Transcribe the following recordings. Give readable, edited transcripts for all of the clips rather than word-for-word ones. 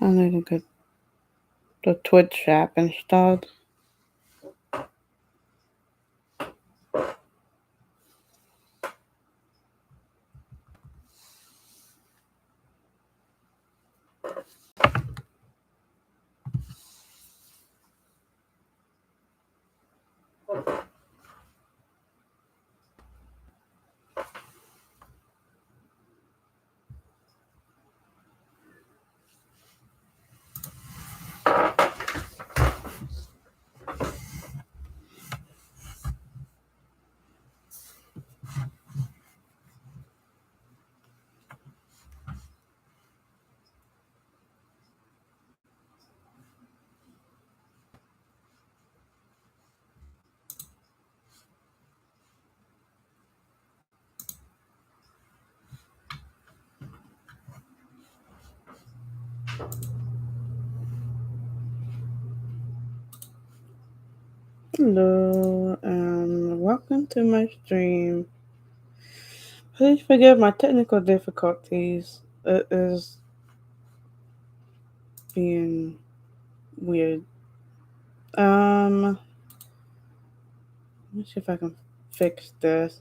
I need to get the Twitch app installed. Hello, and welcome to my stream. Please forgive my technical difficulties. It is being weird. Let me see if I can fix this.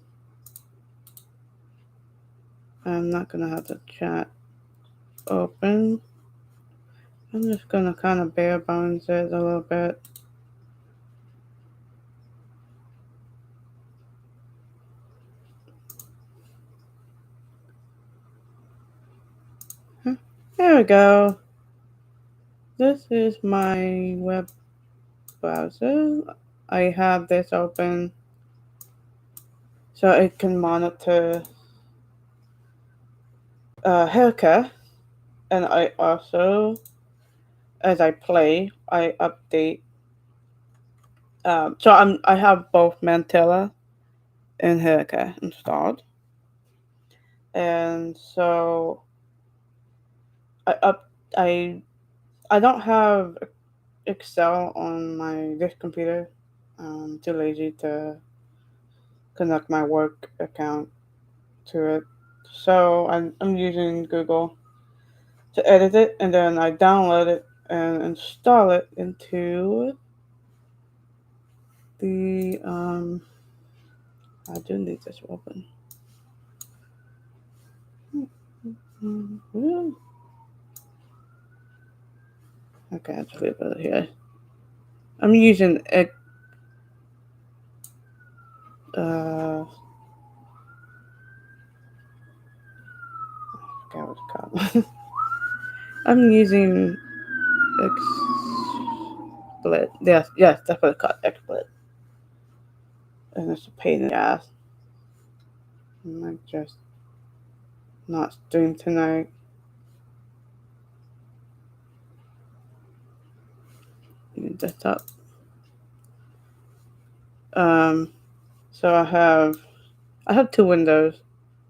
I'm not gonna have the chat open. I'm just gonna kind of bare bones it a little bit. There we go. This is my web browser. I have this open so it can monitor Herika, and I also, as I play, I update. I have both Mantella and Herika installed, and so I I don't have Excel on this computer. I'm too lazy to connect my work account to it. So I'm using Google to edit it, and then I download it and install it into the I do need this open. Okay, I'll just leave it here. I'm using I forgot what it's called. I'm using XSplit. Yes, that's what it's called, XSplit. And it's a pain in the ass. I might just not stream tonight. Need this up. So I have two windows,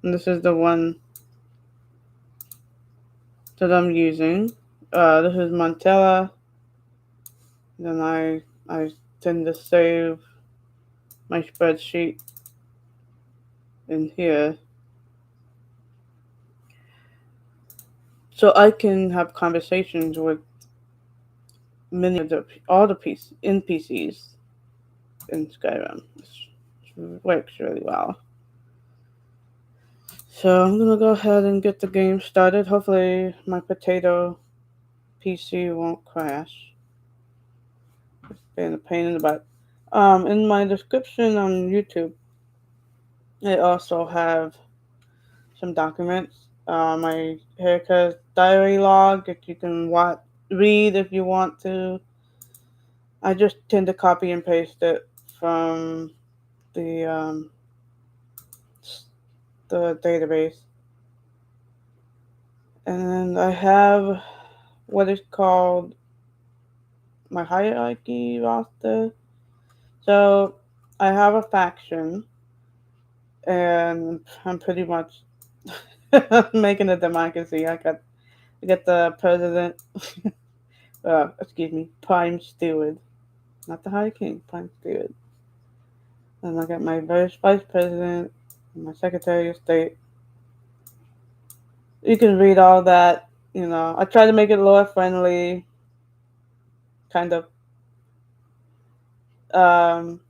and this is the one that I'm using. This is Mantella. Then I tend to save my spreadsheet in here, so I can have conversations with many of all the NPCs in Skyrim. It works really well. So I'm gonna go ahead and get the game started. Hopefully my potato PC won't crash. It's been a pain in the butt. In my description on YouTube, I also have some documents. My Herika diary log that you can read if you want to. I just tend to copy and paste it from the database. And I have what is called my hierarchy roster. So I have a faction, and I'm pretty much making a democracy. I got the president. Prime steward, not the High King, prime steward. And I got my vice president, and my secretary of state. You can read all that I try to make it lore friendly, kind of. Um,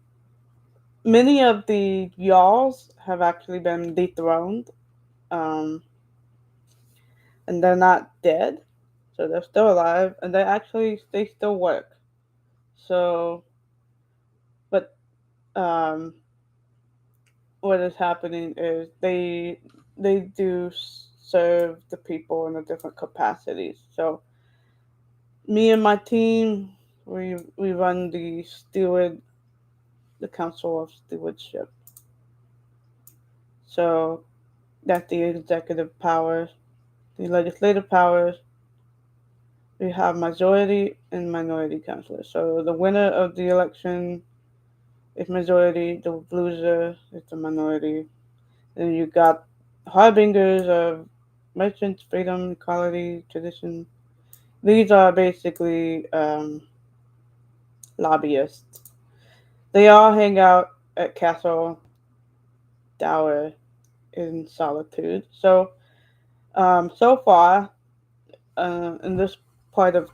Many of the Yalls have actually been dethroned, um, and they're not dead, so they're still alive, and they still work. So, but um, what is happening is they do serve the people in a different capacities. So, me and my team, we run the Council of Stewardship. So that's the executive powers, the legislative powers. We have majority and minority councilors. So the winner of the election is majority, the loser is the minority. Then you got harbingers of merchants, freedom, equality, tradition. These are basically lobbyists. They all hang out at Castle Dower in solitude. So far, in this part of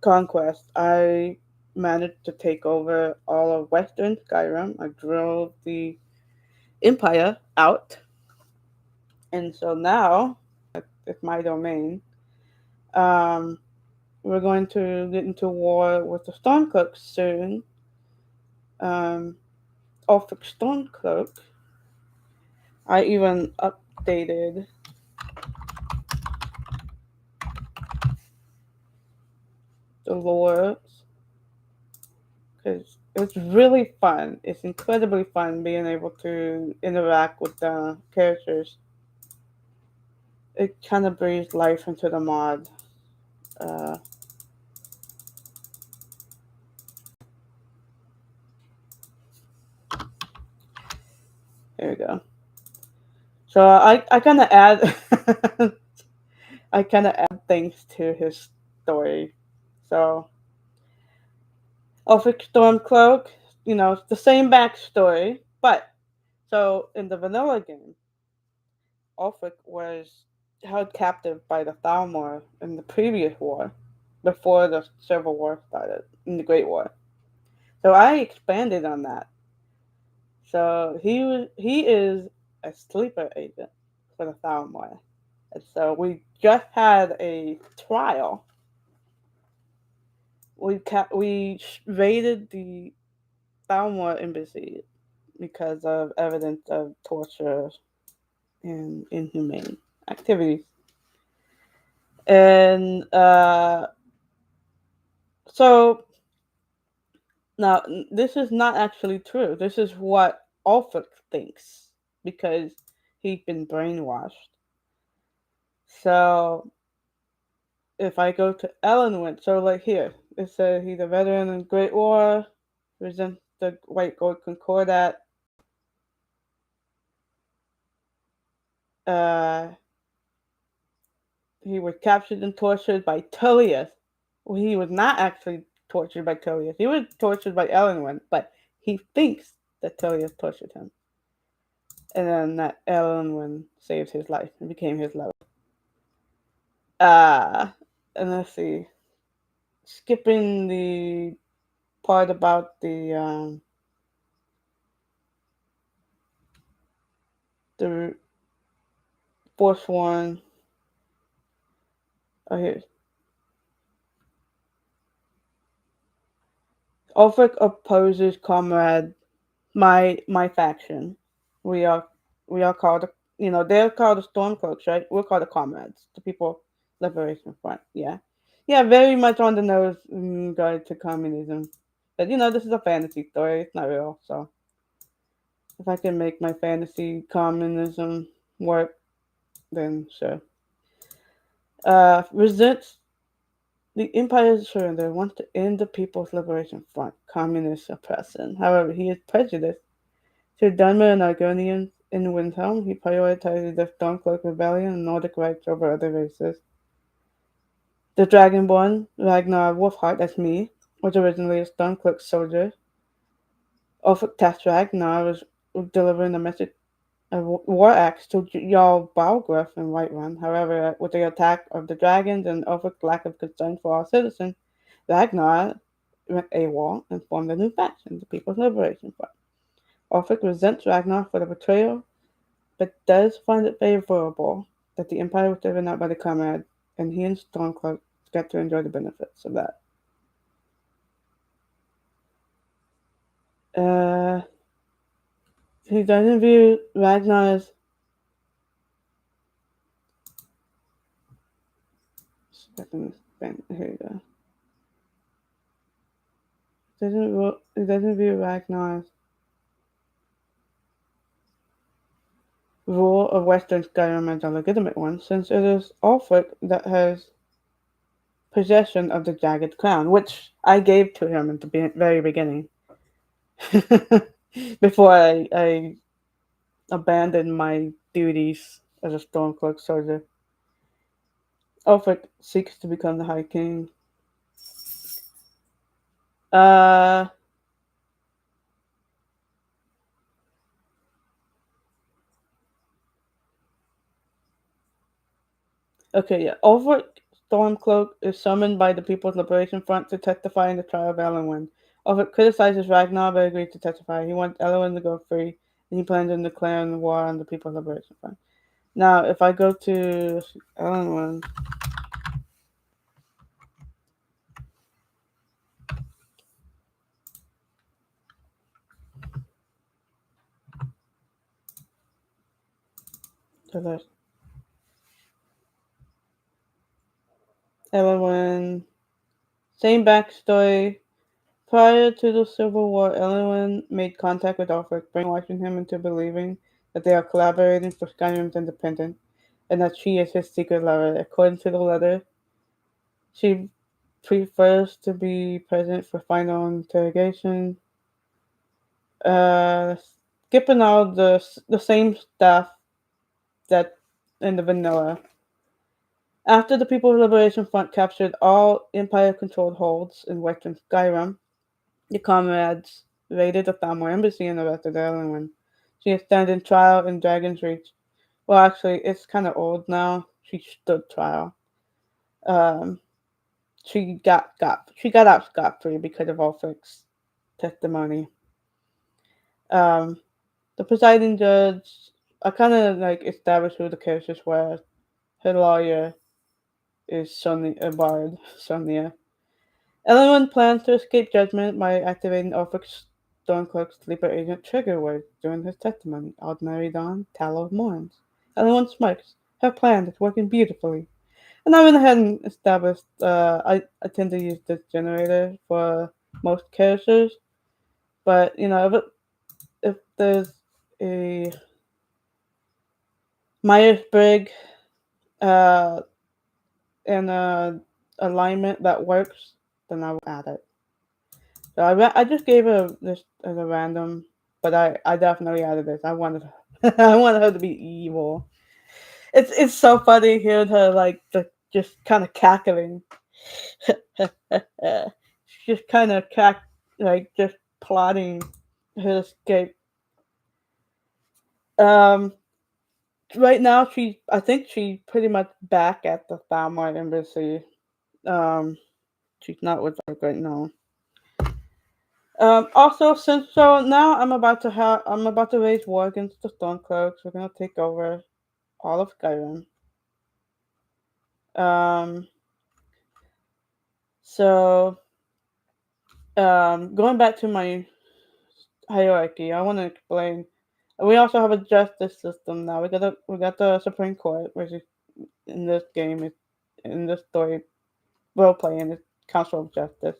Conquest, I managed to take over all of Western Skyrim. I drove the Empire out, and so now it's my domain. Um, we're going to get into war with the Stormcloak soon. Um, Ulfric Stormcloak. I even updated the lore because it's really fun. It's incredibly fun being able to interact with the characters. It kind of breathes life into the mod. Uh, Here we go. So I kind of add I kind of add things to his story. So Ulfric Stormcloak, it's the same backstory, but so in the vanilla game, Ulfric was held captive by the Thalmor in the previous war, before the Civil War started, in the Great War. So I expanded on that. So he is a sleeper agent for the Thalmor. And so we just had a trial. We raided the Thalmor embassy because of evidence of torture and inhumane activities. And so now this is not actually true. This is what Ulfric thinks because he's been brainwashed. So if I go to Ellenwood, so like here, it says he's a veteran in the Great War, presents the White Gold Concordat. Uh, he was captured and tortured by Tullius. Well, he was not actually tortured by Tullius. He was tortured by Ellenwood, but he thinks that Tullius tortured him. And then that Ellenwood saved his life and became his lover. Uh, and let's see. Skipping the part about the Forsworn. Oh, here. Ulfric opposes Comrade, my faction. We are we are called, they're called the Stormcloaks, right? We're called the Comrades, the People Liberation Front. Yeah, yeah, very much on the nose in regard to communism. But this is a fantasy story; it's not real. So if I can make my fantasy communism work, then sure. Resents the Empire's surrender, wants to end the People's Liberation Front, communist oppression. However, he is prejudiced to Dunmer and Argonians in Windhelm. He prioritizes the Stormcloak Rebellion and Nordic rights over other races. The Dragonborn, Ragnar Wolfheart, that's me, was originally a Stormcloak soldier. Ulfric tasked Ragnar was delivering a message a war axe to Jarl Balgruuf in Whiterun. However, with the attack of the dragons and Ulfric's lack of concern for all citizens, Ragnar went AWOL and formed a new faction, the People's Liberation Front. Ulfric resents Ragnar for the betrayal, but does find it favorable that the Empire was driven out by the Comrades, and he and Stormcloak get to enjoy the benefits of that. Uh, he doesn't view Ragnar's here you go. He doesn't view Ragnar's rule of Western Skyrim as a legitimate one, since it is Ulfric that has possession of the Jagged Crown, which I gave to him at the very beginning, before I abandoned my duties as a Stormcloak soldier. Ulfric seeks to become the High King. Uh, okay, yeah. Ulfric Stormcloak is summoned by the People's Liberation Front to testify in the trial of Eowyn. Ulfric criticizes Ragnar but agrees to testify. He wants Eowyn to go free, and he plans on declaring war on the People's Liberation Front. Now, if I go to Eowyn, to the Eowyn, same backstory. Prior to the Civil War, Eowyn made contact with Ulfric, brainwashing him into believing that they are collaborating for Skyrim's independence, and that she is his secret lover. According to the letter, she prefers to be present for final interrogation. Uh, Skipping all the same stuff that in the vanilla. After the People's Liberation Front captured all Empire-controlled holds in Western Skyrim, the Comrades raided the Thamur embassy and arrested Eowyn. She is standing trial in Dragon's Reach. Well, actually, it's kind of old now. She stood trial. Um, she got out scot free because of Ulfric's testimony. Um, the presiding judge, I kind of like established who the characters were. Her lawyer is Sonia. Eowyn plans to escape judgment by activating Ulfric's Stormcloak's sleeper agent trigger word during his testimony. Ordinary dawn, Tallow mourns. Eowyn smirks. Her plan is working beautifully. And I went ahead and established, I tend to use this generator for most characters. But, if there's a Myers-Briggs uh, and a alignment that works, then I will add it. So I just gave her this as a random, but I definitely added this. I wanted I wanted her to be evil. It's so funny hearing her like just kind of cackling. She's just kind of like just plotting her escape. Um, right now I think she's pretty much back at the Thalmor embassy. Um, she's not with us right now. Also, since so now I'm about to raise war against the Stormcloaks. We're gonna take over all of Skyrim. Um, so going back to my hierarchy, I want to explain. We also have a justice system now. We got the Supreme Court, which is in this game is in this story role playing is Council of Justice,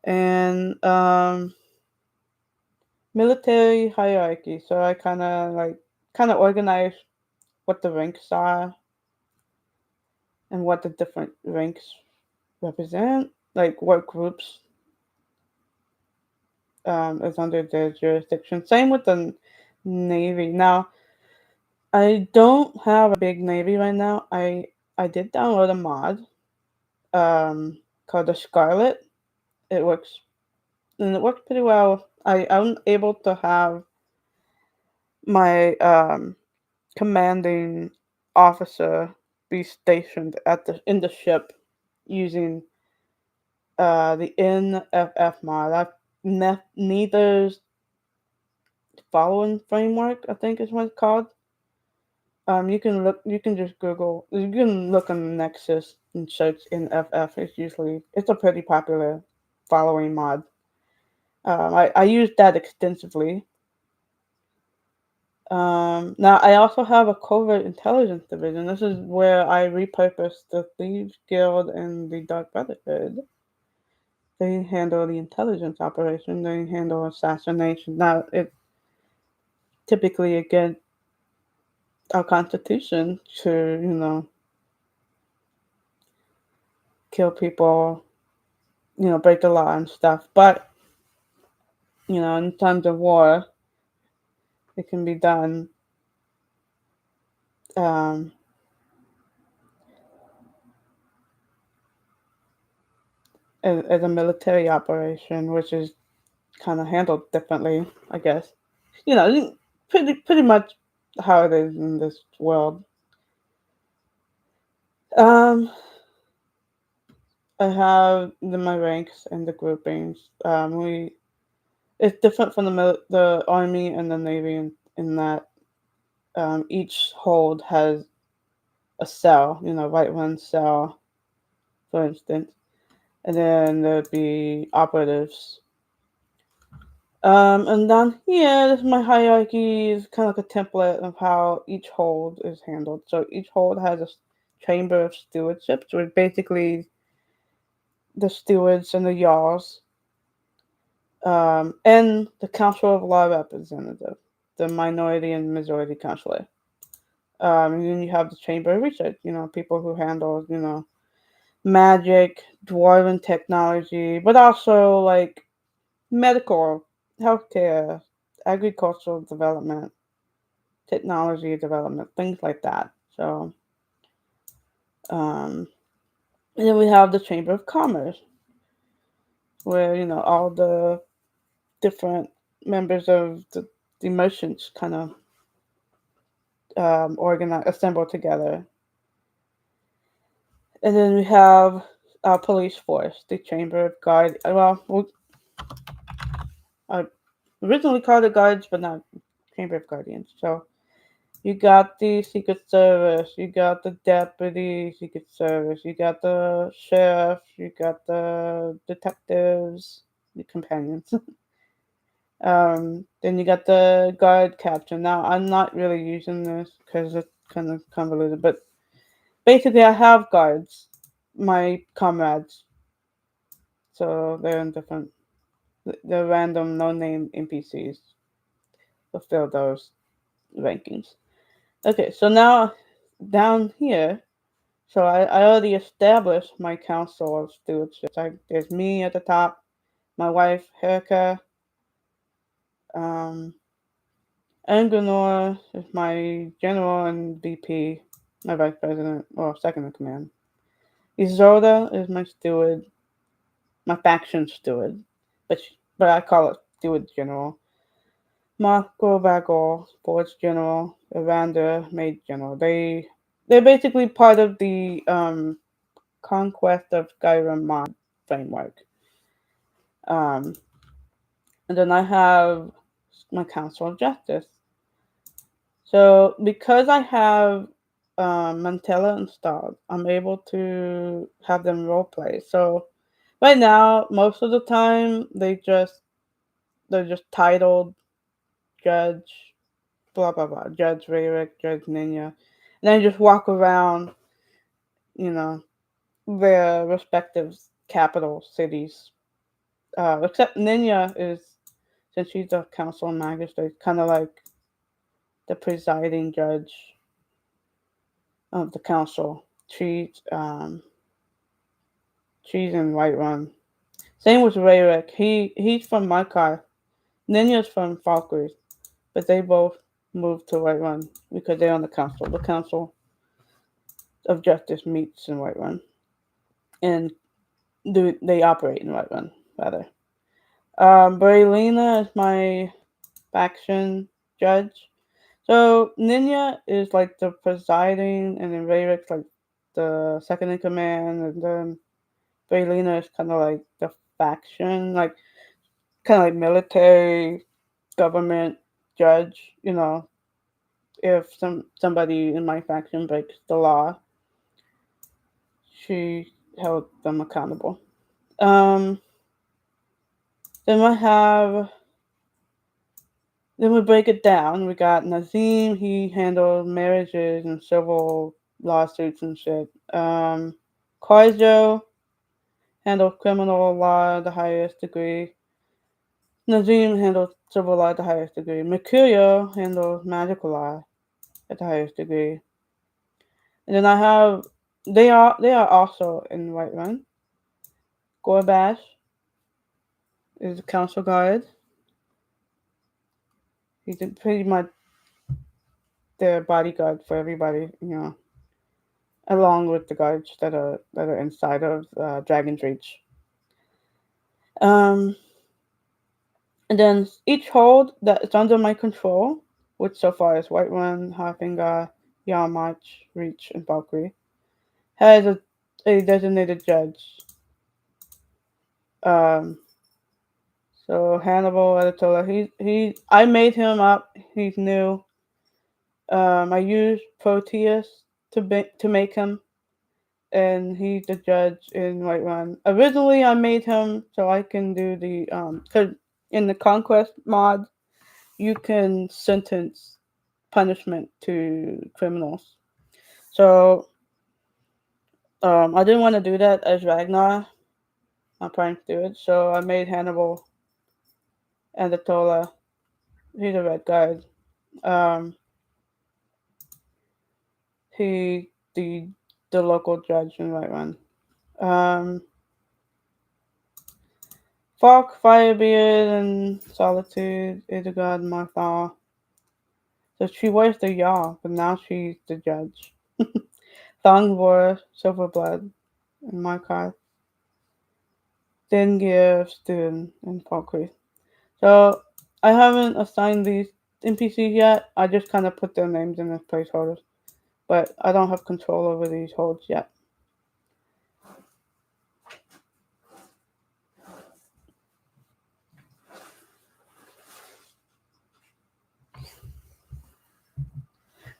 and military hierarchy. So I kind of organize what the ranks are and what the different ranks represent, like what groups is under their jurisdiction. Same with the Navy. Now, I don't have a big Navy right now. I did download a mod called the Scarlet. It works, and it works pretty well. I'm able to have my commanding officer be stationed at in the ship using the NFF mod. Neither's following framework, I think is what it's called. You can look. You can just Google. You can look on Nexus and search NFF. It's a pretty popular following mod. I use that extensively. Now I also have a covert intelligence division. This is where I repurpose the Thieves Guild and the Dark Brotherhood. They handle the intelligence operation. They handle assassination. Now it typically against our constitution to kill people, break the law and stuff. But in times of war, it can be done um, as a military operation, which is kind of handled differently, I guess. Pretty much how it is in this world. Um, I have my ranks and the groupings. It's different from the army and the navy in that each hold has a cell, right one cell, for instance, and then there'd be operatives. And down here, this is my hierarchy, is kind of like a template of how each hold is handled. So each hold has a chamber of stewardship, which is basically the stewards and the Jarls, and the Council of Law Representative, the minority and majority councilor. And then you have the Chamber of Research, people who handle, magic, dwarven technology, but also like medical, healthcare, agricultural development, technology development, things like that. So, and then we have the Chamber of Commerce, where all the different members of the merchants kind of organize, assemble together. And then we have our police force, the Chamber of Guard. I originally called it Guards, but not Chamber of Guardians. So you got the Secret Service, you got the Deputy Secret Service, you got the Sheriff, you got the Detectives, the Companions. Then you got the Guard Captain. Now, I'm not really using this because it's kind of convoluted, but basically I have guards, my comrades. So they're in different, they're random, no-name NPCs. Fulfill those rankings. Okay, so now down here, so I already established my Council of Stewardship. There's me at the top, my wife, Herika, Ragnar is my general and VP, my vice president, or second in command. Isolde is my steward, my faction steward, but I call it steward general. Marco Bagel, sports general, Evander, maid general. They're basically part of the Conquest of Skyrim mod framework. Um, and then I have my Council of Justice. So because I have Mantella installed, I'm able to have them roleplay. So right now, most of the time, they're just titled Judge, blah blah blah, Judge Erik, Judge Ninja, and then just walk around, you know, their respective capital cities. Except Ninja is, since she's a council magistrate, kind of like the presiding judge of the council. She's in Whiterun. Same with Rayrick. He's from Markai. Ninja's from Falkreath, but they both moved to Whiterun because they're on the council. The Council of Justice meets in Whiterun, and they operate in Whiterun rather. Braylina is my faction judge. So Ninya is like the presiding, and then Rayrick's like the second in command, and then Vaylina is kind of like the faction, like kind of like military, government, judge. If somebody in my faction breaks the law, she held them accountable. Um, then I have Then we break it down. We got Nazim. He handled marriages and civil lawsuits and shit. Kaijo handled criminal law at the highest degree. Nazim handled civil law at the highest degree. Mercurio handled magical law at the highest degree. And then I have they are also in Whiterun. Gorbash is the council guard. He's pretty much their bodyguard for everybody, along with the guards that are inside of Dragon's Reach. Um, and then each hold that is under my control, which so far is Whiterun, Harfinger, Yarmach, Reach, and Valkyrie, has a designated judge. Um, so Hannibal Editola, I made him up. He's new. I used Proteus to make him, and he's the judge in Whiterun. Originally, I made him so I can do because in the Conquest mod, you can sentence punishment to criminals. So I didn't want to do that as Ragnar. I'm trying to do it, so I made Hannibal and the Tola. He's a red guard. Um, he the local judge in Whiterun. Um, Falk, Firebeard, and Solitude, Idegard, Marthal. So she was the Yaw, but now she's the judge. Thongvor, Silverblood, and Markarth. Dengir, Stun, and Falkreath. So I haven't assigned these NPCs yet. I just kind of put their names in as placeholders. But I don't have control over these holds yet.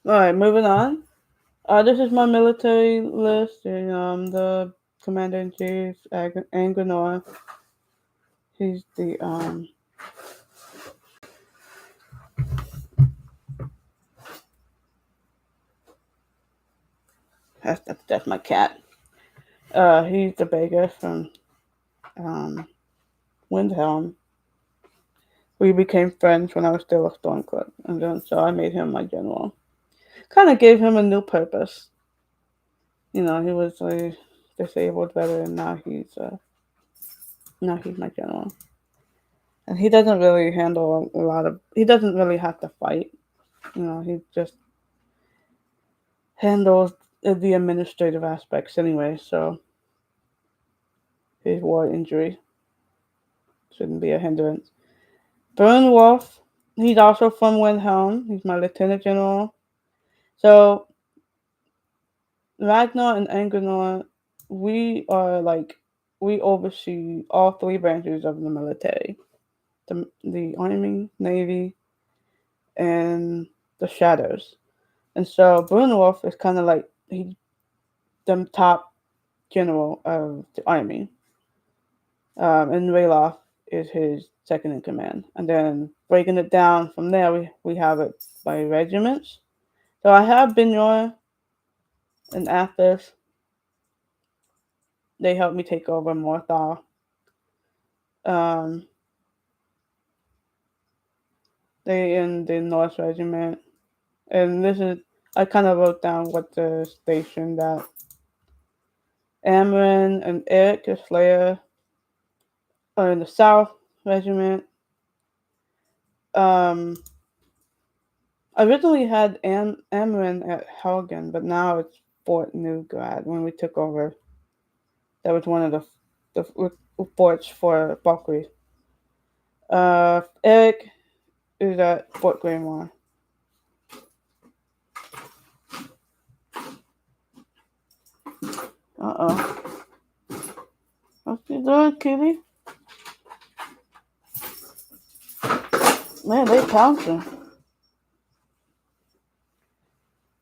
Alright, moving on. This is my military list. And, the Commander-in-Chief, Angranor. He's the that's my cat. He's the beggar from Windhelm. We became friends when I was still a Stormcloak, and then so I made him my general. Kind of gave him a new purpose. He was a disabled veteran. Now he's my general, and he doesn't really handle a lot of. He doesn't really have to fight. He just handles the administrative aspects anyway. So his war injury shouldn't be a hindrance. Burnwolf, he's also from Windhelm. He's my lieutenant general. So Ragnar and Angranor, we oversee all three branches of the military: the army, navy, and the shadows. And so Brunwolf is kind of like he's the top general of the army, and Rayloff is his second in command. And then breaking it down from there, we have it by regiments. So I have Binyor and Athos. They helped me take over Morthal. Um, they in the North Regiment. And I kind of wrote down what the station that Amron and Erik, the Slayer, are in the South Regiment. I originally had Amron at Helgen, but now it's Fort Newgrad when we took over. That was one of the forts for Valkyrie. Erik is at Fort Greymoor. Uh-oh. What you doing, kitty? Man, they pouncing.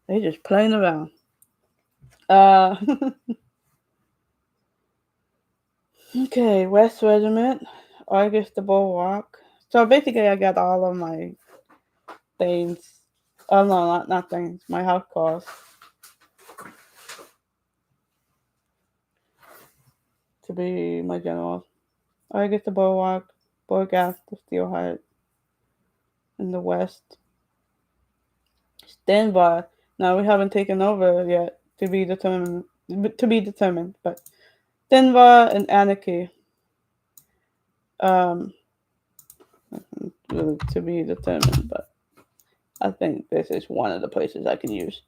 They just playing around. Uh, okay, West Regiment, August the Bulwark. So basically, I got all of my things. Oh no, not things. My house calls to be my generals. August the Bulwark, Borgas the Steelheart in the West. Stanbar. Now we haven't taken over yet to be determined. But Denver and Anarchy. Um, really to be determined, but I think this is one of the places I can use.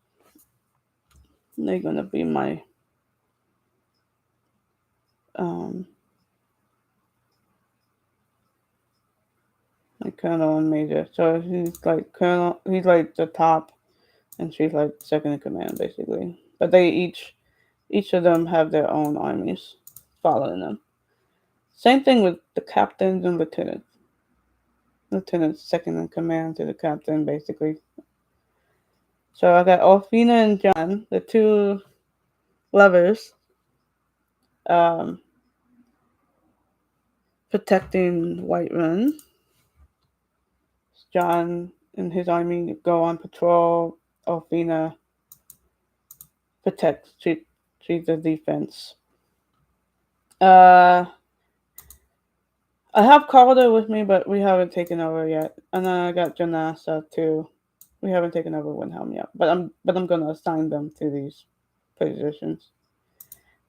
They're gonna be my my colonel and major. So he's like colonel. He's like the top, and she's like second in command, basically. But they each of them have their own armies following them. Same thing with the captains and lieutenants. Lieutenant's second in command to the captain, basically. So I got Alfina and John, the two lovers, um, protecting Whiterun. John and his army go on patrol. Alfina protects. She's the defense. I have Carlotta with me, but we haven't taken over yet. And then I got Janasa too. We haven't taken over Windhelm yet, but I'm gonna assign them to these positions.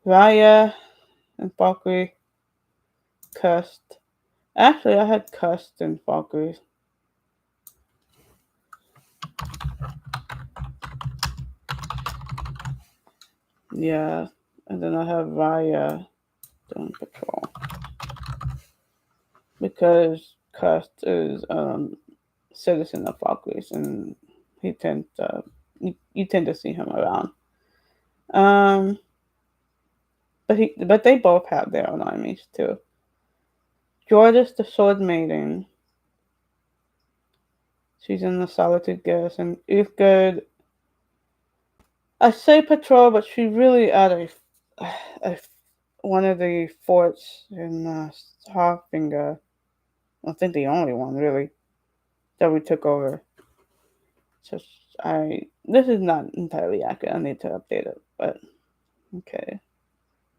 Raya and Valkyrie, Cust. Actually, I had Cust and Valkyrie. Yeah, and then I have Raya doing patrol because Cust is citizen of Valkyries, and he tends you tend to see him around. But they both have their own armies too. Georges the Sword Maiden. She's in the Solitude Garrison. Uthgerd. I say patrol, but she's really at a one of the forts in Harfinger. I think the only one really that we took over. So this is not entirely accurate. I need to update it, but okay.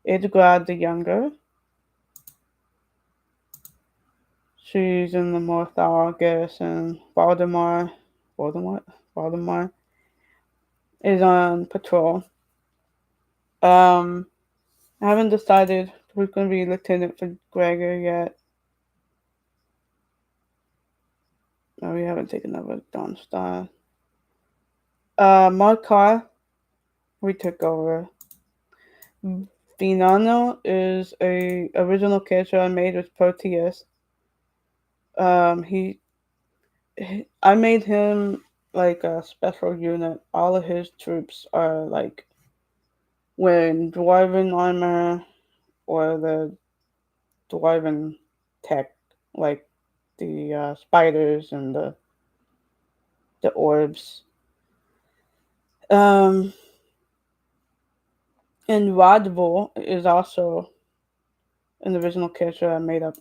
Edgrad the Younger. She's in the Morthal Garrison. Valdemar is on patrol. I haven't decided who's going to be lieutenant for Gregor yet. No, we haven't taken over Dawnstar. Markar, we took over. Vinano is a original character I made with Proteus. I made him like a special unit. All of his troops are like wearing dwarven armor or the dwarven tech, like the spiders and the orbs. And Rodville is also an original character I made up.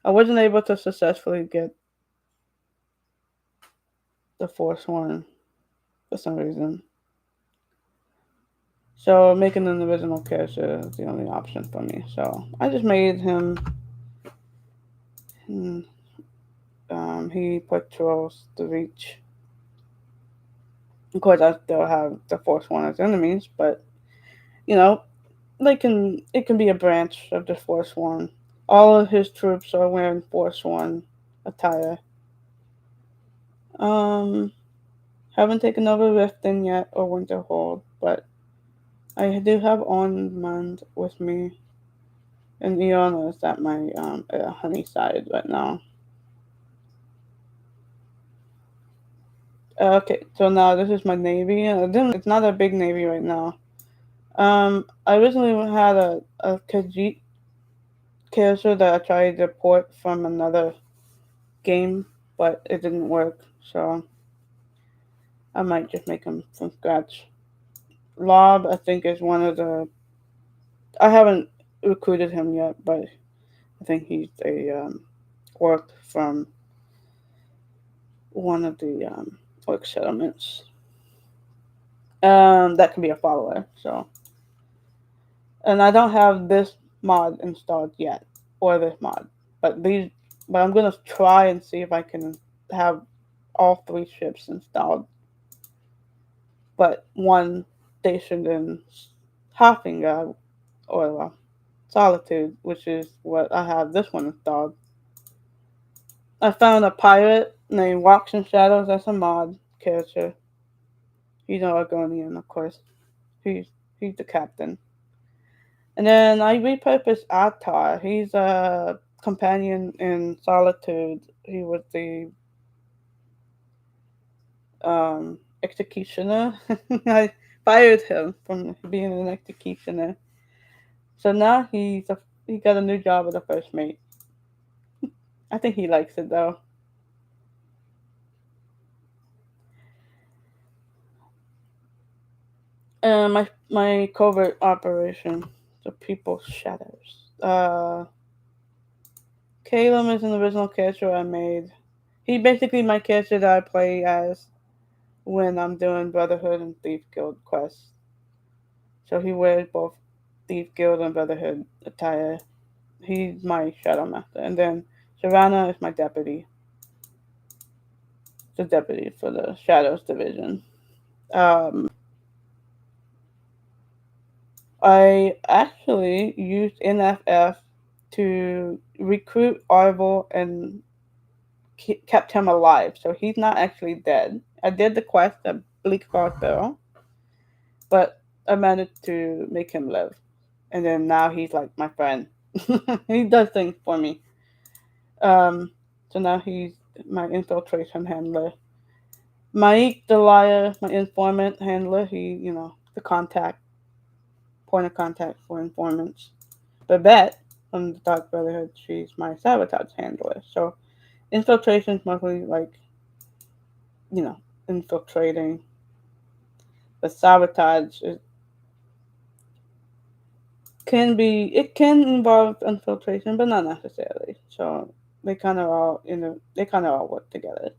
I wasn't able to successfully get the Force one for some reason. So making an original character is the only option for me. So I just made him. He patrols the Reach. Of course, I still have the Force one as enemies, but you know, it can be a branch of the Force one. All of his troops are wearing Force one attire. Haven't taken over Riften yet or Winterhold, but I do have Onmund with me, and Iona is at my honey side right now. Okay, so now this is my navy. It's not a big navy right now. I originally had a Khajiit character that I tried to port from another game, but it didn't work, so I might just make him from scratch. Lob, I think, is one of the. I haven't recruited him yet, but I think he's a orc from one of the orc settlements. That can be a follower. So, and I don't have this mod installed yet, or this mod, but these. But I'm gonna try and see if I can have all three ships installed, but one stationed in Hoffinga or Solitude, which is what I have this one installed. I found a pirate named Walks in Shadows as a mod character. He's an Argonian, of course. He's he's the captain. And then I repurposed Attar. He's a companion in Solitude. He was the executioner. I fired him from being an executioner. So now he got a new job as a first mate. I think he likes it though. My covert operation, the People's Shadows. Caleb is an original character I made. He basically my character that I play as when I'm doing Brotherhood and Thief Guild quests. So he wears both Thief Guild and Brotherhood attire. He's my Shadow Master. And then Savannah is my deputy. The deputy for the Shadows Division. Um, I actually used NFF to recruit Arvel and kept him alive, so he's not actually dead. I did the quest at Bleak Barrow, but I managed to make him live. And then now he's like my friend. He does things for me. Um, so now he's my infiltration handler. Mike the liar, my informant handler. The point of contact for informants. Babette from the Dark Brotherhood, she's my sabotage handler. So infiltration is mostly like, you know, infiltrating. The sabotage it can involve infiltration, but not necessarily. So they kind of all work together.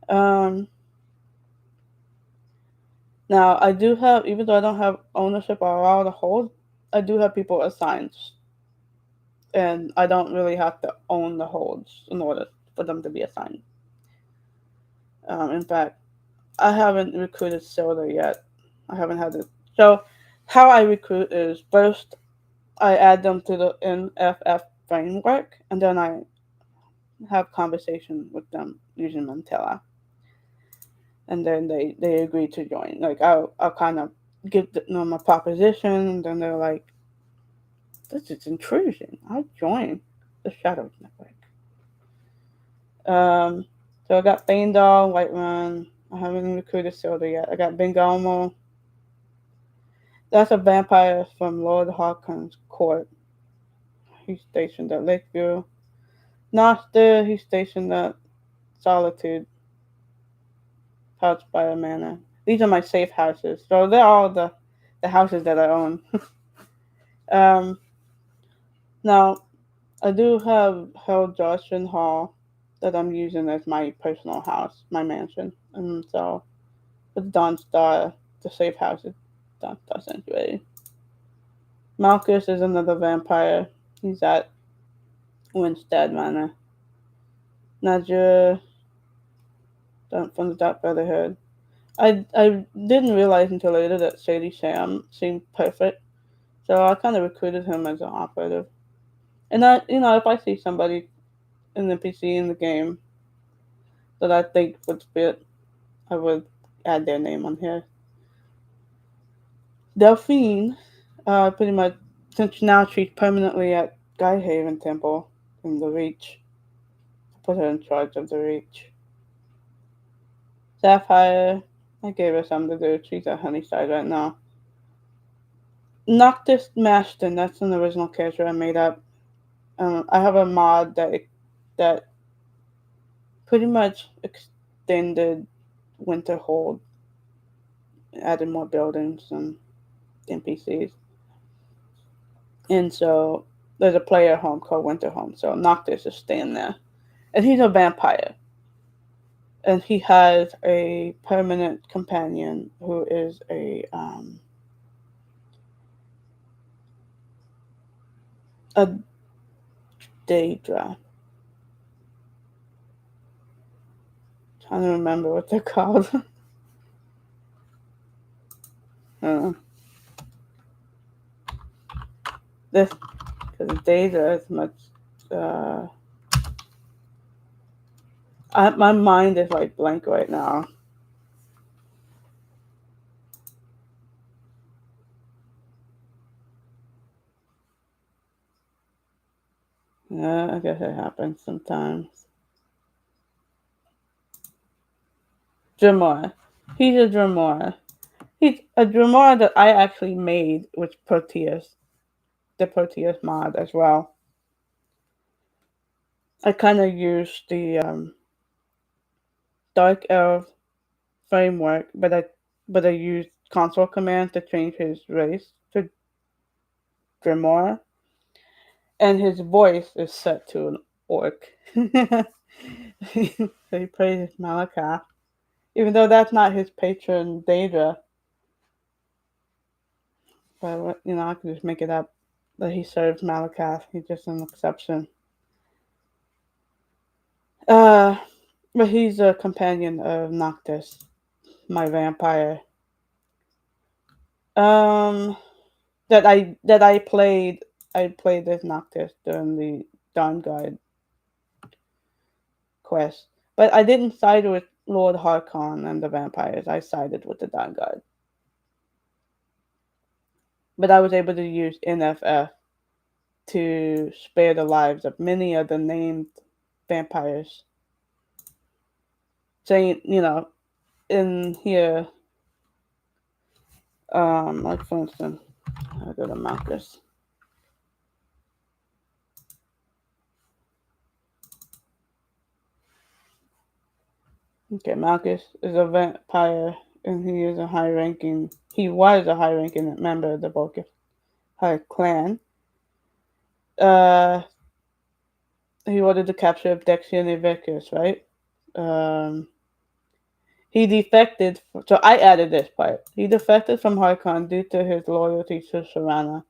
Um, Now I do have, even though I don't have ownership of all the holds, I do have people assigned, and I don't really have to own the holds in order for them to be assigned. In fact, I haven't recruited Silver yet. I haven't had it. So, how I recruit is first I add them to the NFF framework, and then I have conversation with them using Mantella, and then they agree to join. Like I'll kind of give them a proposition, and then they're like, "This is intrusion. I'll join the Shadows Network." Um, so I got Feindal, Whiterun. I haven't recruited Silver yet. I got Bengalmo. That's a vampire from Lord Hawkins' court. He's stationed at Lakeview. Noster, he's stationed at Solitude, Pouchfire Manor. These are my safe houses. So they're all the houses that I own. um, Now, I do have Hell Jocelyn Hall that I'm using as my personal house, my mansion. And so with Dawnstar, the safe house is Dawnstar Sanctuary. Malchus is another vampire. He's at Winstead Manor. Najur from the Dark Brotherhood. I didn't realize until later that Sadie Sam seemed perfect, so I kind of recruited him as an operative. And if I see somebody in the PC in the game that I think would fit, I would add their name on here. Delphine, pretty much since now she's permanently at Skyhaven Temple in the Reach. I put her in charge of the Reach. Sapphire, I gave her something to do. She's at Honeyside right now. Noctis Maston, that's an original character I made up. I have a mod that pretty much extended Winterhold, added more buildings and NPCs. And so there's a player home called Winterhome. So Noctis is staying there. And he's a vampire. And he has a permanent companion who is a Daedra. Trying to remember what they're called. This, because Daedra is much. Uh, my mind is like blank right now. Yeah, I guess it happens sometimes. Dremora. He's a Dremora. He's a Dremora that I actually made with Proteus, the Proteus mod as well. I kind of used the Dark Elf framework, but I used console commands to change his race to Dremora, and his voice is set to an orc. So he prays Malakath, even though that's not his patron Daedra. But I could just make it up that he serves Malakath. He's just an exception. Uh, but he's a companion of Noctis, my vampire. Um, that I played. I played as Noctis during the Dawnguard quest, but I didn't side with Lord Harkon and the vampires. I sided with the Dawnguard. But I was able to use NFF to spare the lives of many of the named vampires. Saying, in here, like for instance, I'll go to Marcus. Okay, Marcus is a vampire, and he was a high-ranking member of the Volkith clan. Uh, he ordered the capture of Dexia and Evicus, right? He defected, so I added this part. He defected from Harkon due to his loyalty to Serana.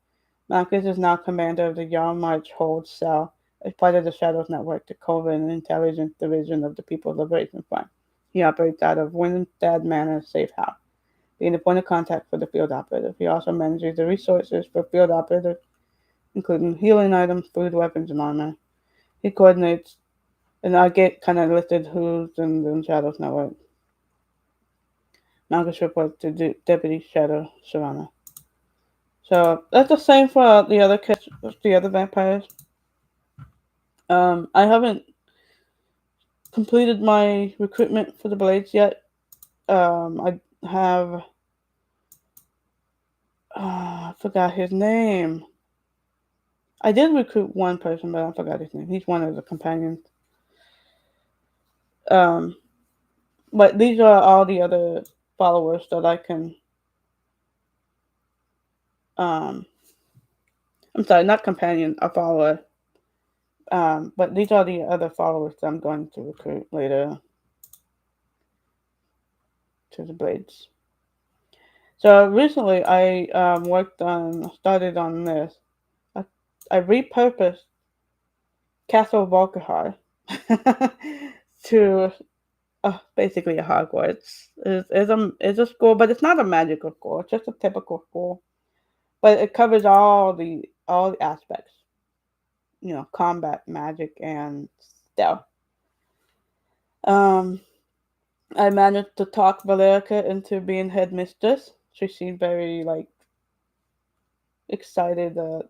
Marcus is now commander of the Yarmarch Hold Cell as part of the Shadows Network, the Coven and Intelligence Division of the People's Liberation Front. He operates out of Winstad Manor Safe House, being the point of contact for the field operative. He also manages the resources for field operatives, including healing items, food, weapons, and armor. He coordinates, and I get kind of listed who's in the Shadows Network. Marcus reports to Deputy Shadow Serana. So that's the same for the other vampires. I haven't completed my recruitment for the blades yet. I have I forgot his name. I did recruit one person, but I forgot his name. He's one of the companions. But these are all the other followers that I can. I'm sorry, not companion, a follower. But these are the other followers that I'm going to recruit later to the blades. So recently, I started on this. I repurposed Castle Volkihar to basically a Hogwarts. It's a school, but it's not a magical school. It's just a typical school, but it covers all the aspects. Combat, magic, and stealth. I managed to talk Valerica into being headmistress. She seemed very excited that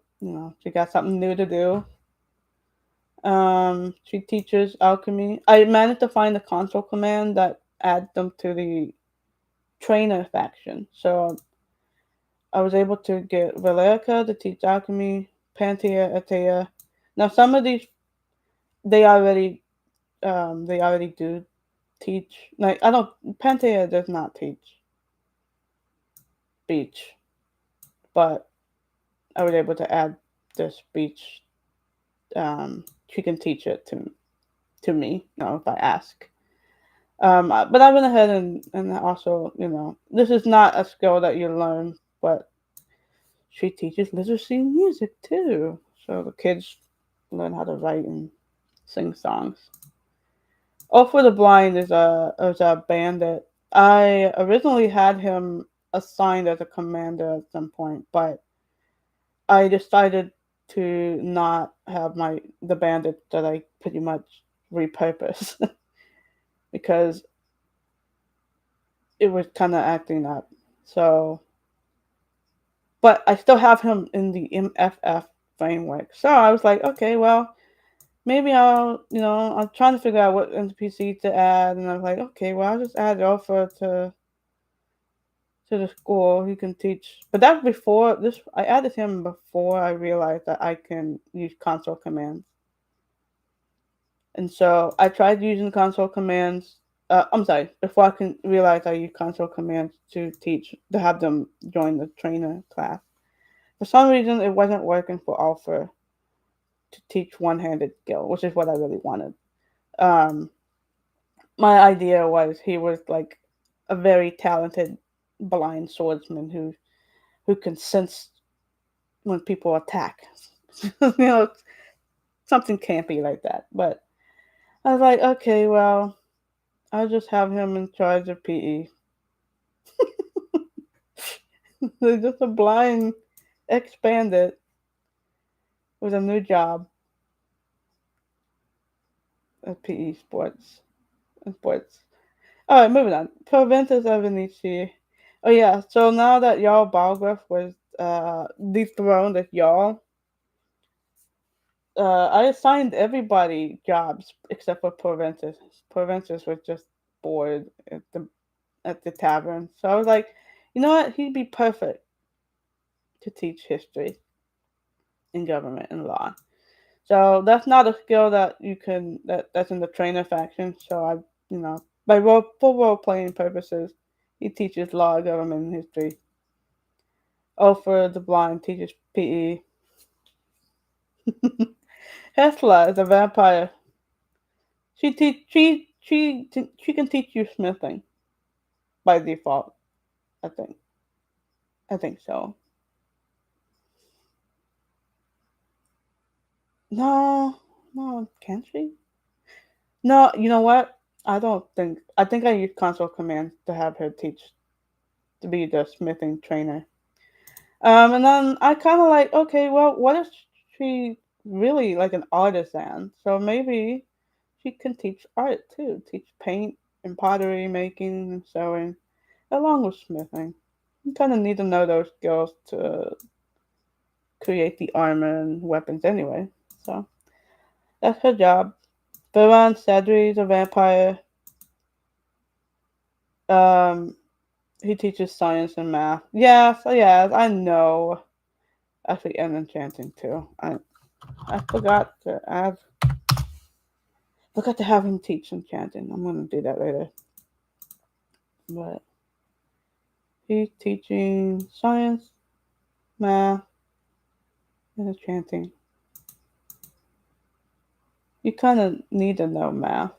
she got something new to do. She teaches alchemy. I managed to find a console command that adds them to the trainer faction. So I was able to get Valerica to teach alchemy, Pantea, Atea. Now some of these they already they already do teach. Like I don't Pantea does not teach speech, but I was able to add the speech. She can teach it to me, if I ask. But I went ahead and also, this is not a skill that you learn, but she teaches literacy and music too. So the kids learn how to write and sing songs. Oh, for the Blind is a bandit. I originally had him assigned as a commander at some point, but I decided to not have the bandit that I pretty much repurpose because it was kind of acting up. So, but I still have him in the MFF framework. So I was like, okay, well, maybe I'm trying to figure out what NPC to add, and I was like, okay, well, I'll just add Alpha to the school. He can teach, but that's before this. I added him before I realized that I can use console commands, and so I tried using console commands. I'm sorry, before I can realize I use console commands to have them join the trainer class. For some reason, it wasn't working for Alpha to teach one-handed skill, which is what I really wanted. Um, my idea was he was like a very talented blind swordsman who can sense when people attack. you know, something campy like that. But I was like, okay, well, I'll just have him in charge of PE. Just a blind ex-bandit with a new job at PE sports. All right, moving on. Proventus of Venice. Oh yeah, so now that Jarl Balgruuf was dethroned as Jarl, I assigned everybody jobs except for Proventus. Proventus was just bored at the tavern, so I was like, you know what? He'd be perfect to teach history and government and law. So that's not a skill that that's in the trainer faction. So for role playing purposes, he teaches law, government, and history. Alfred the Blind teaches PE. Hesla is a vampire. She can teach you smithing by default. I think. I think so. No, no, can she? No, you know what? I don't think. I think I use console commands to have her teach to be the smithing trainer. And then I kind of like, okay, well, what if she really like an artisan? So maybe she can teach art too, teach paint and pottery making and sewing, along with smithing. You kind of need to know those skills to create the armor and weapons anyway. So that's her job. Baron Sadri is a vampire. Um, he teaches science and math. Yes, yes, I know. Actually, and enchanting too. I forgot to have him teach enchanting. I'm gonna do that later. But he's teaching science, math, and enchanting. You kind of need to know math.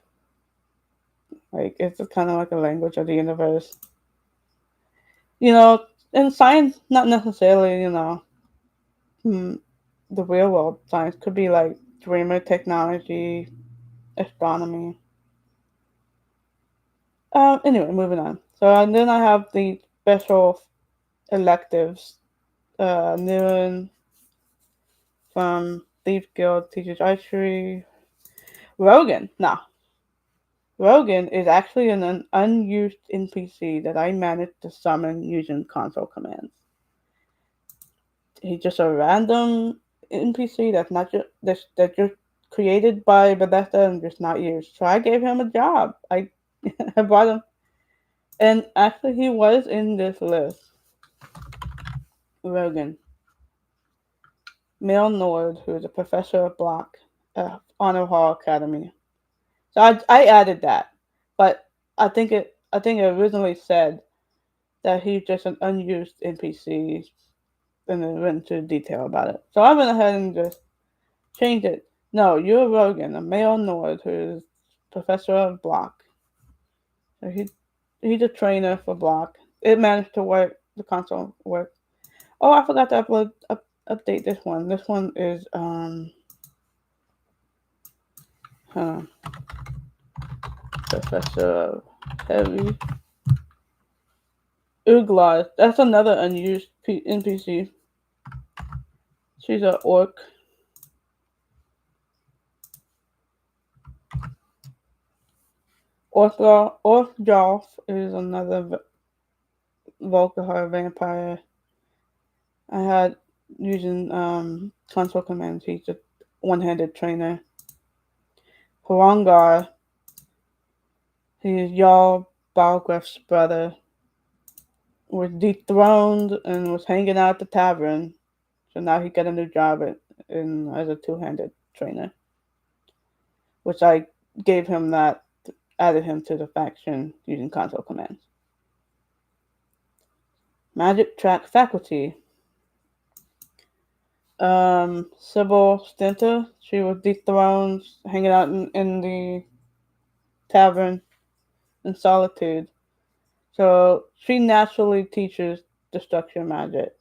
Like it's kind of like a language of the universe. You know, in science, not necessarily. Hmm, the real world science could be like dreamer technology, astronomy. Anyway, moving on. So and then I have the special electives. Noon from Thief Guild teaches archery. Rogan. Nah. Rogan is actually an unused NPC that I managed to summon using console commands. He's just a random NPC that's not just that's just created by Bethesda and just not used. So I gave him a job. I I brought him, and actually he was in this list. Rogan, male Nord, who is a professor of block at Honor Hall Academy. So I added that, but I think it originally said that he's just an unused NPC, and then went into detail about it. So I went ahead and just changed it. No, you're Rogan, a male Nord who is professor of block. So he's a trainer for block. It managed to work. The console worked. Oh, I forgot to update this one. This one is huh, professor of heavy. Ugla. That's another unused NPC. She's an orc. Orthdolf is another Volkihar vampire. I had using console commands. He's a one-handed trainer. Harangar. He's Jarl Balgref's brother. Was dethroned and was hanging out at the tavern. So now he got a new job as a two-handed trainer. Which I gave him that, added him to the faction using console commands. Magic track faculty. Sybil Stinter. She was dethroned, hanging out in the tavern in solitude. So she naturally teaches destruction magic.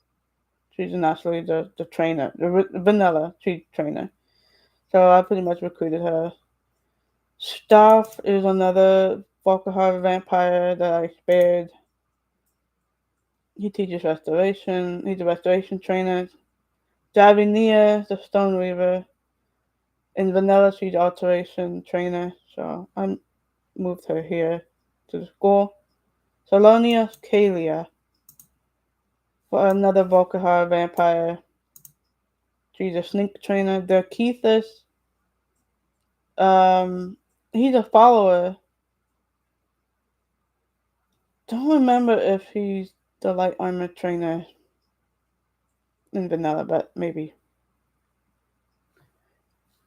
She's naturally the trainer, the vanilla trainer. So I pretty much recruited her. Staff is another Volkihar vampire that I spared. He teaches restoration. He's a restoration trainer. Davinia, the Stone Weaver. In vanilla, she's alteration trainer. So I moved her here to the school. Salonia Kalia, for another Volkihar vampire. She's a sneak trainer. The Keithus, he's a follower. Don't remember if he's the light armor trainer in vanilla, but maybe.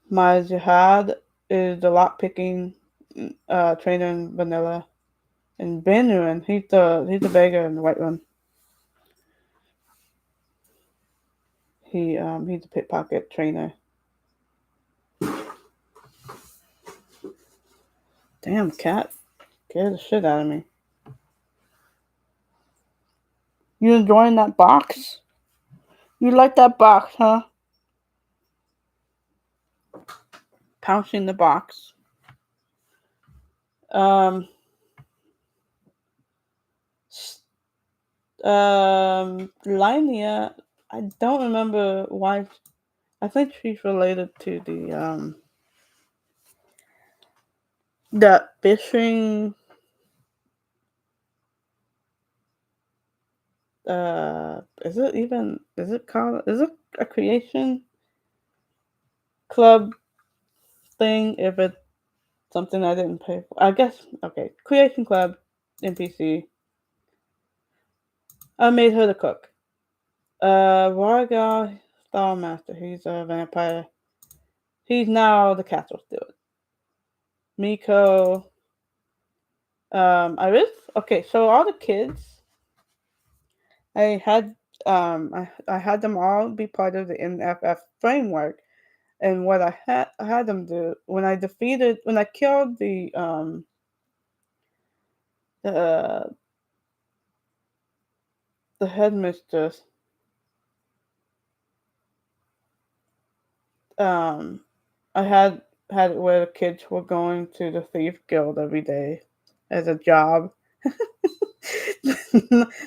My Jihad is the lockpicking trainer in vanilla. And Benuin, he's the beggar in the white one. He's a pickpocket trainer. Damn, cat scared the shit out of me. You enjoying that box? You like that box, huh? Pouncing the box. Linia, I don't remember why. I think she's related to the fishing. Is it a creation club thing? If it's something I didn't pay for, I guess. Okay, creation club NPC. I made her the cook. Ragnar Starmaster. He's a vampire. He's now the castle steward. Miko. Okay. So all the kids, I had I had them all be part of the NFF framework, and what I had them do when I killed the the headmistress. Um, I had it where the kids were going to the thief guild every day as a job.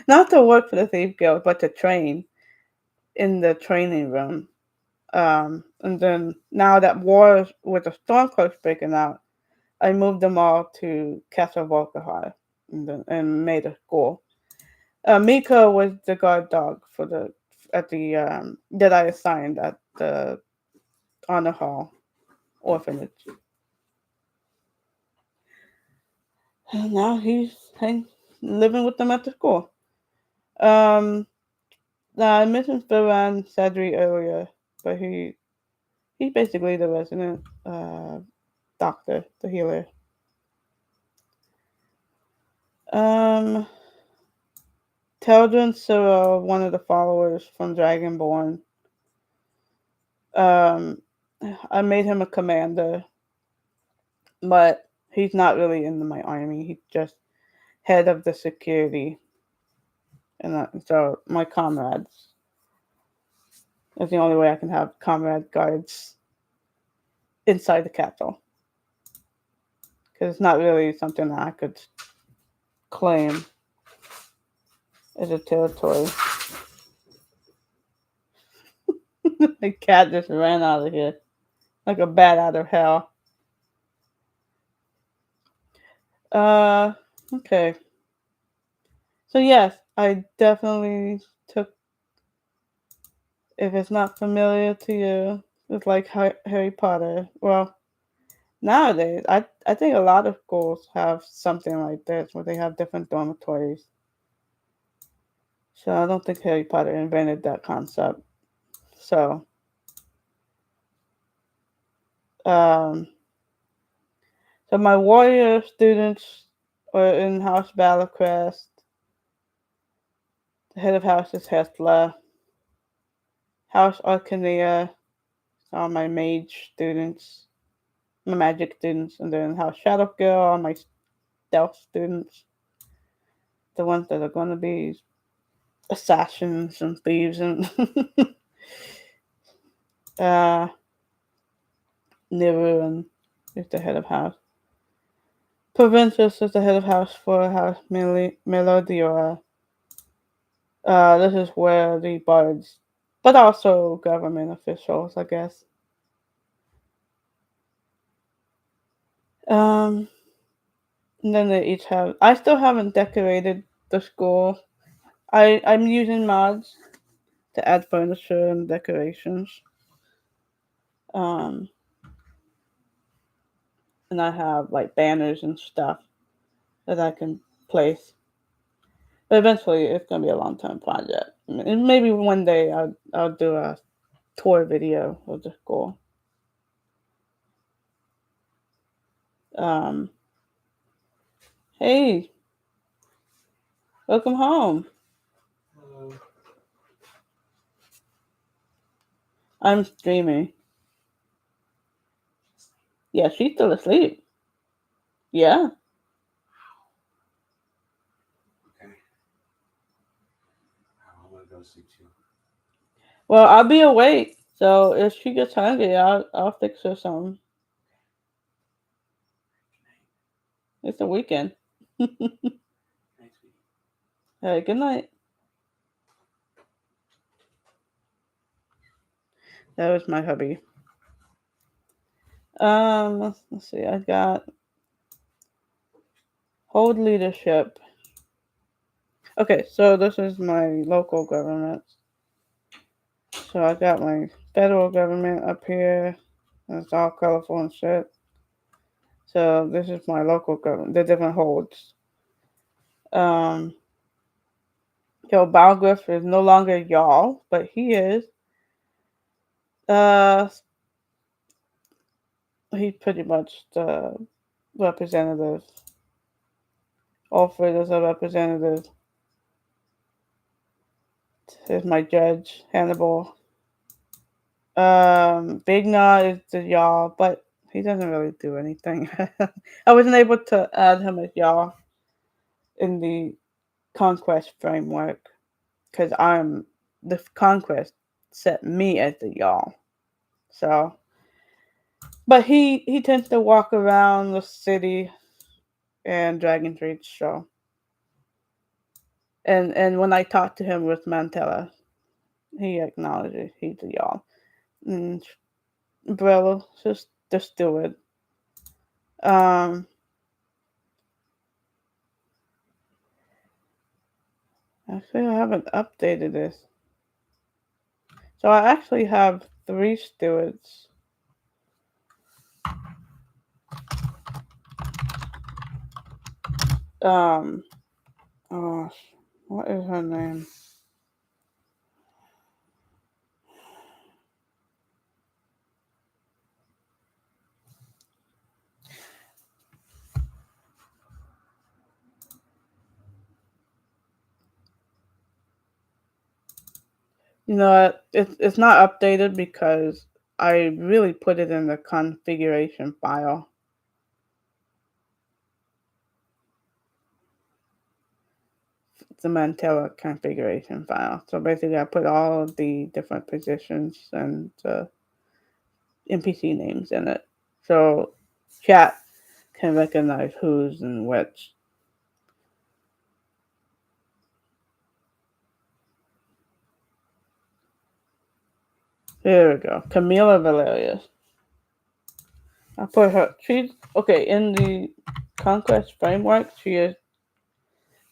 Not to work for the thief guild, but to train in the training room. And then now that war with the Stormcloaks breaking out, I moved them all to Castle Volkihar and made a school. Mika was the guard dog that I assigned at the Honor Hall orphanage. And now he's living with them at the school. Um, I mentioned Ferran Sadri earlier, but he's basically the resident doctor, the healer. Um, Teldrin Cyril, one of the followers from Dragonborn. I made him a commander, but he's not really in my army. He's just head of the security, and so my comrades. That's the only way I can have comrade guards inside the capital, because it's not really something that I could claim as a territory. The cat just ran out of here like a bat out of hell. Uh, okay. So yes, I definitely took. If it's not familiar to you, it's like Harry Potter. Well, nowadays, I think a lot of schools have something like this where they have different dormitories. So I don't think Harry Potter invented that concept. So, um, so my warrior students are in House Battlecrest. The head of house is Hethla. House Arcania, all my mage students, my magic students, and then House Shadowgirl, all my stealth students. The ones that are going to be assassins and thieves and Nirun is the head of house. Provincius is the head of house for House Melodiora. This is where the bards, but also government officials, I guess. And then they each have. I still haven't decorated the school. I'm using mods to add furniture and decorations. Um, and I have like banners and stuff that I can place. But eventually, it's gonna be a long-term project. And maybe one day I'll do a tour video of the school. Um, hey, welcome home. Hello. I'm streaming. Yeah, she's still asleep. Yeah. Okay. I'm gonna go sleep too. Well, I'll be awake. So if she gets hungry, I'll fix her some. It's a weekend. Night, sweetie. Hey, good night. That was my hubby. Let's see. I got hold leadership. Okay, so this is my local government. So I got my federal government up here. It's all colorful and shit. So this is my local government. The different holds. Um, Joe Balgriff is no longer y'all, but he is. He's pretty much the representative. Alfred is a representative. Here's my judge, Hannibal. Ragnar is the y'all, but he doesn't really do anything. I wasn't able to add him as y'all in the Conquest framework because the Conquest set me as the y'all. So, but he tends to walk around the city and Dragon's Reach. So, and when I talk to him with Mantella, he acknowledges he's the y'all. And Brello, just the steward. Um, Actually, I haven't updated this. So I actually have 3 stewards. Oh, what is her name? You know, it's not updated because I really put it in the configuration file. The Mantella configuration file. So basically, I put all of the different positions and NPC names in it. So chat can recognize who's and which. Here we go. Camila Valerius. I put her. She's okay in the Conquest framework. She is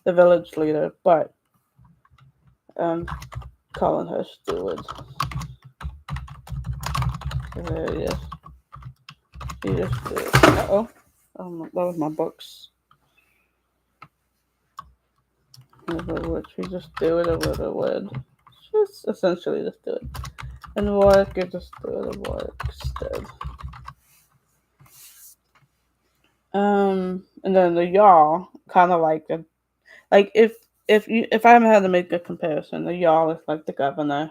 the village leader, but I'm calling her steward. Valerius. She just steward. That was my books. She just steward over the wood. She's essentially the steward. And work is just steward of work instead. And then the y'all kind of like if I had to make a comparison, the y'all is like the governor,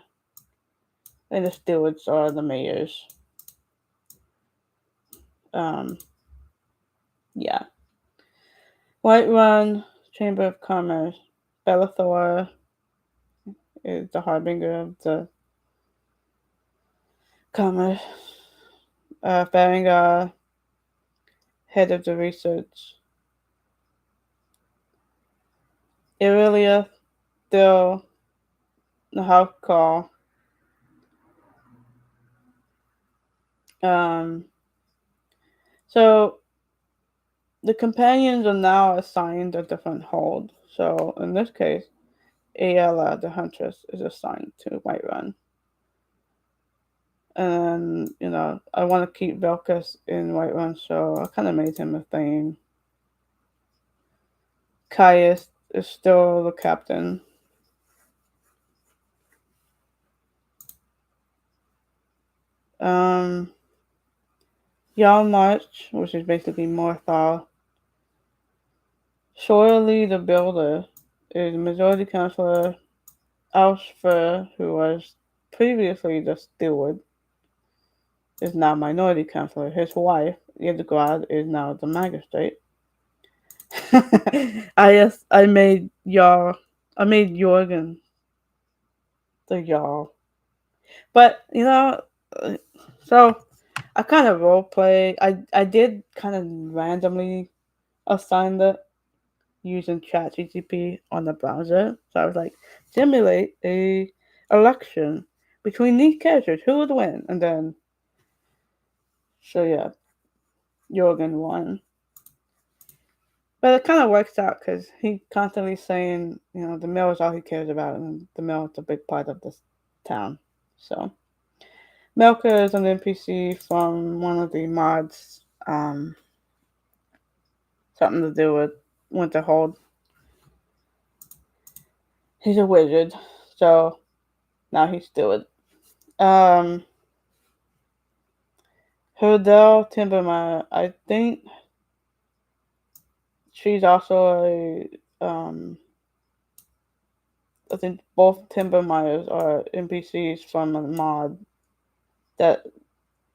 and the stewards are the mayors. Um, yeah. Whiterun Chamber of Commerce. Bellathor is the harbinger of the commerce. Faringar, head of the research. Irelia, still the house call. Um, so the companions are now assigned a different hold. So in this case, Ayala, the huntress, is assigned to Whiterun. And, I want to keep Velkus in Whiterun, so I kind of made him a thing. Caius is still the captain. Um, Jarl March, which is basically Morthal. Sorely the Builder is Majority Councillor Ausfer, who was previously the steward, is now Minority Councillor. His wife, Yedgrad, is now the magistrate. I made Jorgen the Jarl. But, so I kind of role play. I did kind of randomly assign it using ChatGPT on the browser. So I was like, simulate a election between these characters. Who would win? And then, so yeah, Jorgen won. But it kind of works out because he constantly saying, the mill is all he cares about, and the mill is a big part of this town. So, Melka is an NPC from one of the mods, something to do with Winterhold. He's a wizard, so now he's steward. Herdell Timbermeyer, I think she's also I think both Timbermeyers are NPCs from a mod that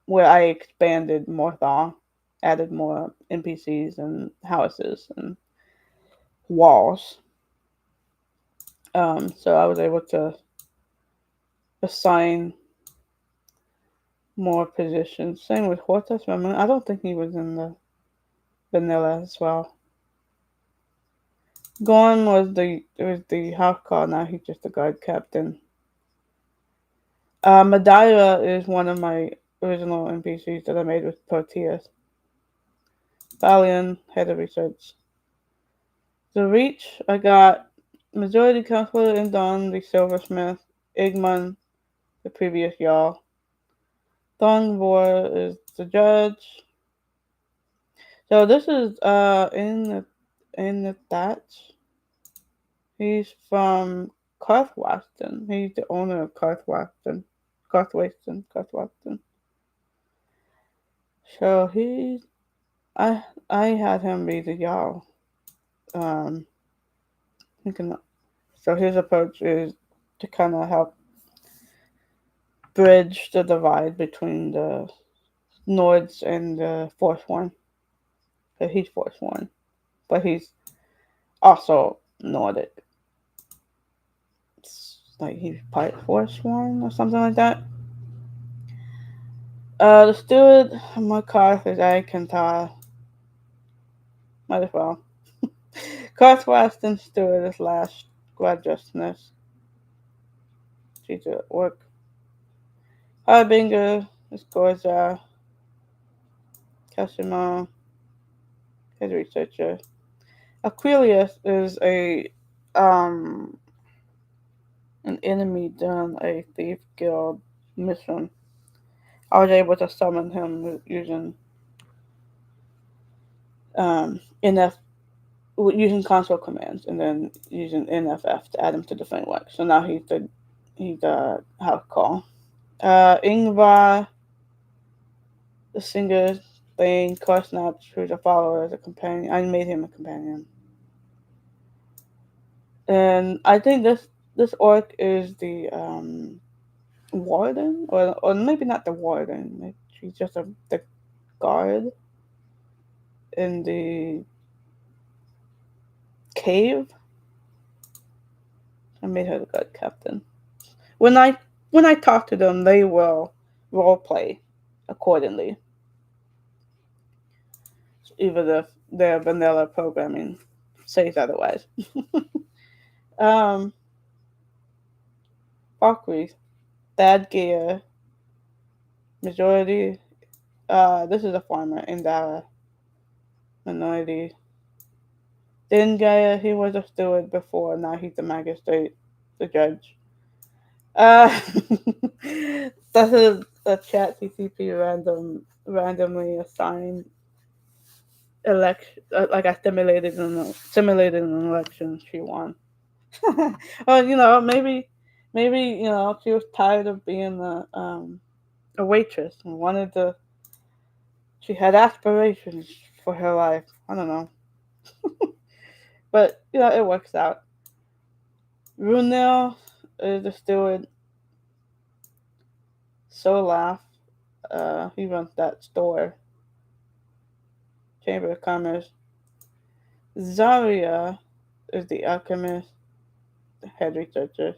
where I expanded Morthal, added more NPCs and houses and walls. So I was able to assign more positions. Same with Hortus. I don't think he was in the vanilla as well. Gorn was the house call. Now he's just a guard captain. Madeira is one of my original NPCs that I made with Proteus. Valian, head of research. The Reach, I got Majority Councillor Indon, the Silversmith. Igman, the previous Jarl. Thongvor is the judge. So this is in the Thatch. He's from Carthwaston. He's the owner of Carthwaston. Carthwaston. So I had him be the Jarl. Thinking, so his approach is to kind of help bridge the divide between the Nords and the Forsworn. So he's Forsworn, but he's also Nordic. It's like he's part Forsworn or something like that. The steward, my car is Erik and Mantella. Might as well. Northwest and steward is last gorgeousness. She's at work. Harbinger is Gorza. Kashima is researcher. Aquilius is a um an enemy during a thief guild mission. I was able to summon him using NF using console commands and then using NFF to add him to the framework. So now he's the house call. Ingvar, the singer thing, Korsnaps, who's a follower, as a companion. I made him a companion. And I think this orc is the warden, or maybe not the warden. Maybe she's just the guard in the cave. I made her the guard captain. When I talk to them, they will role play accordingly, even if their vanilla programming says otherwise. um, Valkyrie, Thad Gear, majority. This is a farmer in the minority. Then Gaia, he was a steward before. Now he's the magistrate, the judge. Uh, that's a chat CCP randomly assigned election. Like I simulated an election. She won. Well, maybe she was tired of being a waitress and wanted to. She had aspirations for her life. I don't know, but it works out. Runel is the steward. Solaf, he runs that store. Chamber of Commerce. Zarya is the alchemist, the head researcher.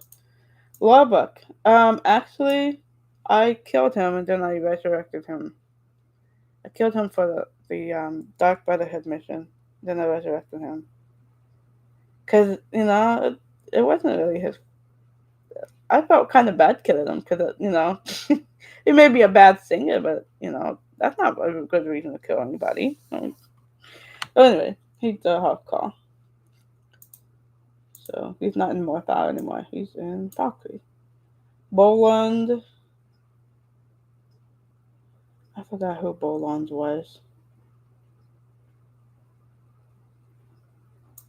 Larbuk, actually, I killed him and then I resurrected him. I killed him for the Dark Brotherhood mission. Then I resurrected him. Because, it wasn't really his. I felt kind of bad killing him because, he may be a bad singer, but, that's not a good reason to kill anybody. So anyway, he's the hot call. So he's not in Morthal anymore. He's in Valkyrie. Boland. I forgot who Boland was.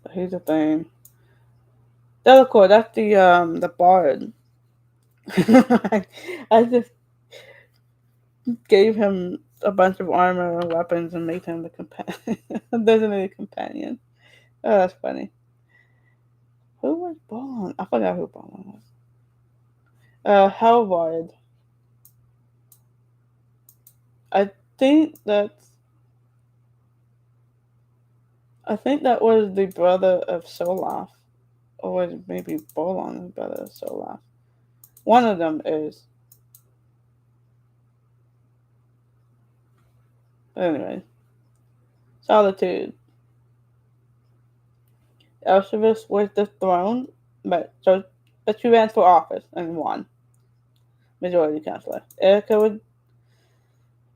But he's a thing. Delacour, that's the bard. I just gave him a bunch of armor and weapons and made him the companion. Designated companion. Oh, that's funny. Who was Boland? I forgot who Boland was. Hellward. I think that was the brother of Solaf. Or was it maybe Boland's brother of Solaf? One of them is. Anyway. Solitude. Elshevus was dethroned, but she ran for office and won. Majority councillor. Erika was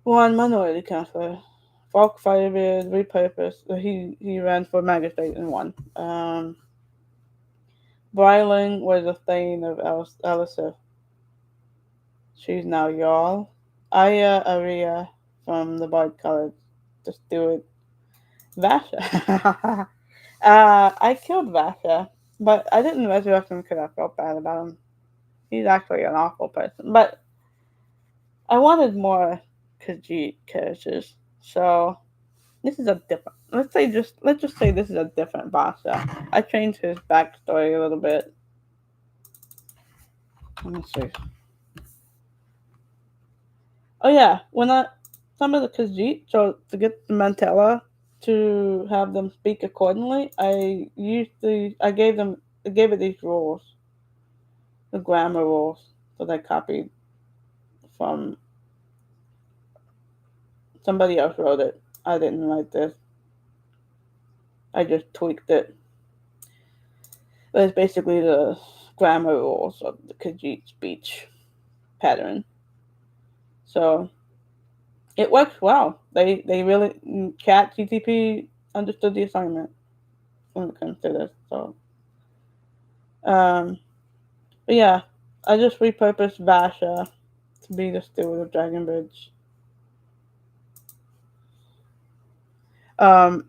won minority councillor. Falk Firebeard repurposed. He ran for magistrate and won. Bryling was a thane of Alesan. She's now Jarl. Aya Aria from the Bard College. The steward. Vasha. I killed Vasha, but I didn't resurrect him because I felt bad about him. He's actually an awful person. But I wanted more Khajiit characters. So this is a different. Let's just say this is a different Vasha. I changed his backstory a little bit. Let me see. Oh yeah, when I some of the Khajiit, so to get the Mantella to have them speak accordingly, I gave it these rules, the grammar rules that I copied from somebody else wrote it. I didn't write this. I just tweaked it. But it's basically the grammar rules of the Khajiit speech pattern. So it works well. They really Chat GTP understood the assignment when it comes to this. So um, but yeah, I just repurposed Vasha to be the steward of Dragonbridge. Um,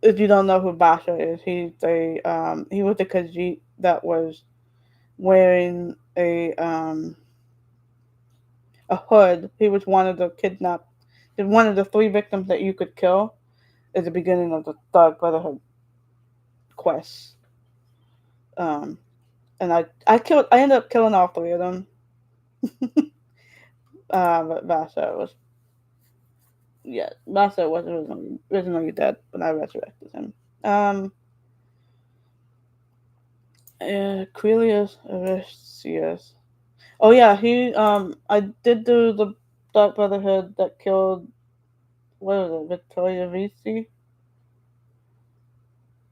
if you don't know who Basha is, he was the Khajiit that was wearing a hood. He was one of the three victims that you could kill at the beginning of the Thug Brotherhood quest. Um, and I ended up killing all three of them. But Vasa was originally dead, but I resurrected him. Um, Quilius Arisius. Oh yeah, I did do the Dark Brotherhood that killed, what was it, Victoria Vici.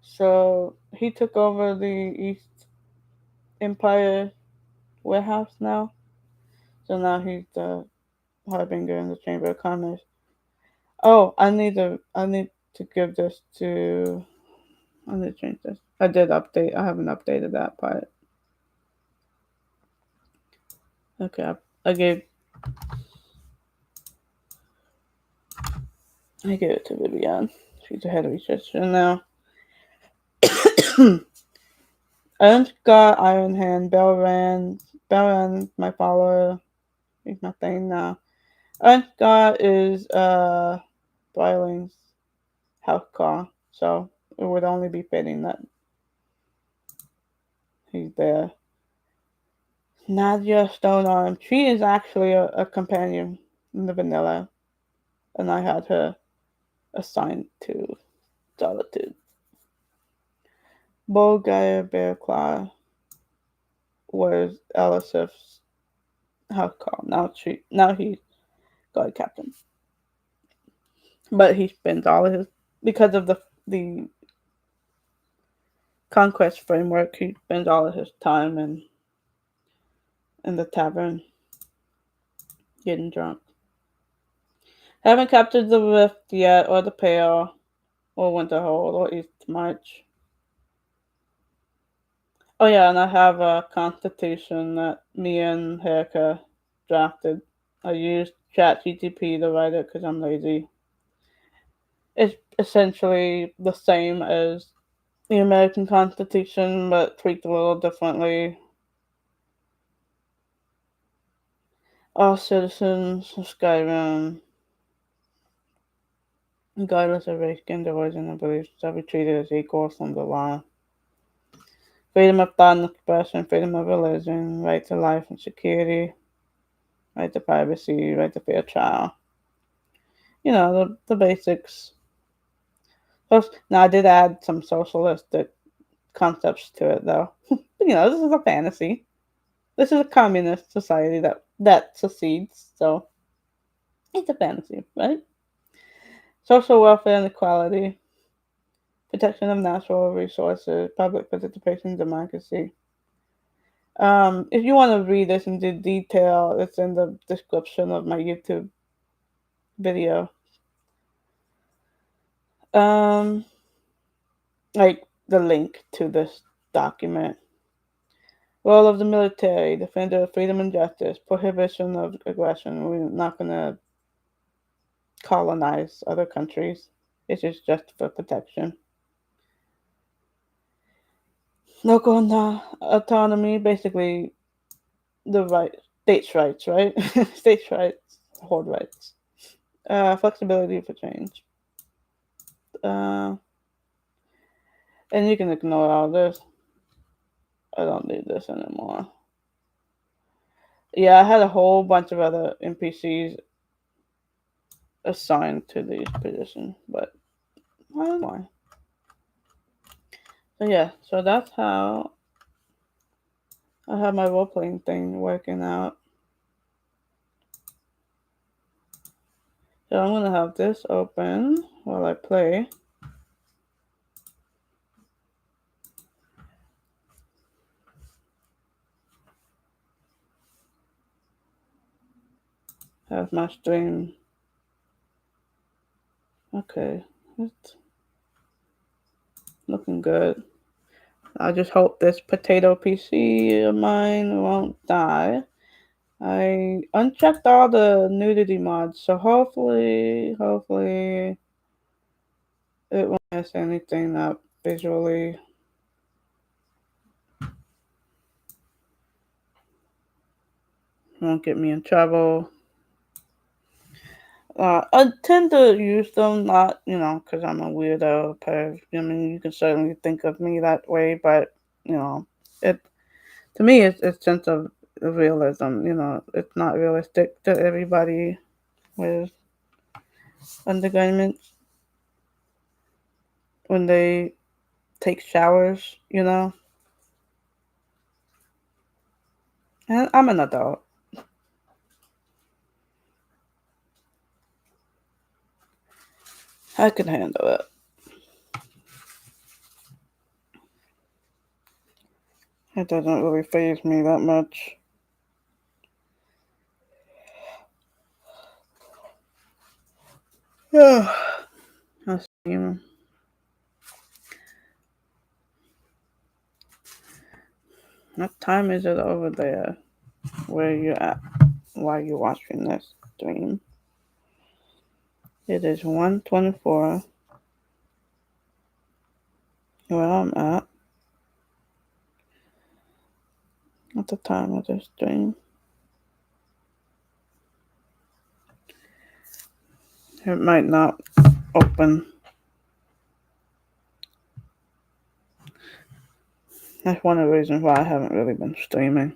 So he took over the East Empire warehouse now. So now he's the harbinger in the Chamber of Commerce. Oh, I need to give this to. I need to change this. I did update. I haven't updated that part. Okay, I gave I gave it to Vivian. She's the head of research now. Ernst Iron Hand, Belran, my follower. He's my thing now. Ernst is Bryling's house car, so it would only be fitting that he's there. Nadia Stonearm, she is actually a companion in the vanilla, and I had her assigned to Solitude. Bulgaria Bearclaw was Elisif's house call. Now he's guard captain. But he spends all of his, because of the Conquest framework, he spends all of his time in the tavern getting drunk. Haven't captured the Rift yet, or the Pale, or Winterhold, or East March. Oh yeah, and I have a constitution that me and Herika drafted. I used ChatGTP to write it because I'm lazy. It's essentially the same as the American Constitution, but tweaked a little differently. All citizens of Skyrim, regardless of race, gender, origin, or beliefs, shall be treated as equals under the law. Freedom of thought and expression, freedom of religion, right to life and security, right to privacy, right to fair trial. You know, the basics. Now, I did add some socialistic concepts to it, though. But, this is a fantasy. This is a communist society that succeeds, so it's a fantasy, right? Social welfare and equality, protection of natural resources, public participation, democracy. If you want to read this into detail, it's in the description of my YouTube video. Um, like the link to this document. Role of the military, defender of freedom and justice, prohibition of aggression. We're not going to colonize other countries. It's just for protection. Local autonomy, basically states' rights, right? States' rights hold rights. Flexibility for change. Uh, and you can ignore all this. I don't need this anymore. Yeah, I had a whole bunch of other NPCs assigned to these positions, but I don't know why. So yeah, so that's how I have my role playing thing working out. So I'm gonna have this open while I play. Have my stream. Okay, it's looking good. I just hope this potato PC of mine won't die. I unchecked all the nudity mods, so hopefully it won't mess anything up visually. Won't get me in trouble. I tend to use them, not, because I'm a weirdo perv. I mean, you can certainly think of me that way, but, it to me, it's sense of realism. It's not realistic to everybody with undergarments when they take showers. And I'm an adult. I can handle it. It doesn't really faze me that much. Yeah. Let's see. What time is it over there where you're at while you're watching this stream? It is 1:24 where I'm at the time of this stream. It might not open. That's one of the reasons why I haven't really been streaming.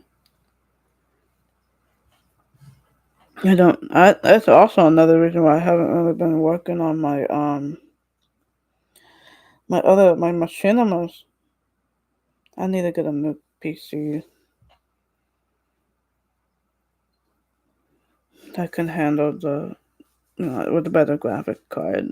That's also another reason why I haven't really been working on my my machinimas. I need to get a new PC that can handle with a better graphic card.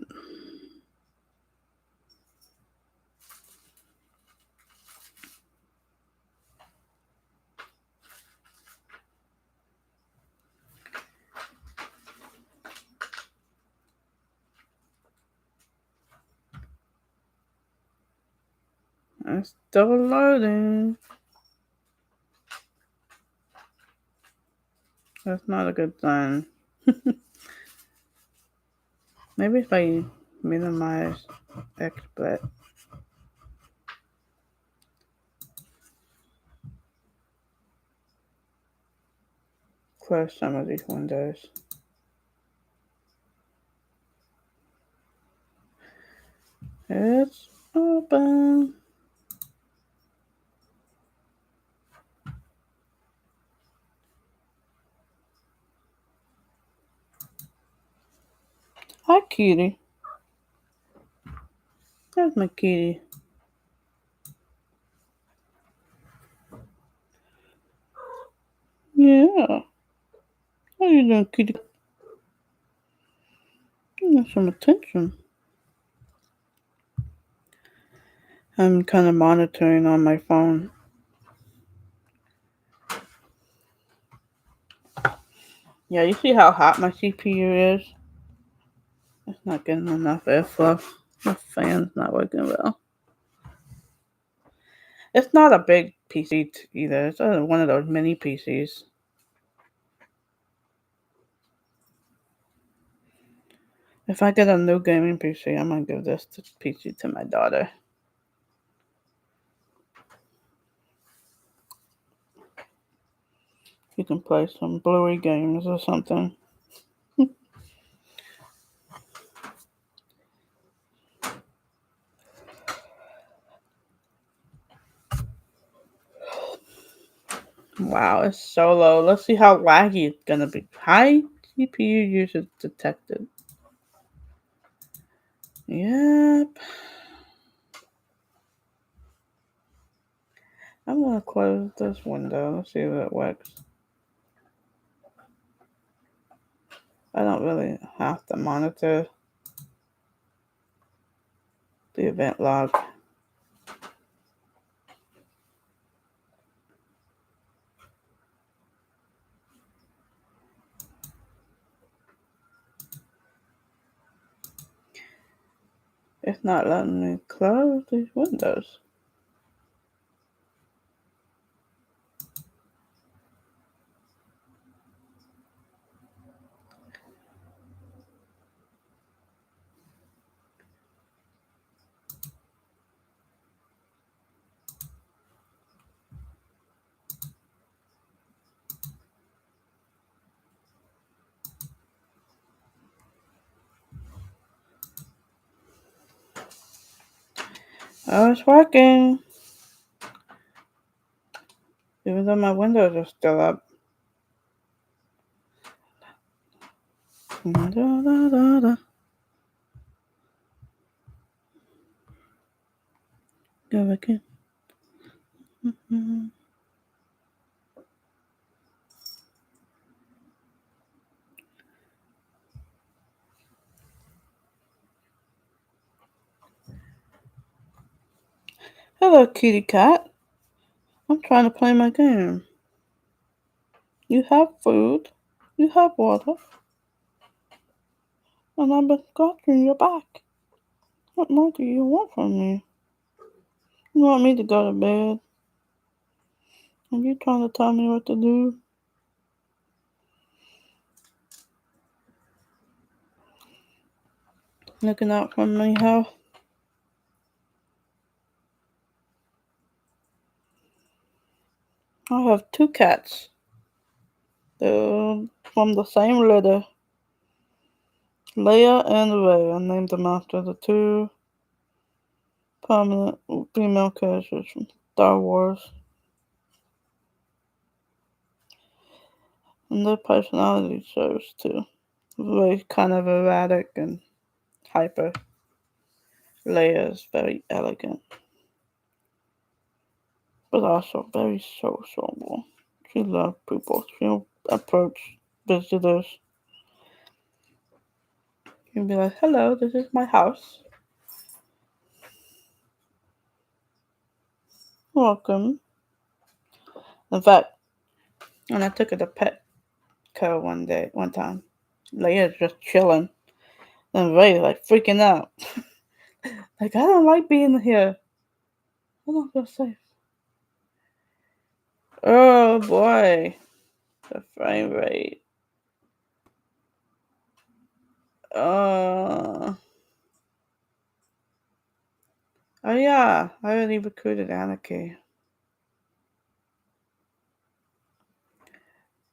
It's still loading. That's not a good sign. Maybe if I minimize XSplit, close some of these windows. It's open. Hi, kitty. There's my kitty. Yeah. How you doing, kitty? You want some attention. I'm kind of monitoring on my phone. Yeah, you see how hot my CPU is? It's not getting enough airflow. The fan's not working well. It's not a big PC either. It's one of those mini PCs. If I get a new gaming PC, I'm gonna give this PC to my daughter. You can play some bluey games or something. Wow, it's so low. Let's see how laggy it's gonna be. High CPU usage detected. Yep. I'm gonna close this window. Let's see if it works. I don't really have to monitor the event log. It's not letting me close these windows. Oh, it's working. Even though my windows are still up. Go back in. Hello, kitty cat. I'm trying to play my game. You have food. You have water. And I've been scratching your back. What more do you want from me? You want me to go to bed? Are you trying to tell me what to do? Looking out for me, how? I have two cats. They're from the same litter. Leia and Ray. I named them after the two prominent female characters from Star Wars. And their personality shows too. Ray's kind of erratic and hyper. Leia is very elegant, but also very sociable. She loves people. She'll approach visitors. She'll be like, "Hello, this is my house. Welcome." In fact, when I took her to Petco one time, Leia's just chilling, and Ray's like freaking out. Like, I don't like being here. I don't feel safe. Oh boy, the frame rate. Oh yeah, I already recruited Anarchy.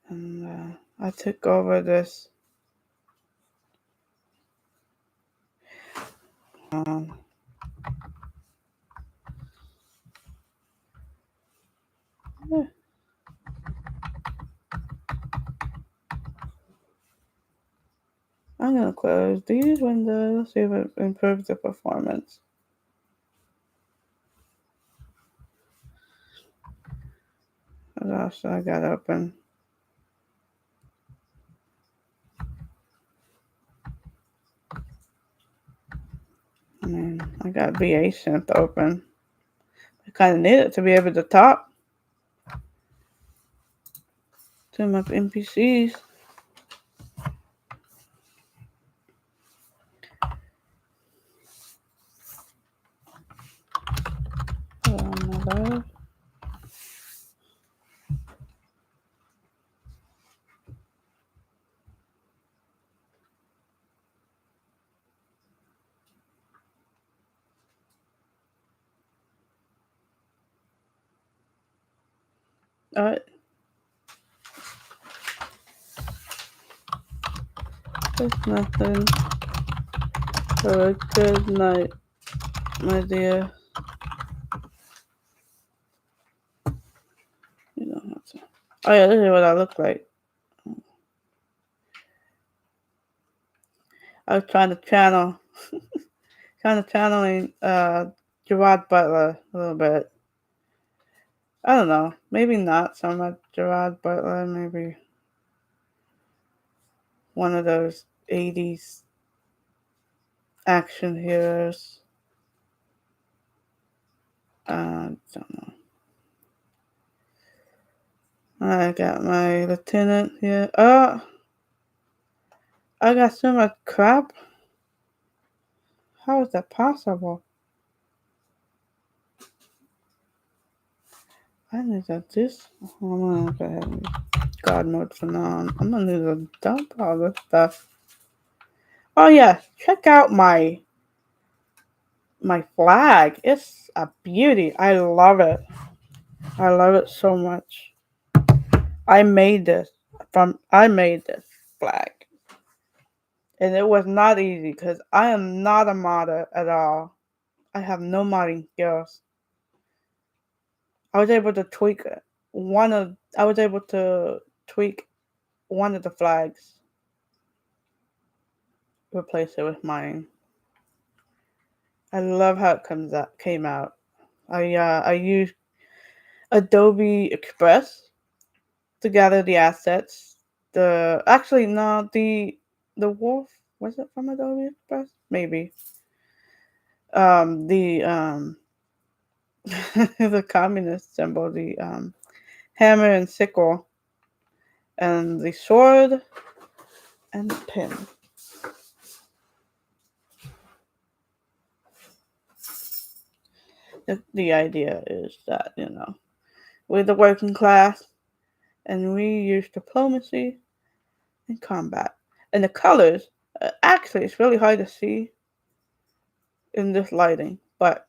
And I took over this yeah. I'm gonna close these windows, see if it improves the performance. What else I got open? I got VA synth open. I kind of need it to be able to talk to my NPCs. Alright. There's nothing. Have a good night, my dear. You don't have to. Oh yeah, this is what I look like. I was channeling Gerard Butler a little bit. I don't know, maybe not so much Gerard Butler, maybe one of those 80s action heroes. Don't know. I got my lieutenant here. Oh, I got so much crap. How is that possible? I need to this. I'm gonna go ahead and use God mode for now. I'm gonna need to dump all this stuff. Oh yeah, check out my flag. It's a beauty. I love it. I love it so much. I made this flag. And it was not easy because I am not a modder at all. I have no modding skills. I was able to tweak one of the flags, replace it with mine. I love how it came out. I used Adobe Express to gather the assets. The wolf, was it from Adobe Express? Maybe. The the communist symbol, the hammer and sickle, and the sword and the pin. The idea is that, we're the working class and we use diplomacy in combat. And the colors, actually, it's really hard to see in this lighting, but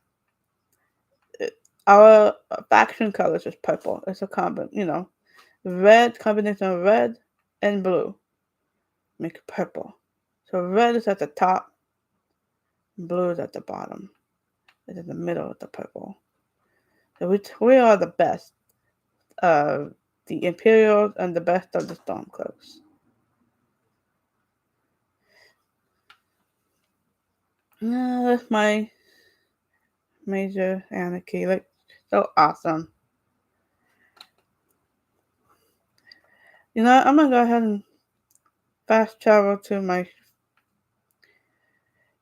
our faction colors is purple. It's a combination of red and blue make it purple. So red is at the top, blue is at the bottom. It's in the middle of the purple. So we are the best of the Imperials and the best of the Stormcloaks. That's my major anarchy. Like, so awesome. I'm gonna go ahead and fast travel to my.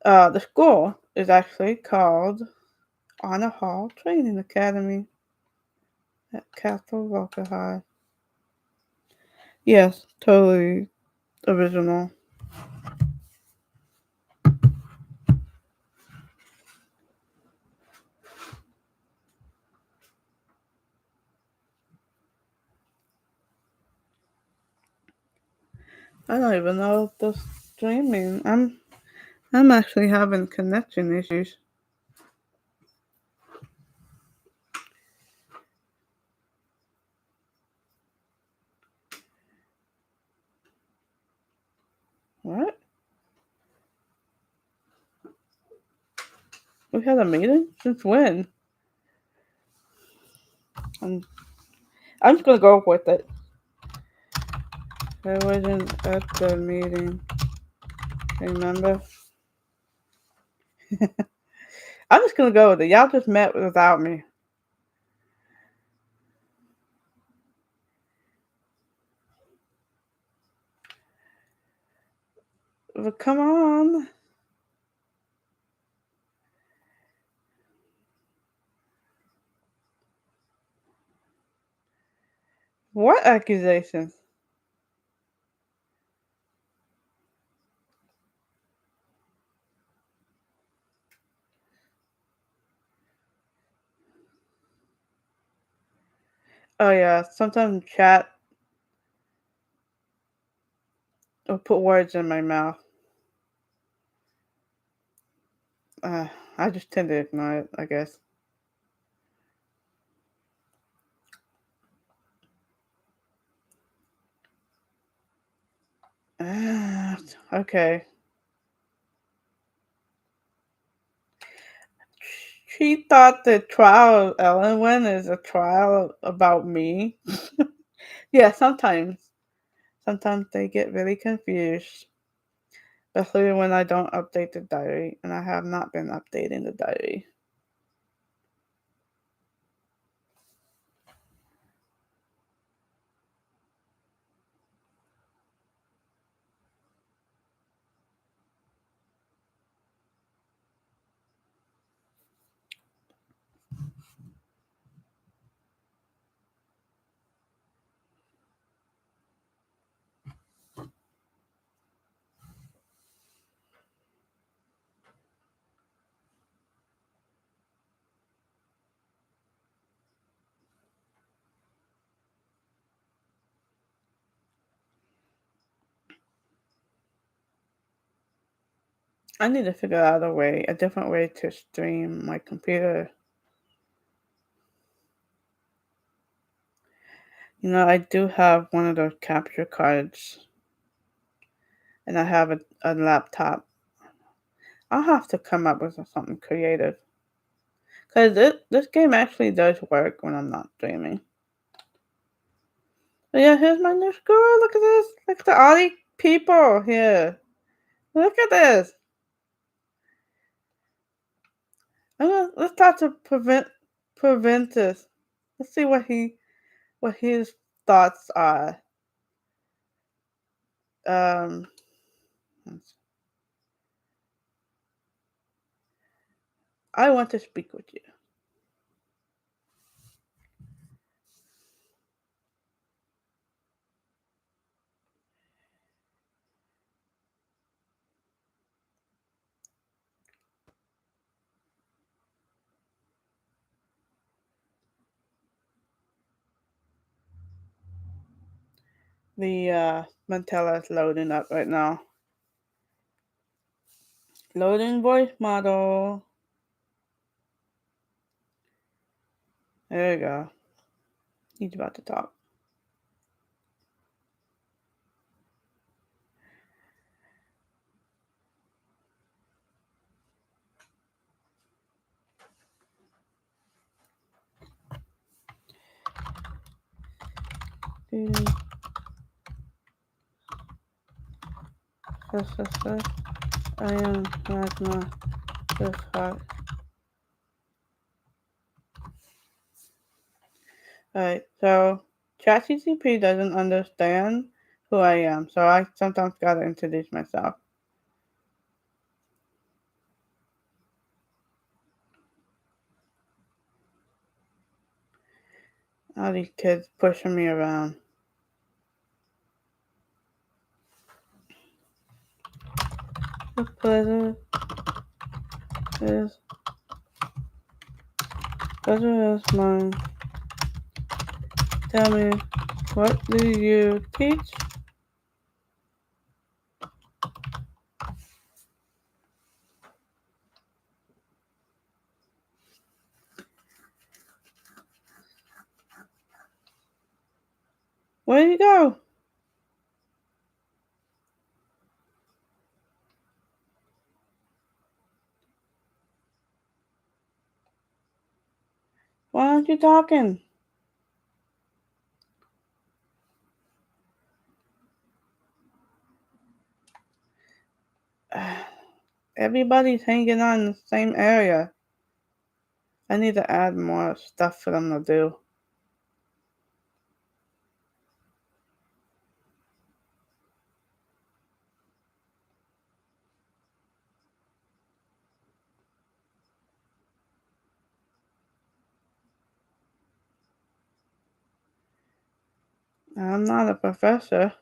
The school is actually called Honor Hall Training Academy at Castle Volkahar. Yes, totally original. I don't even know if the streaming. I'm actually having connection issues. What? We had a meeting? Since when? I'm just gonna go with it. I wasn't at the meeting. Remember? I'm just gonna go with it. Y'all just met without me. But come on. What accusations? Oh yeah, sometimes chat will put words in my mouth. I just tend to ignore it, I guess. Okay. She thought the trial of Ellen is a trial about me. Yeah, sometimes. Sometimes they get really confused, especially when I don't update the diary, and I have not been updating the diary. I need to figure out a different way to stream my computer. I do have one of those capture cards, and I have a laptop. I'll have to come up with something creative. Because this game actually does work when I'm not streaming. But yeah, here's my new school. Look at this. Look at all these people here. Look at this. Let's talk to prevent this. Let's see what his thoughts are. Um, I want to speak with you. The Mantella is loading up right now. Loading voice model. There you go. He's about to talk. I am Ragnar. This hot. Alright, so ChatGPT doesn't understand who I am, so I sometimes gotta introduce myself. All these kids pushing me around. The is pleasure is mine. Tell me, what do you teach? Where do you go? Why aren't you talking? Everybody's hanging on in the same area. I need to add more stuff for them to do. I'm not a professor.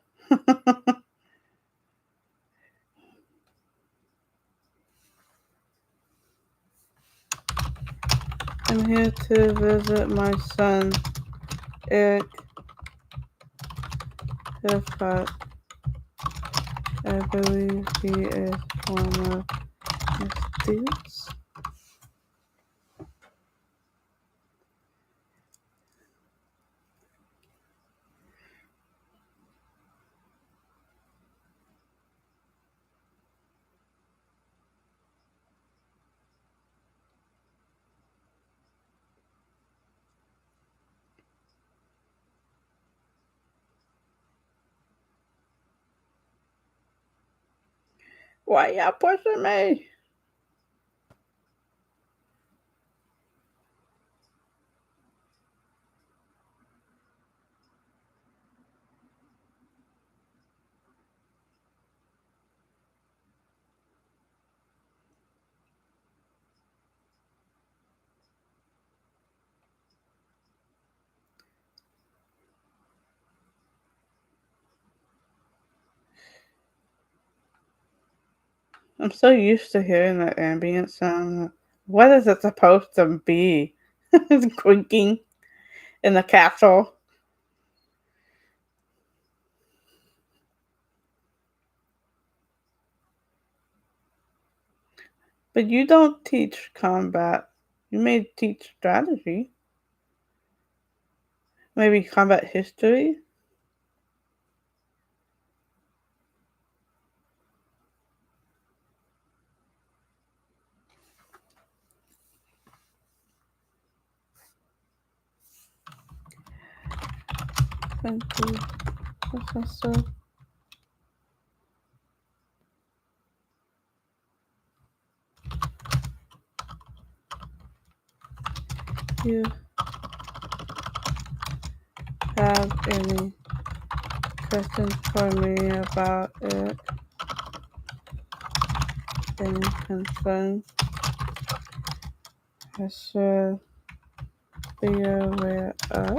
I'm here to visit my son, Erik. But I believe he is one of my students. Why y'all pushing me? I'm so used to hearing that ambient sound. What is it supposed to be? It's creaking in the castle. But you don't teach combat. You may teach strategy. Maybe combat history? Thank you, Professor. You have any questions for me about it? Any concerns? I should be aware of.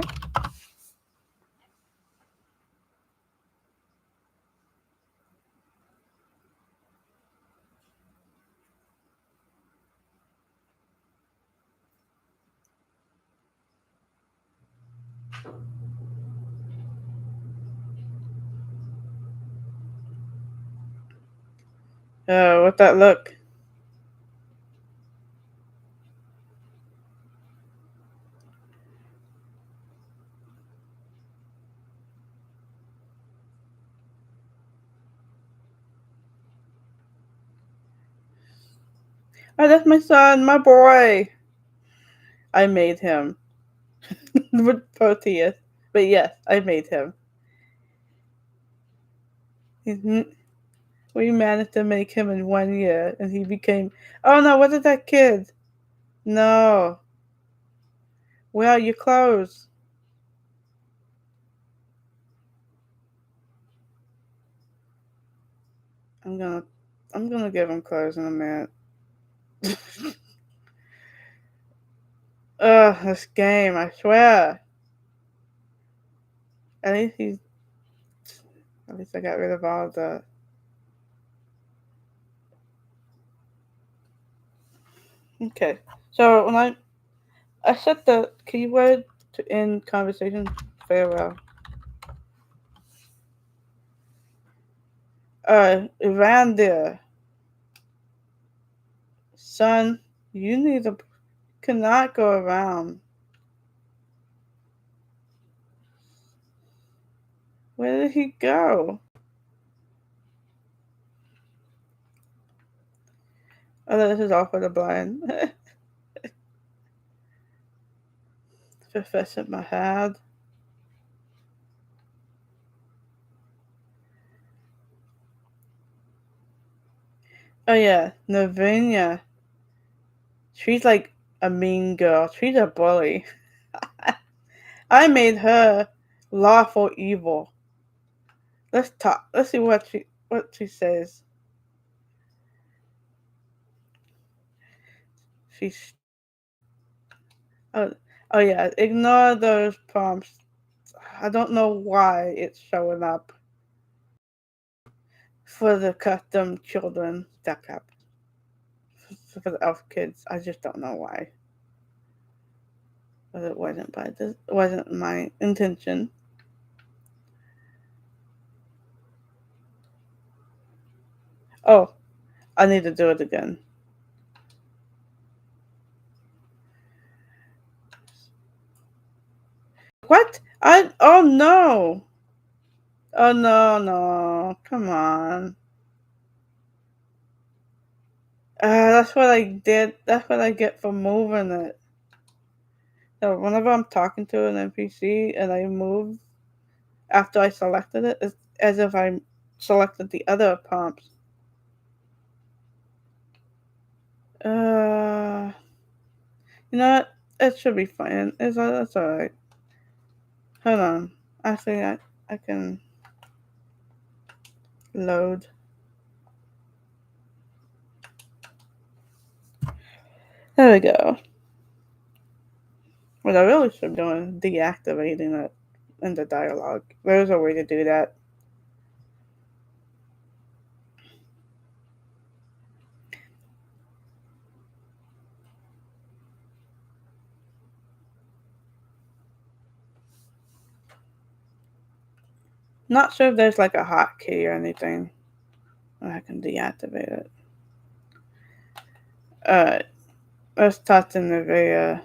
What's that look? Oh, that's my son, my boy. I made him. With Proteus. But yes, I made him. We managed to make him in 1 year, and he became. Oh no, what is that kid? No. Where are your clothes? I'm gonna give him clothes in a minute. Ugh, this game, I swear. At least I got rid of all the. Okay. So when I set the keyword to end conversation, farewell. Evander, son, cannot go around. Where did he go? Oh, this is all for the blind. Professor Mahad. Oh yeah, Navinia. She's like a mean girl. She's a bully. I made her lawful evil. Let's talk. Let's see what she says. She's oh oh yeah. Ignore those prompts. I don't know why it's showing up for the custom children stuck up for the elf kids. I just don't know why. But it wasn't my intention. Oh, I need to do it again. What? Oh no. Oh no. Come on. That's what I did. That's what I get for moving it. So whenever I'm talking to an NPC and I move after I selected it, it's as if I selected the other prompts. Uh, you know what? It should be fine. It's alright. Hold on. Actually, I can load. There we go. What I really should be doing is deactivating it in the dialogue. There's a way to do that. Not sure if there's like a hotkey or anything. I can deactivate it. Alright, let's touch in the video.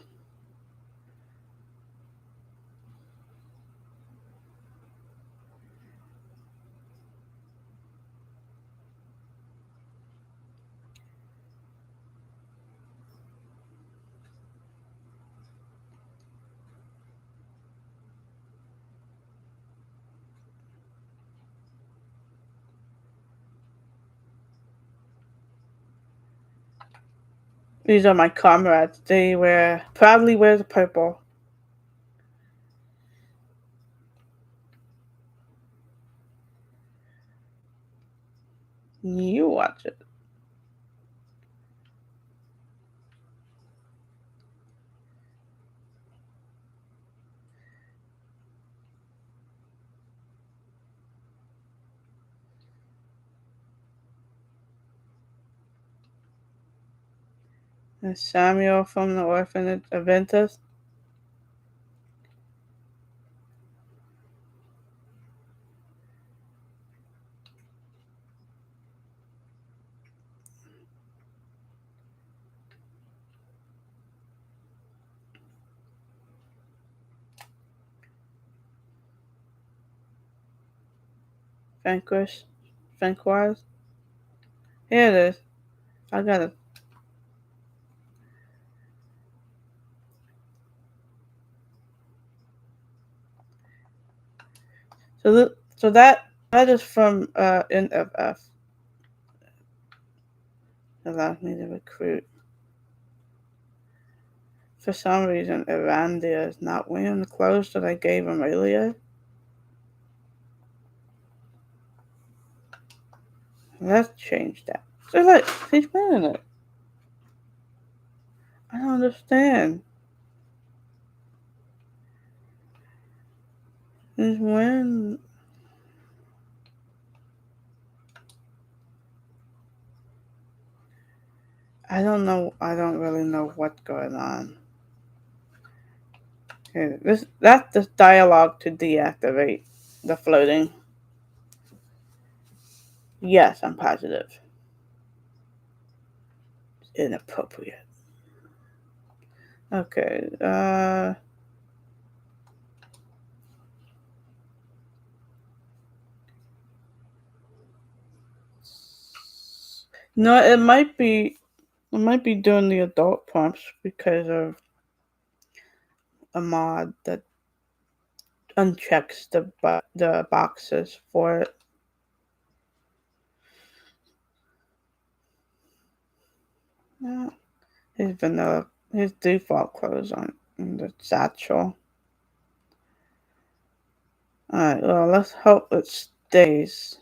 These are my comrades. They proudly wear the purple. You watch it. And Samuel from the orphanage Aventus. Vanquish. Vanquish. Here it is. I got it. So that is from NFF. Allows me to recruit. For some reason, Erandia is not wearing the clothes that I gave him earlier. Let's change that. So look, he's wearing it. I don't understand. He's wearing. I don't know. I don't really know what's going on. Okay, that's the dialogue to deactivate the floating. Yes, I'm positive. It's inappropriate. Okay. No, it might be. It might be doing the adult prompts because of a mod that unchecks the boxes for it. Yeah. His default clothes on the satchel. Alright, well, let's hope it stays.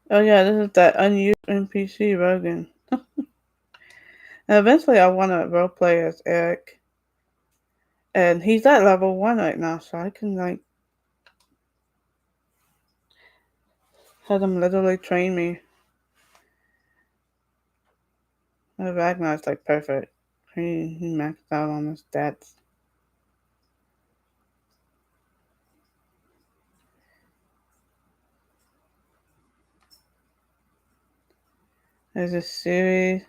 Oh yeah, this is that unused NPC Rogan. And eventually I want to roleplay as Erik. And he's at level 1 right now, so I can have him literally train me. Ragnar's perfect. He maxed out on his stats. There's a series.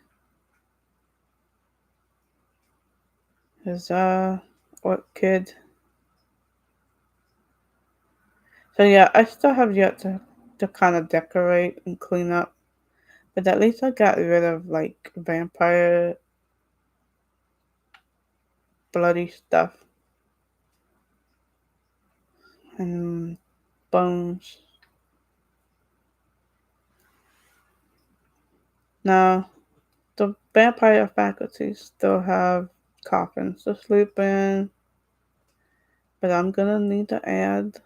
There's Orchid. So yeah, I still have yet to kind of decorate and clean up But at least I got rid of like vampire bloody stuff and bones. Now, the vampire faculties still have coffins to sleep in, but I'm gonna need to add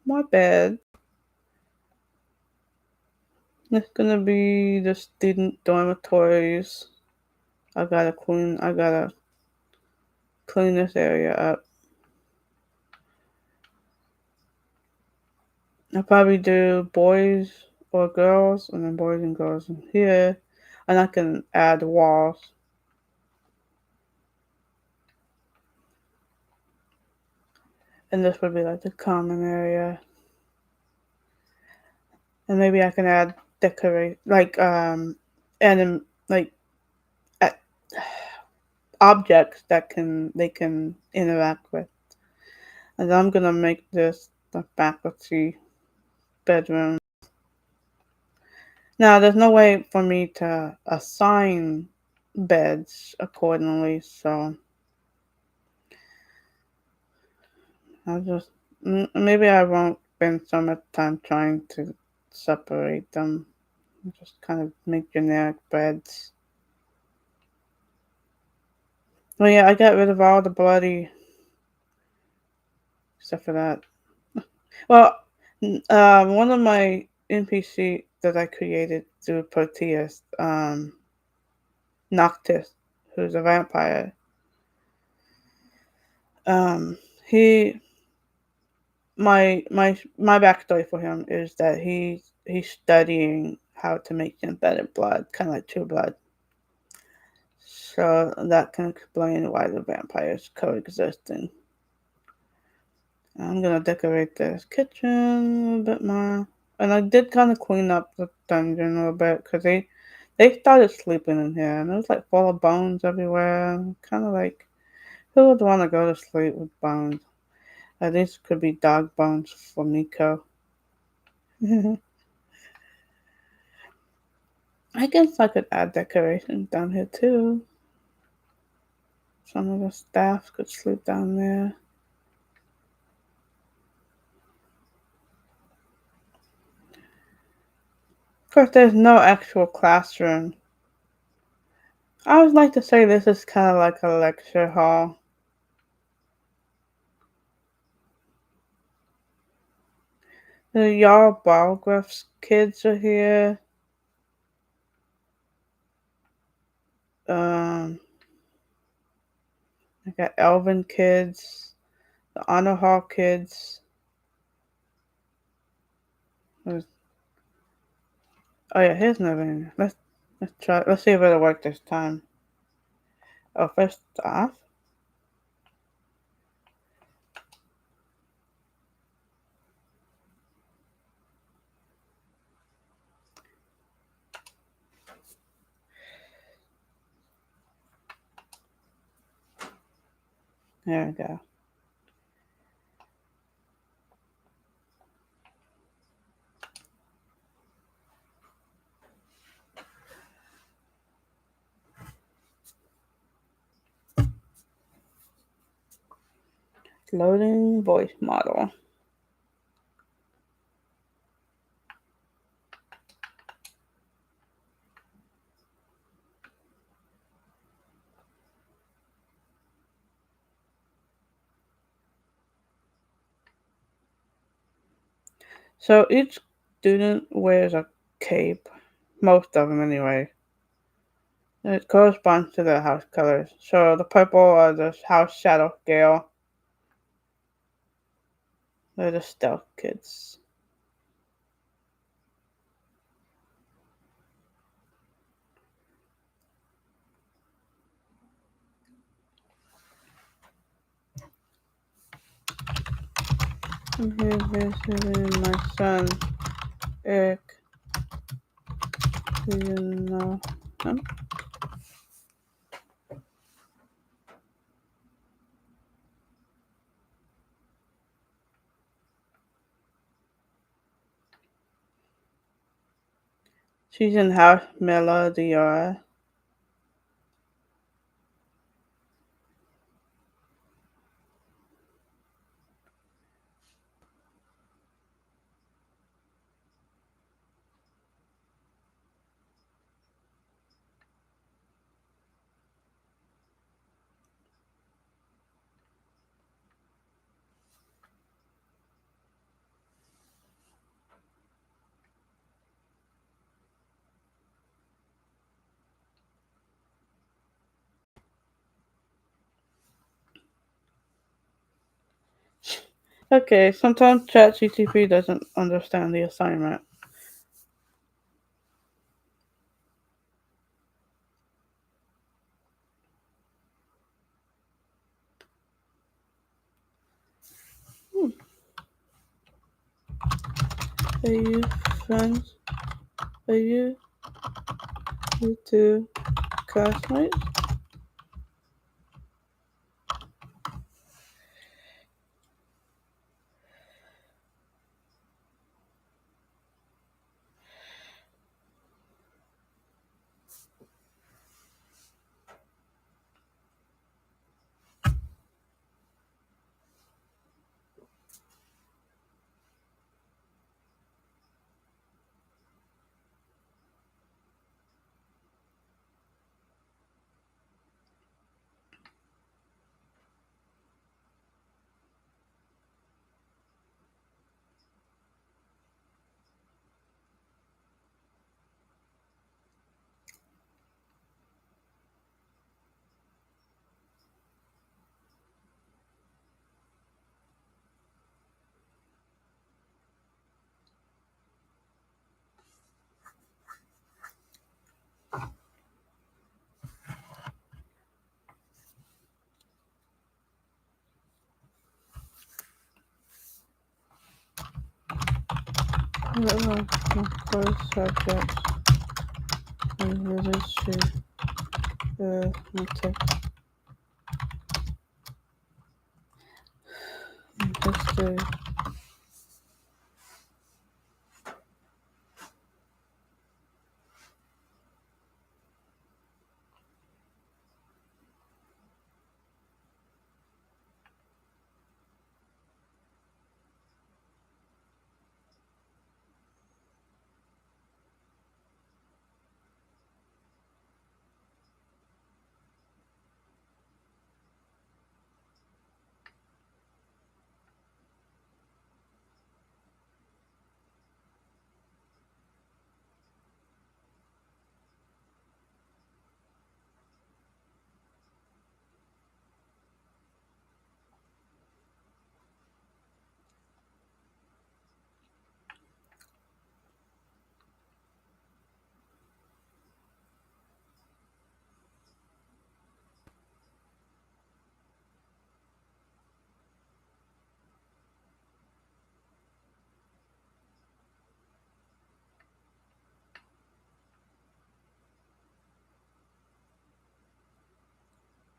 more bed. It's gonna be the student dormitories. I gotta clean this area up. I'll probably do boys or girls, and then boys and girls in here. And I can add walls. And this would be like the common area. And maybe I can add decorate and like uh, objects that they can interact with. And I'm gonna make this the faculty bedroom. Now there's no way for me to assign beds accordingly, so I'll just maybe I won't spend so much time trying to separate them. Just kind of make generic beds. Well, yeah, I got rid of all the bloody except for that. Well, one of my NPC that I created through Proteus, Noctis, who's a vampire. Um, he my backstory for him is that he's studying how to make synthetic blood, kind of like True Blood. So that can explain why the vampires coexisting. I'm gonna decorate this kitchen a little bit more, and I did kind of clean up the dungeon a little bit because they started sleeping in here, and it was like full of bones everywhere. Kind of like who would want to go to sleep with bones? These could be dog bones for Miko. I guess I could add decorations down here too. Some of the staff could sleep down there. Of course, there's no actual classroom. I would like to say this is kind of like a lecture hall. The Jarl Balgruff's kids are here. Um, I got Elven kids, the Honor Hall kids. Oh yeah, here's another. Let's try. Let's see if it'll work this time. Oh, first off, there we go. Loading voice model. So each student wears a cape. Most of them, anyway. It corresponds to their house colors. So the purple are the house shadow scale. They're the stealth kids. I'm here visiting my son, Erik. Do you know him? She's in House Mila DR. Okay, sometimes ChatGTP doesn't understand the assignment. Hmm. Are you friends? Are you two classmates? What were my first subjects? Literature, arithmetic, and history.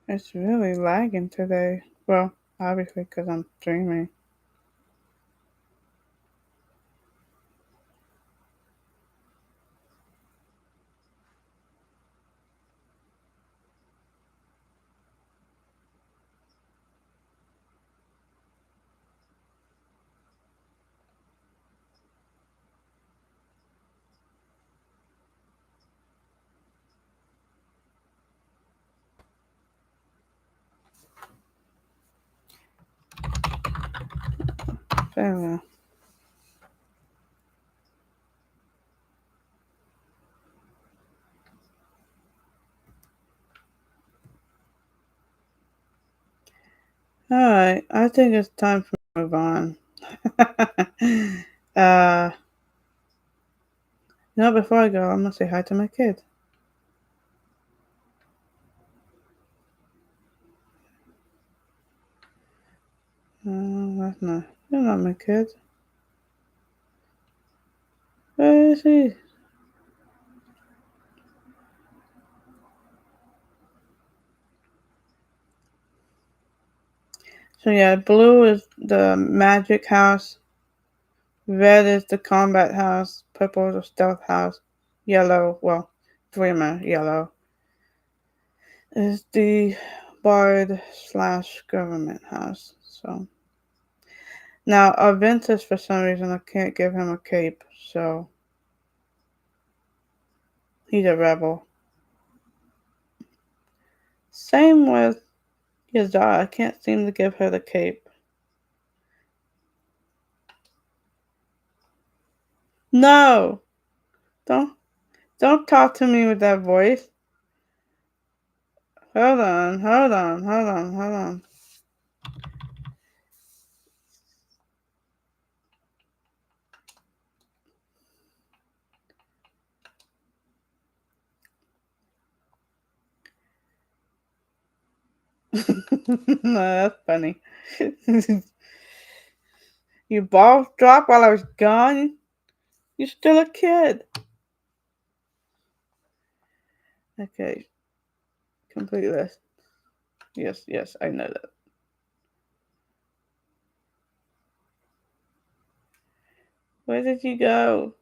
It's really lagging today. Well, obviously because I'm streaming. So, alright, I think it's time for me to move on. uh, before I go, I'm gonna say hi to my kid. That's not. You're not my kid. Where is he? So yeah, blue is the magic house. Red is the combat house. Purple is the stealth house. yellow, well, dreamer yellow, is the bard slash government house. So now Aventus, for some reason, I can't give him a cape, so he's a rebel. Same with Yazar. I can't seem to give her the cape. No! Don't don't talk to me with that voice. Hold on, hold on, hold on, hold on. No, that's funny. You ball dropped while I was gone? You're still a kid. Okay, complete list. Yes, yes, I know that. Where did you go?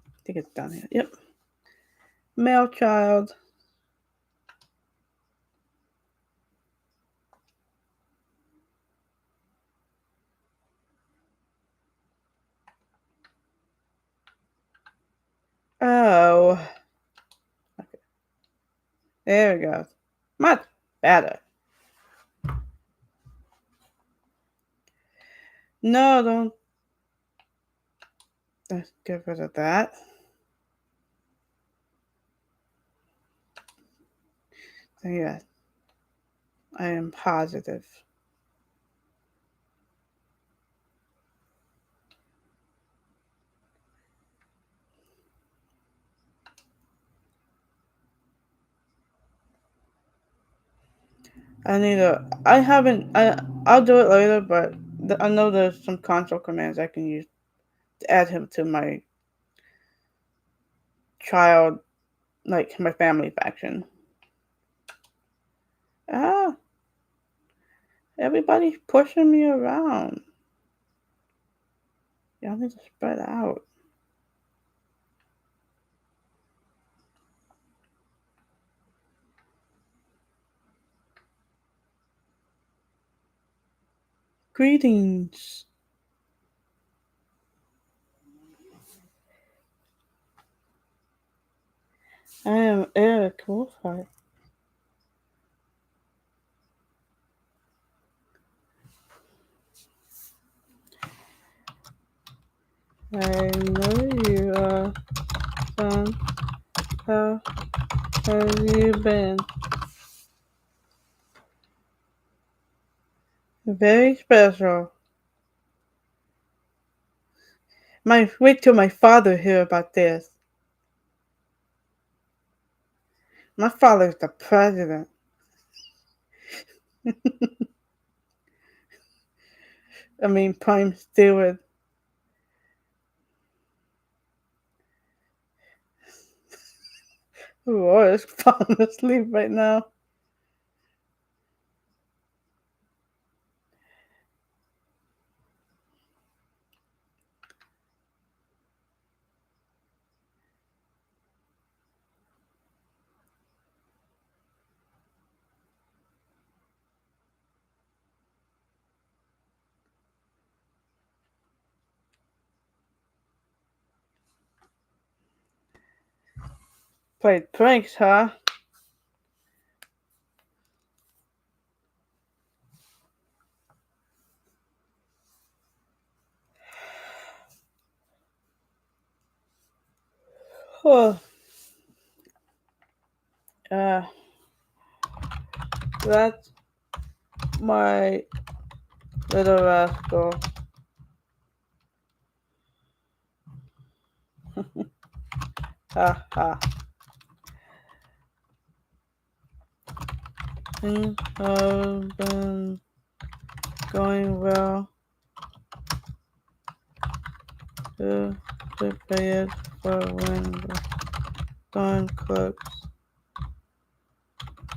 I think it's down here. Yep. Male child. Oh. Okay. There we go. Much better. No, don't. Let's get rid of that. So yeah, I am positive. I need a. I haven't. I'll do it later, but I know there's some console commands I can use to add him to my child, like my family faction. Ah, everybody's pushing me around. Y'all need to spread out. Greetings. I am Erik Wolfheart. I know you are, son. How have you been? Very special. Wait till my father hear about this. My father's the president. I mean, prime steward. Oh, it's falling asleep right now. Played pranks, huh? Oh, uh, that's my little rascal. Ha ha. Things have been going well. Who prepared for when the Stormcloaks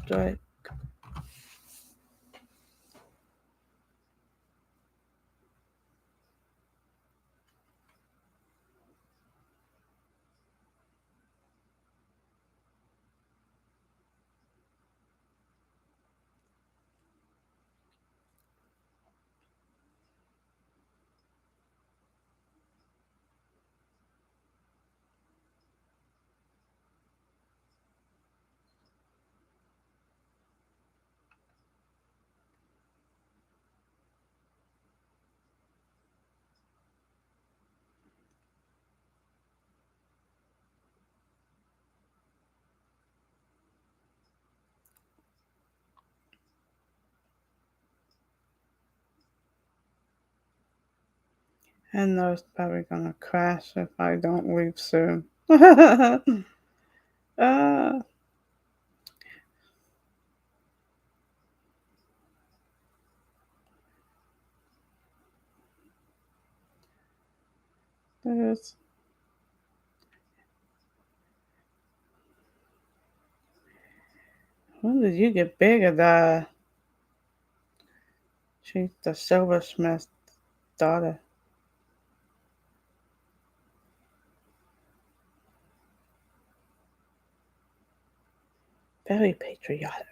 strike? And it's probably gonna crash if I don't leave soon. uh, there's, when did you get bigger? She's the silversmith's daughter. Very patriotic.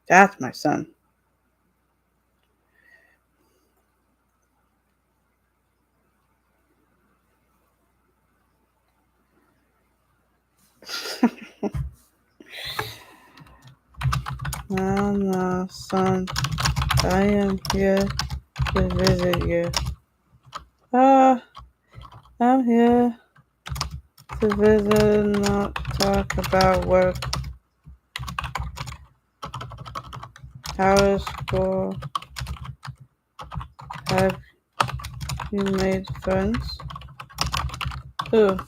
That's my son. No, son. I am here to visit you. Ah, I'm here to visit and not talk about work. How is school? Have you made friends? Who?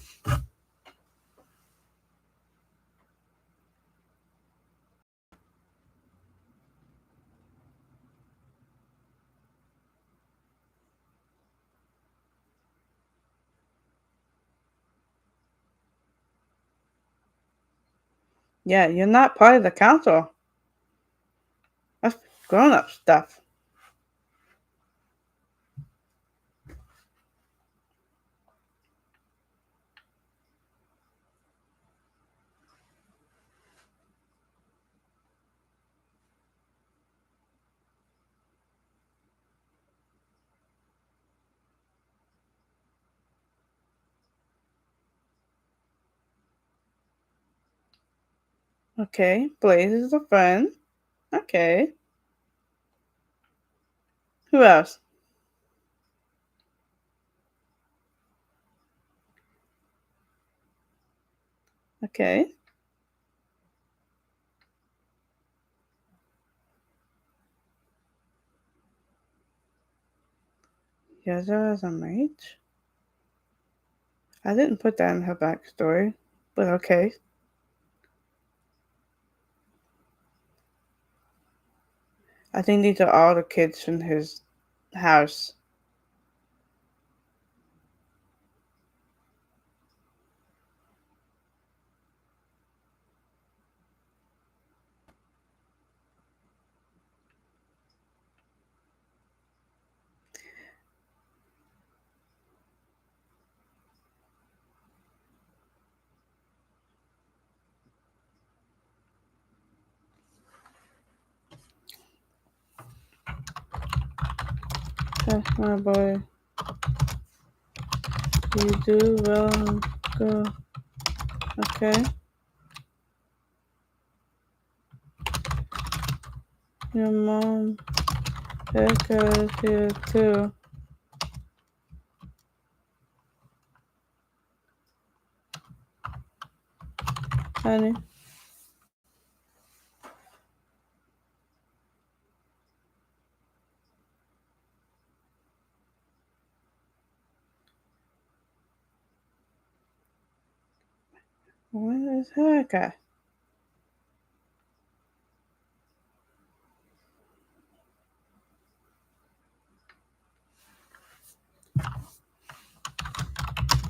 Yeah, you're not part of the council. That's grown up stuff. Okay, Blaze is a friend. Okay. Who else? Okay. Yeza is a mage? I didn't put that in her backstory, but okay. I think these are all the kids in his house. That's my boy. You do well, go. Okay. Your mom, Herika, is here too. Honey. Where is Herika?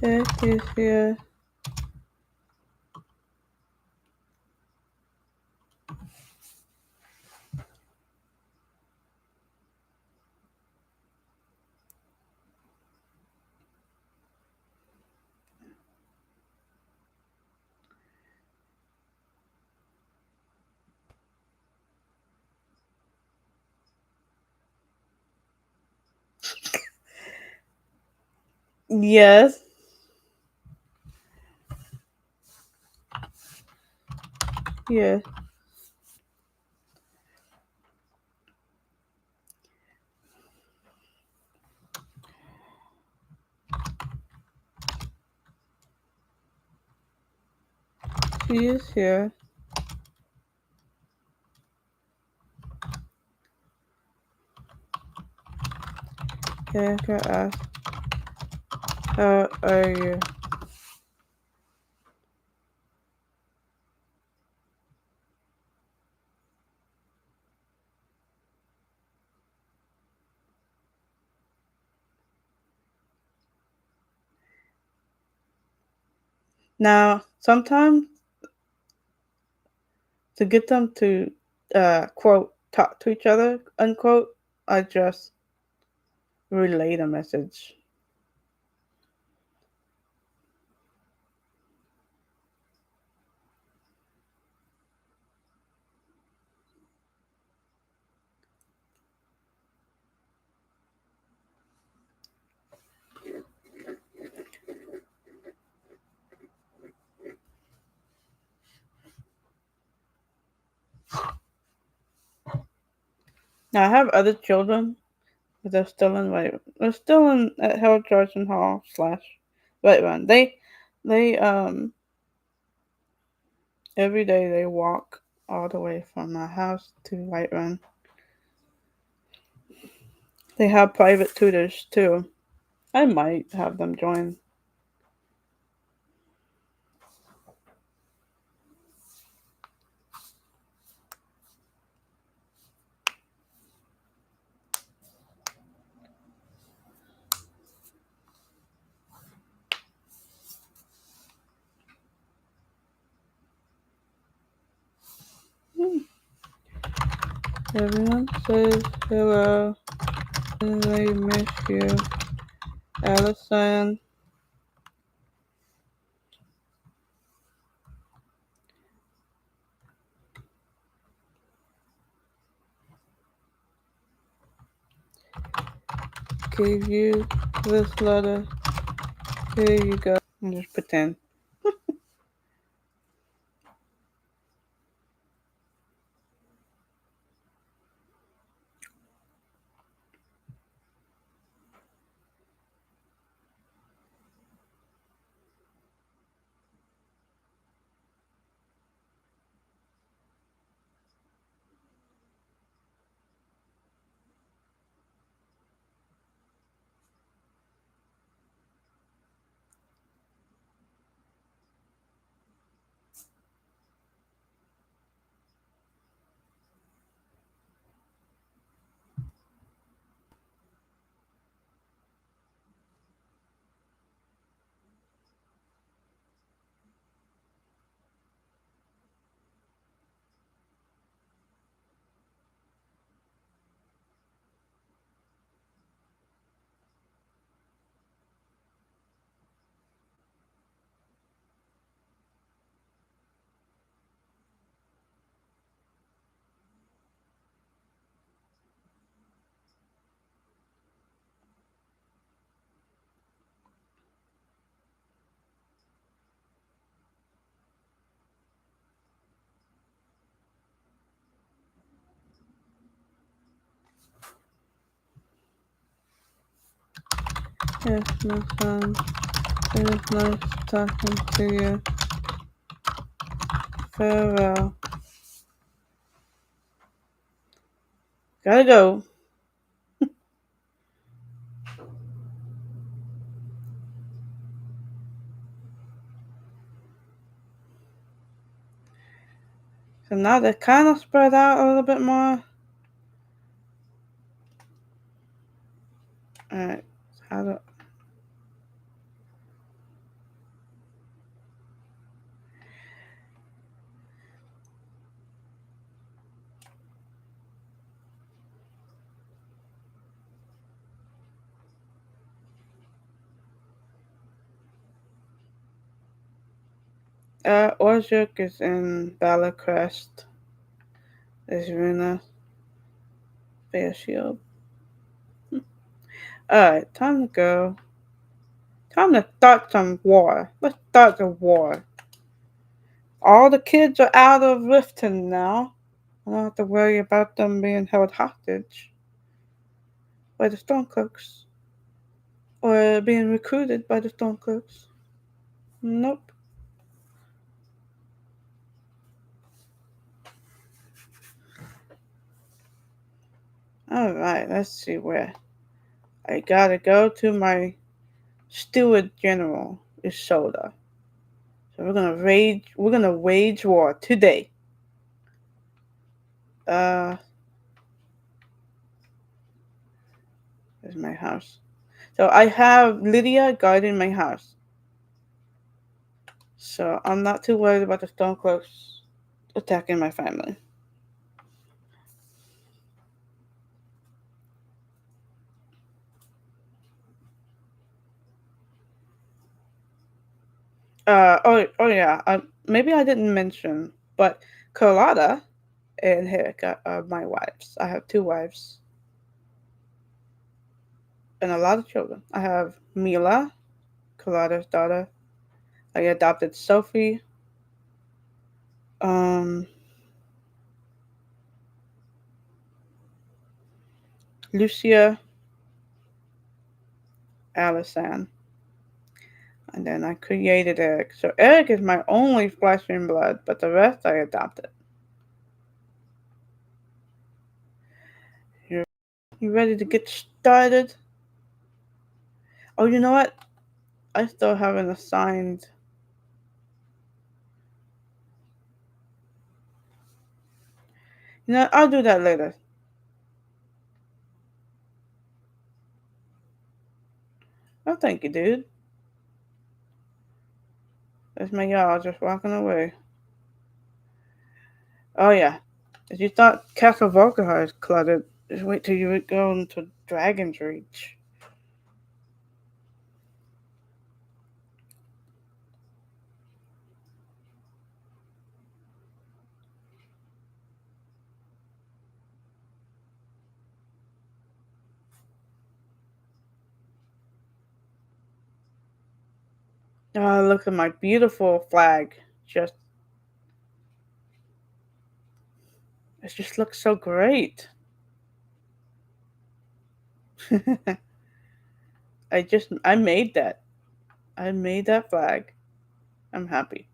Erik is here. Yes. Yes. She is here. Herika asks, how are you? Now, sometimes to get them to quote talk to each other unquote, I just relay the message. Now I have other children, but they're still in they're still in at Harold Johnson Hall / White Run. They every day they walk all the way from my house to White Run. They have private tutors too. I might have them join. Everyone says hello and they miss you. Alesan. Gave you this letter. Here you go. And just pretend. Yes, my son. It was nice talking to you. Farewell. Gotta go. So now they're kind of spread out a little bit more. Alright. How do Orjuk is in Balacrest. There's Runa. Fair Shield. Alright, time to go. Time to start some war. Let's start the war. All the kids are out of Riften now. I don't have to worry about them being held hostage by the Stormcloaks. Or being recruited by the Stormcloaks. Nope. Alright, let's see where I gotta go to my steward general, Isolda. So we're gonna wage war today. Uh, there's my house. So I have Lydia guarding my house. So I'm not too worried about the Stormcloaks attacking my family. Oh yeah. Maybe I didn't mention, but Carlotta and Herika are my wives. I have two wives and a lot of children. I have Mila, Carlotta's daughter. I adopted Sofie. Um, Lucia, Alesan, and then I created Erik. So Erik is my only flesh and blood, but the rest I adopted. You you ready to get started? Oh, you know what? I still haven't assigned. You know, I'll do that later. Oh, thank you, dude. There's my y'all just walking away. Oh yeah. If you thought Castle Volkihar is cluttered, just wait till you go into Dragon's Reach. Oh, look at my beautiful flag. Just it just looks so great. I made that. I made that flag. I'm happy.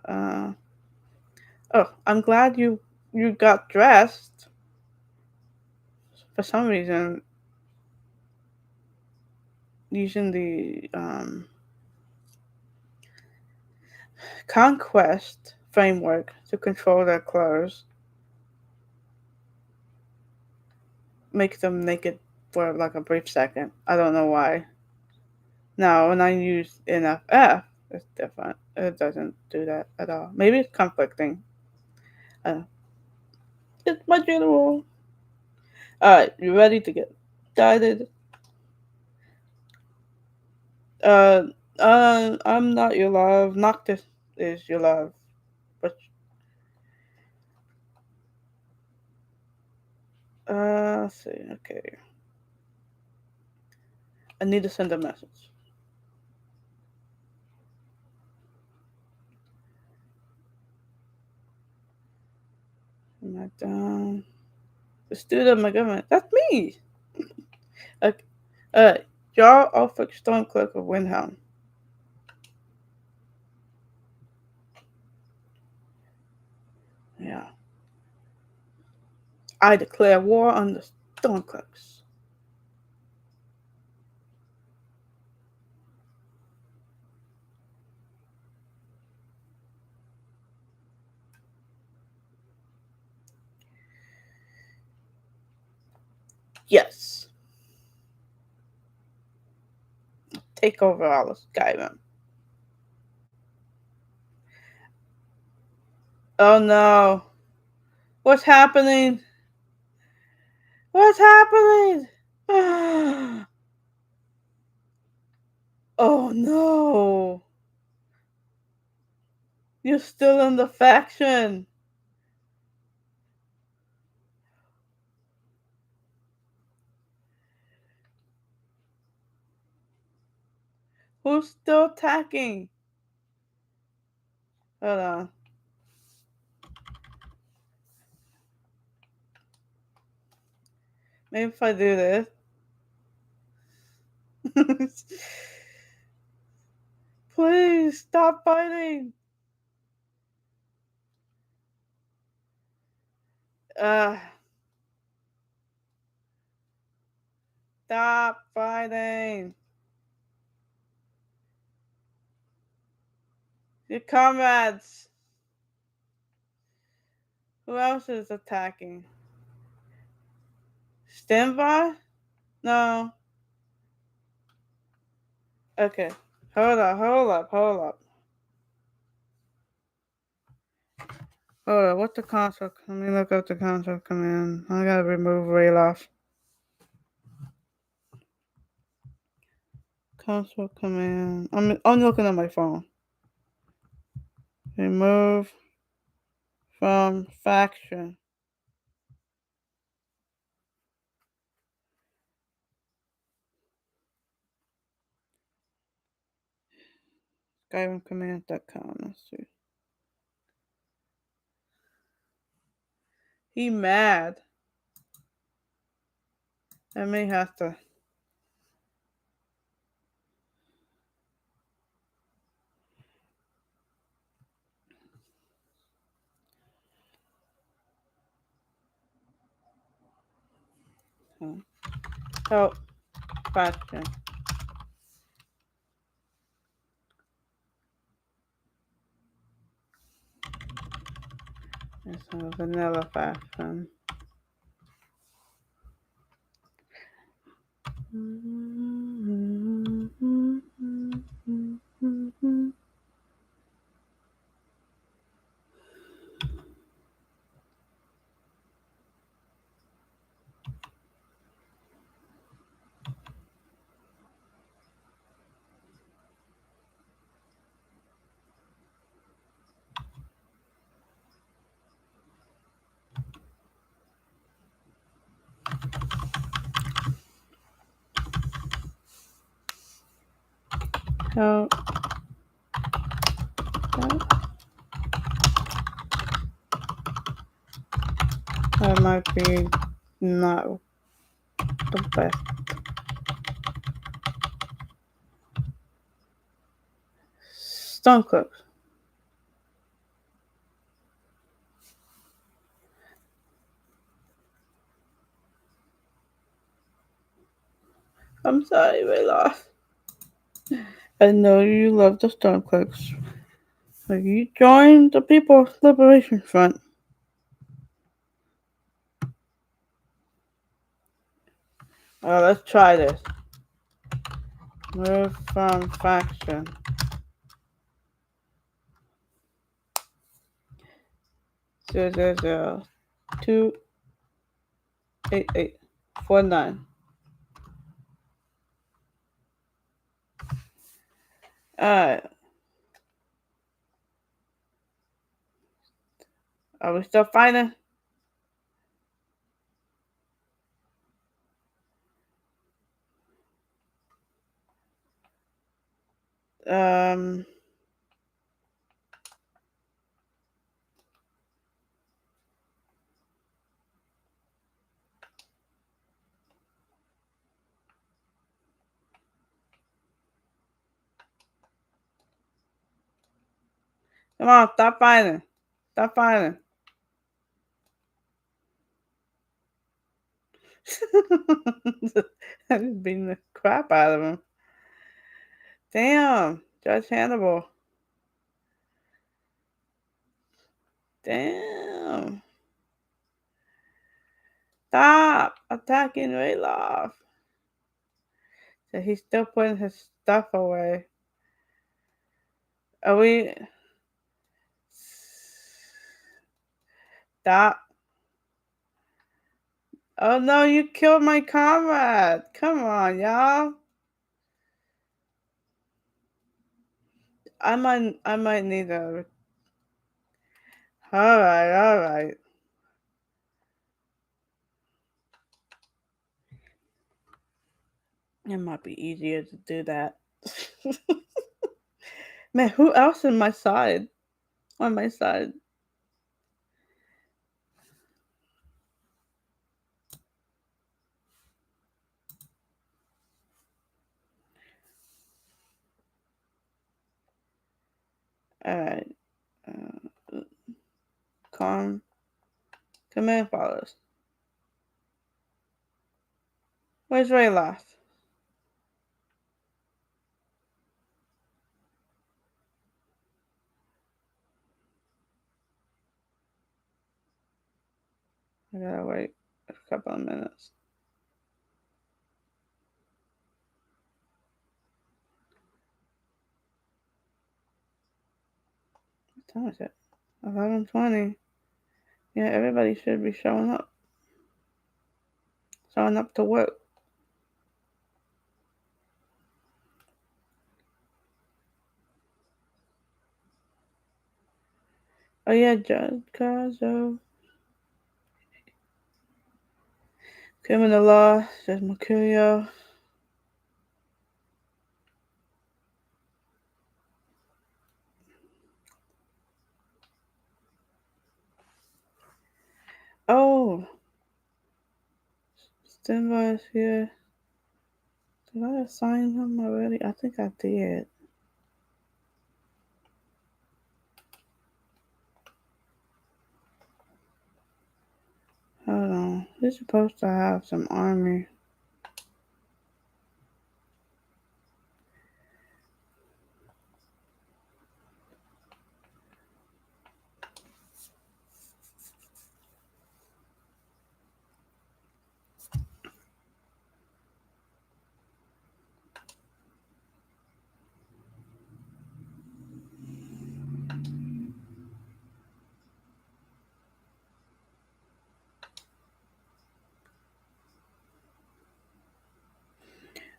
Uh, oh, I'm glad you got dressed. For some reason, using the Conquest framework to control their clothes makes them naked for like a brief second. I don't know why. Now, when I use NFF, it's different. It doesn't do that at all. Maybe it's conflicting. Uh, it's my general. Alright, you ready to get started? Uh, I'm not your love. Noctis is your love. But, let's see. Okay. I need to send a message. Am I down? The student of my government. That's me! Okay. Jar Ulfric Stormcloak of Windhelm. Yeah. I declare war on the Stormcloaks. Yes. Take over all of Skyrim. Oh no. What's happening? What's happening? Oh no. You're still in the faction. Who's still attacking? Hold on. Maybe if I do this. Please stop fighting. Uh Stop fighting. Your comrades. Who else is attacking? Stand by? No. Okay. Hold up. Hold up. What's the console? Let me look up the console command. I gotta remove Rayloff. Console command. I'm looking at my phone. Remove from faction. SkyrimCommand.com. Let's see. He mad. I may have to. Help faction. It's a vanilla faction. Help. That might be not the best. Stormcloak. I'm sorry, Rayloff. I know you love the Stormcloaks. But you joined the People's Liberation Front. Let's try this. Move from faction. 000-288-49. Alright. Are we still fighting? Come on, stop fighting. Stop fighting. I just beating the crap out of him. Damn, Judge Hannibal. Damn. Stop attacking Rayloff. So he's still putting his stuff away. Are we... Stop. Oh no, you killed my comrade. Come on, y'all. I might need a... Alright. It might be easier to do that. Man, who else on my side? On my side. Alright. Command follows. Where's Rayloth? I gotta wait a couple of minutes. What time is it? 11:20. Yeah, everybody should be showing up. Showing up to work. Oh yeah, Judge Cazo. Criminal law, says Mercurio. Oh, Stimba is here. Did I assign him already? I think I did. Hold on. He's supposed to have some army.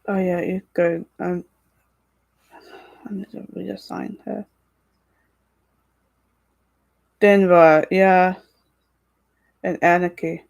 Oh yeah, you're good. I need to reassign her. Denver, yeah, and Anarchy.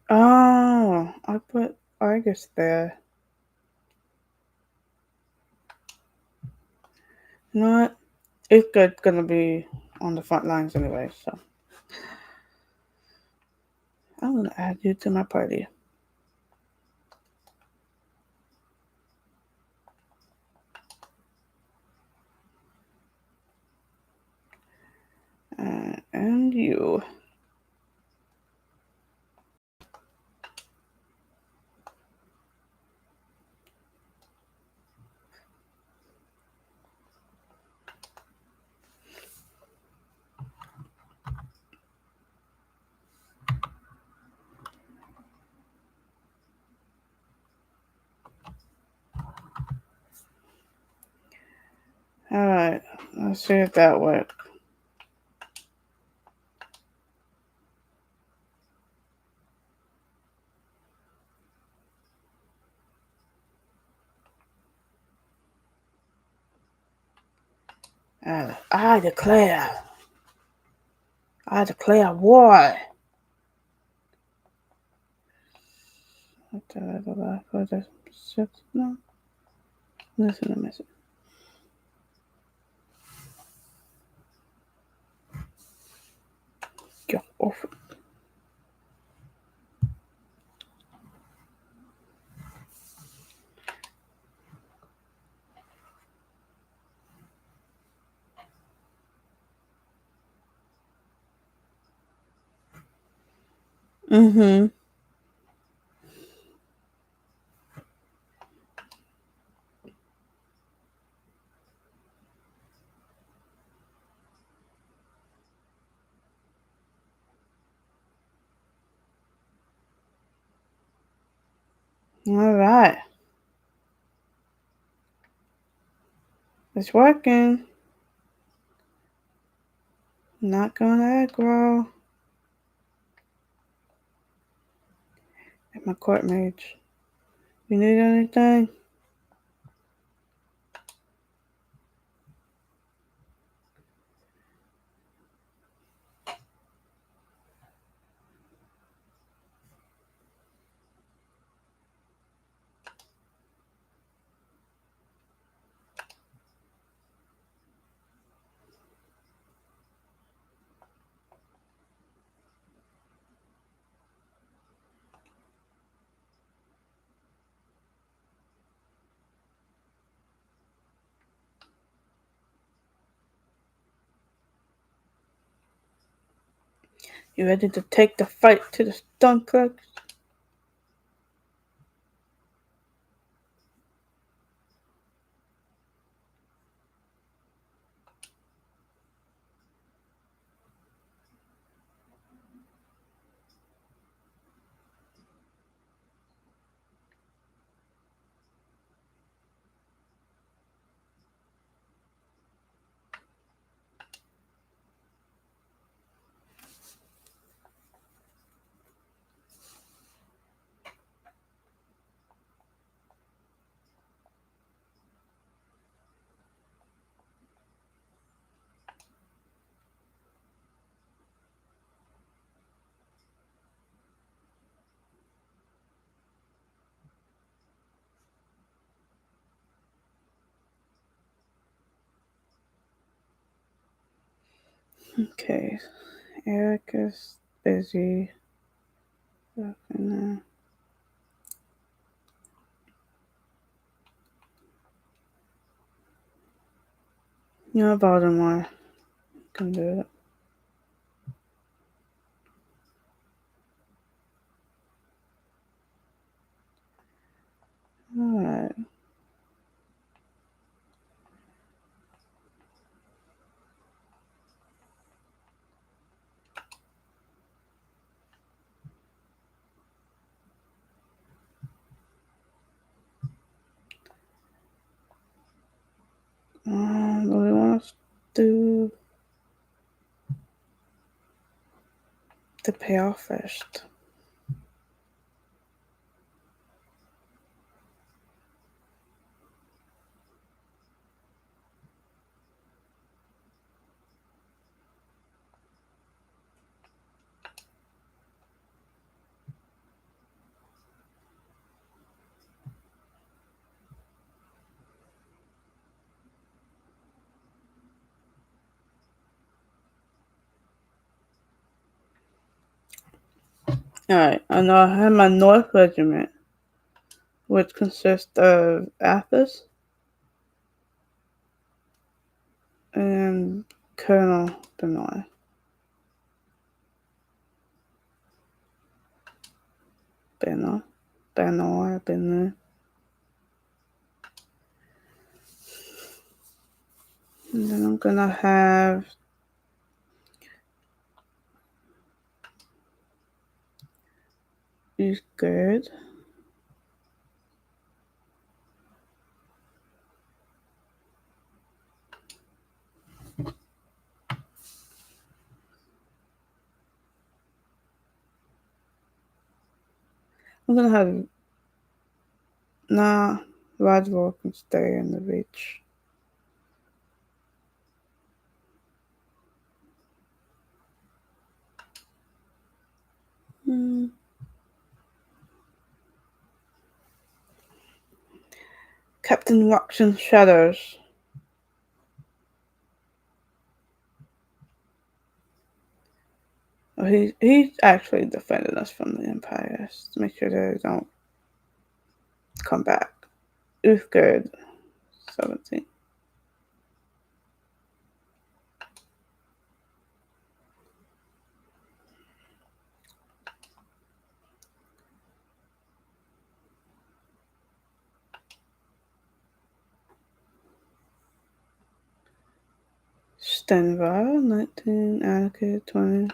Oh, I put Argus there. You know what? It's good gonna be on the front lines anyway, so I'm gonna add you to my party. And you. Alright, let's see if that works. I declare war. What did I go back for the six? No, listen to message. Get off. Mm-hmm. All right. It's working. Not gonna aggro. And my court mage. You need anything? You ready to take the fight to the Stormcloak? Okay. Erik is busy. You know, Baltimore can do it. Alright. Do we want to do the payoff first? Alright, I know I have my North Regiment, which consists of Athos and Colonel Benoit. Benoit. And then I'm gonna have these good. I'm gonna have Ragnar can stay in the beach. Captain walks in shadows. Well, he's actually defending us from the Empire to make sure they don't come back. Uthgerd, 17. Stenvar, 19. Anarchy, 20.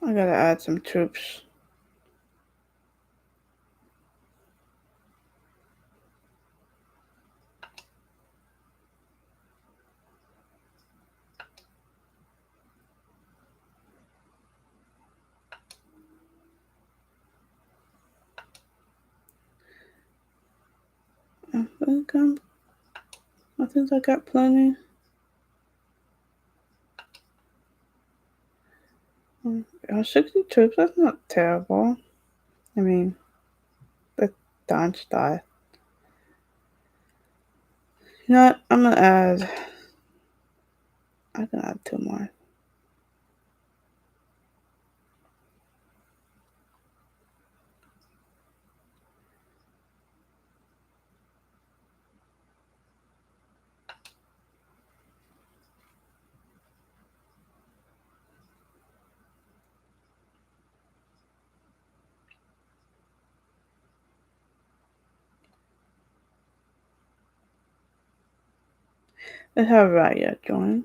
I gotta add some troops. I think I got plenty. 60 troops, that's not terrible. I mean, the Dawnstar. You know what? I can add 2 more. Let's have Raya join.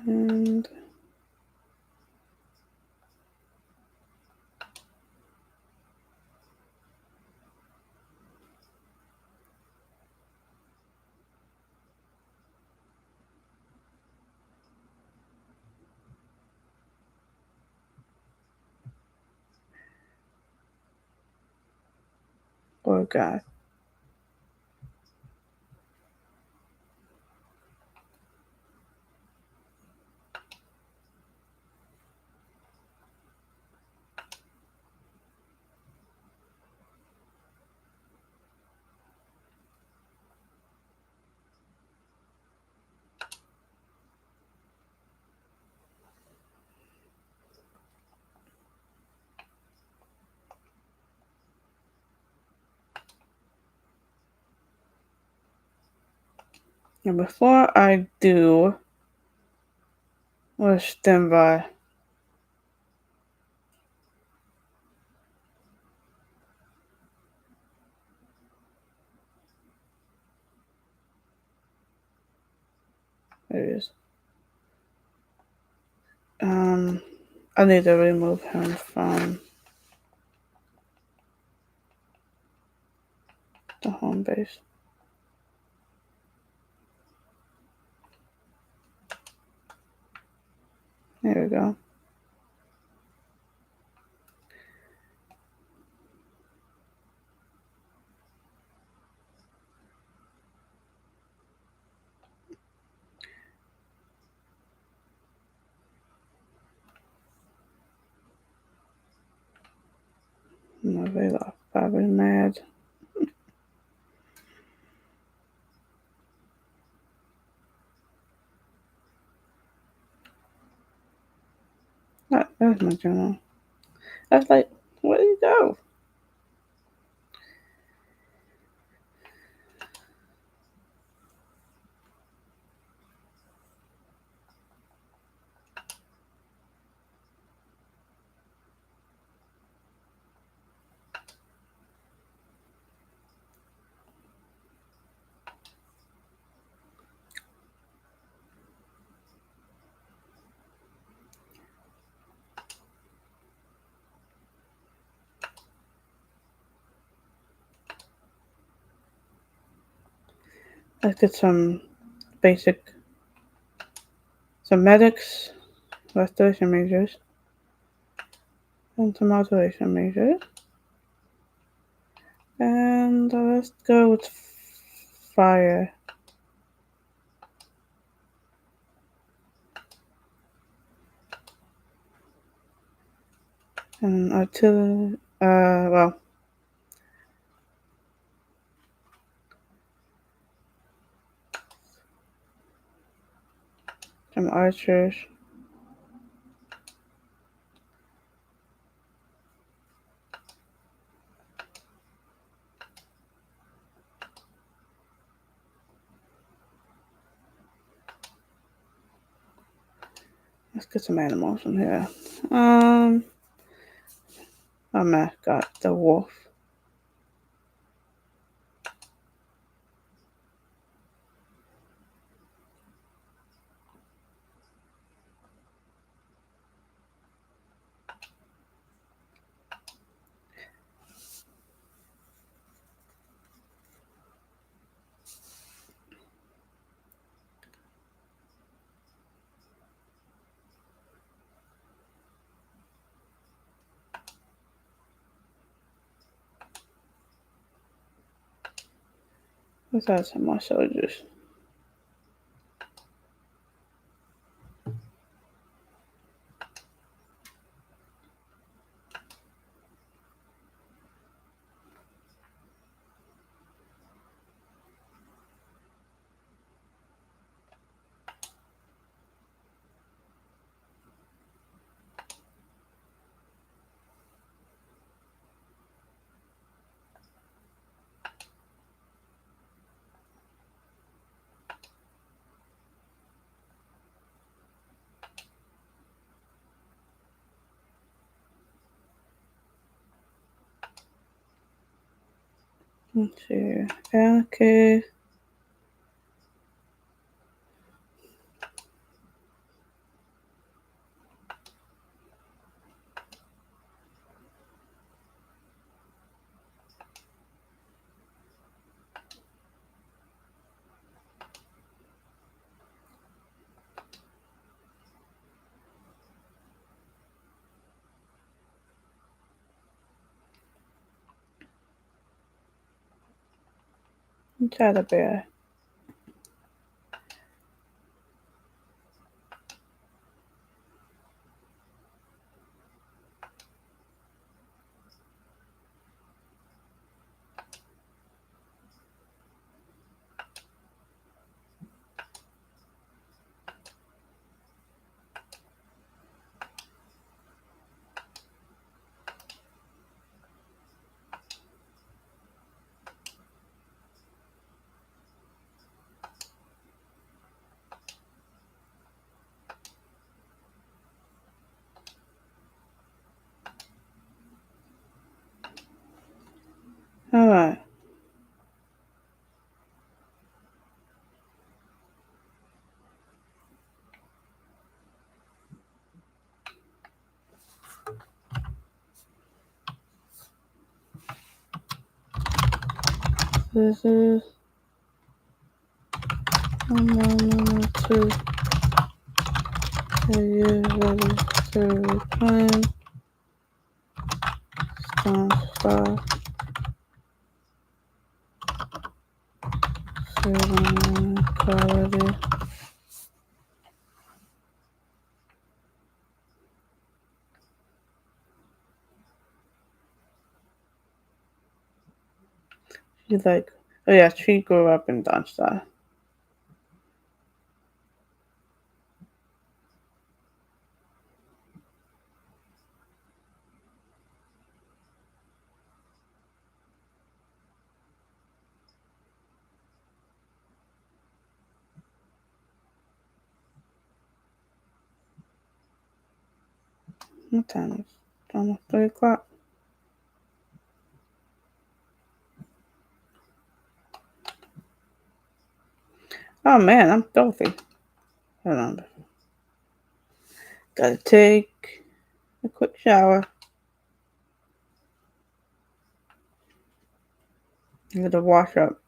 And poor guy. And before I do, let's stand by. There it is. I need to remove him from the home base. There we go. Mila, probably mad. That's my general. I was like, where did he go? Let's get some medics, restoration measures, and some alteration measures. And let's go with fire. And artillery, some archers. Let's get some animals in here. Oh my god, the wolf. Let's add some more soldiers. Let's see. Okay. Let's add a bear. Alright. This is number 2. Are you ready to reclaim Dawnstar? Quality. She's like, oh yeah, she grew up in Dawnstar. What time is it? Almost 3 o'clock. Oh man, I'm filthy. Hold on. Gotta take a quick shower. Gotta wash up.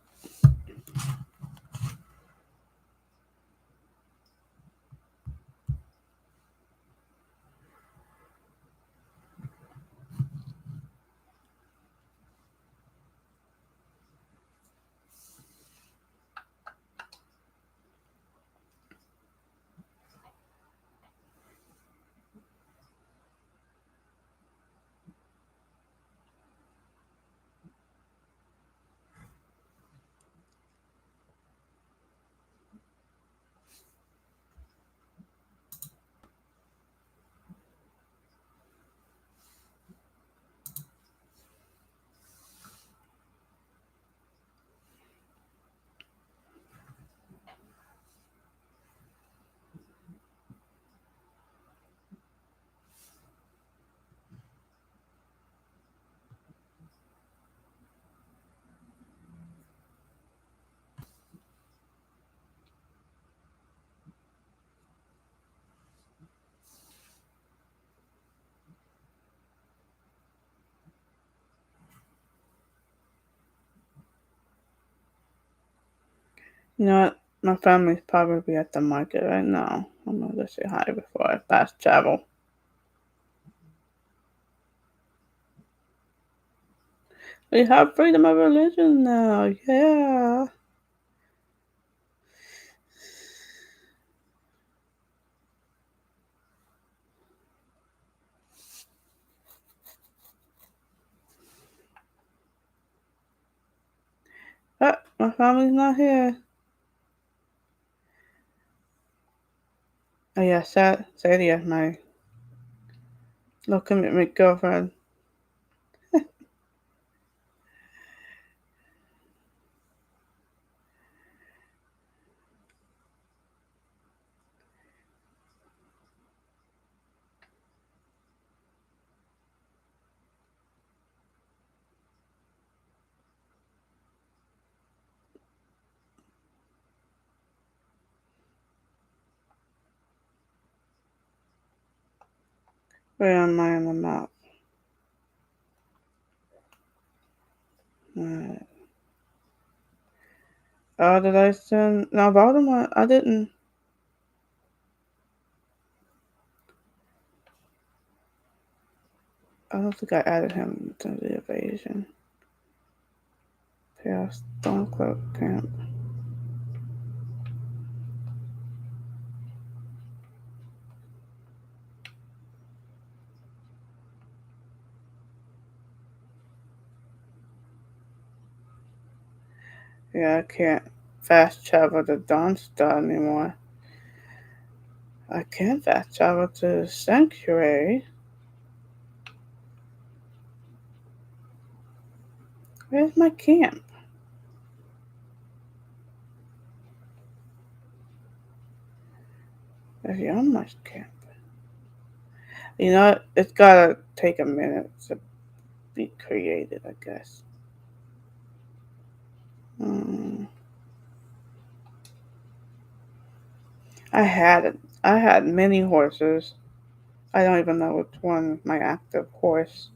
You know what? My family's probably at the market right now. I'm gonna go say hi before I fast travel. We have freedom of religion now. Yeah. My family's not here. Oh yeah, Sadia, my low commitment girlfriend. Where am I on the map? Alright. Oh, did I send? No, Baltimore. I didn't. I don't think I added him to the evasion. Ex-Stormcloak camp. Yeah, I can't fast travel to Dawnstar anymore. I can fast travel to Sanctuary. Where's my camp? There's Yama's camp. You know what? It's gotta take a minute to be created, I guess. Hmm. I had many horses. I don't even know which one is my active horse.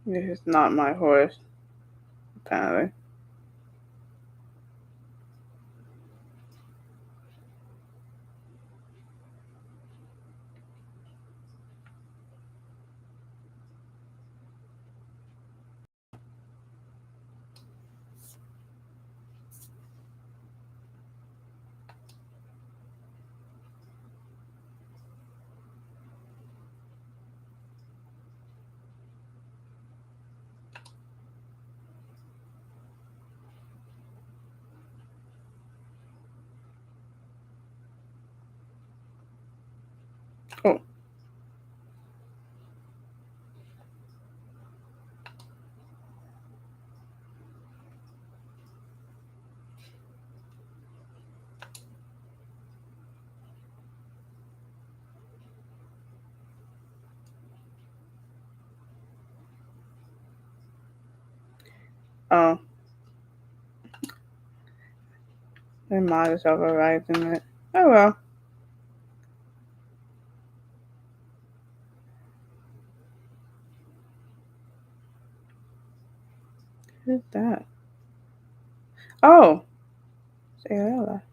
This is not my horse, apparently. Oh, oh, the mod is overriding it. Oh well. Who's that? Oh, Sayala.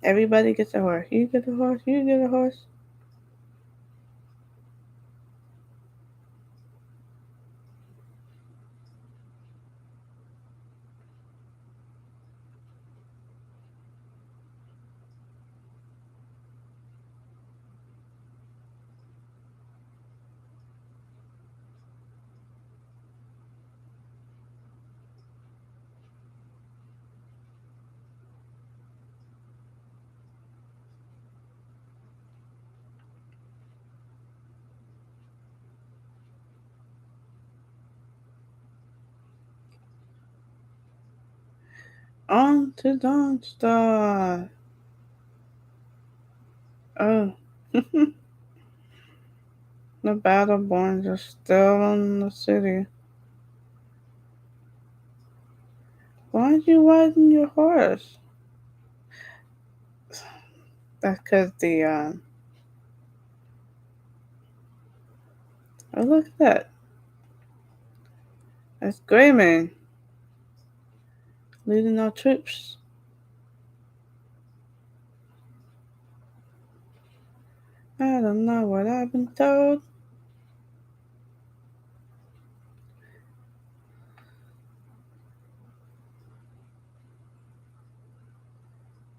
Everybody gets a horse. You get a horse. You get a horse. On to Dawnstar. Oh. The Battleborns are still in the city. Why aren't you riding your horse? That's because oh, look at that. That's Greyman leading our troops. I don't know what I've been told.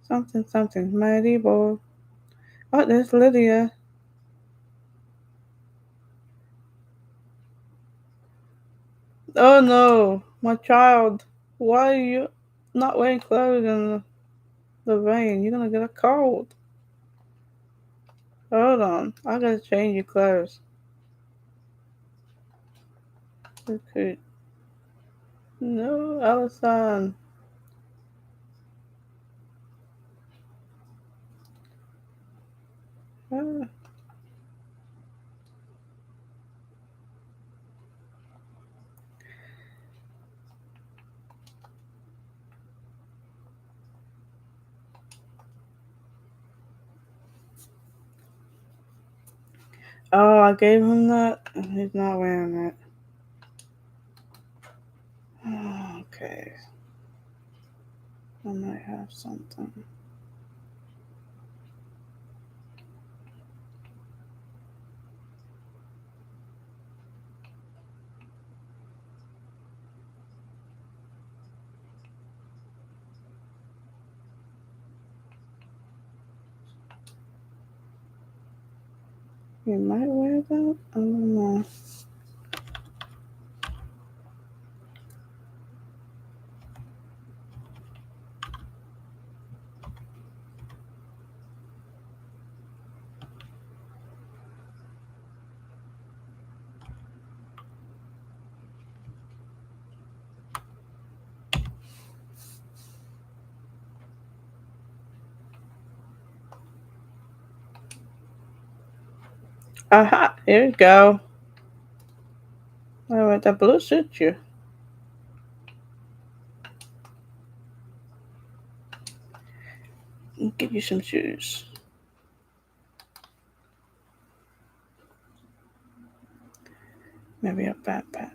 Something, something, mighty boy. Oh, there's Lydia. Oh no, my child. Why are you not wearing clothes in the rain? You're gonna get a cold. Hold on, I gotta change your clothes. Okay. No, Alesan. Ah. Oh, I gave him that. He's not wearing it. Okay, I might have something. You might wear that? I don't know. Aha! Here you go. Alright, that blue suits you. Get you some shoes. Maybe a backpack.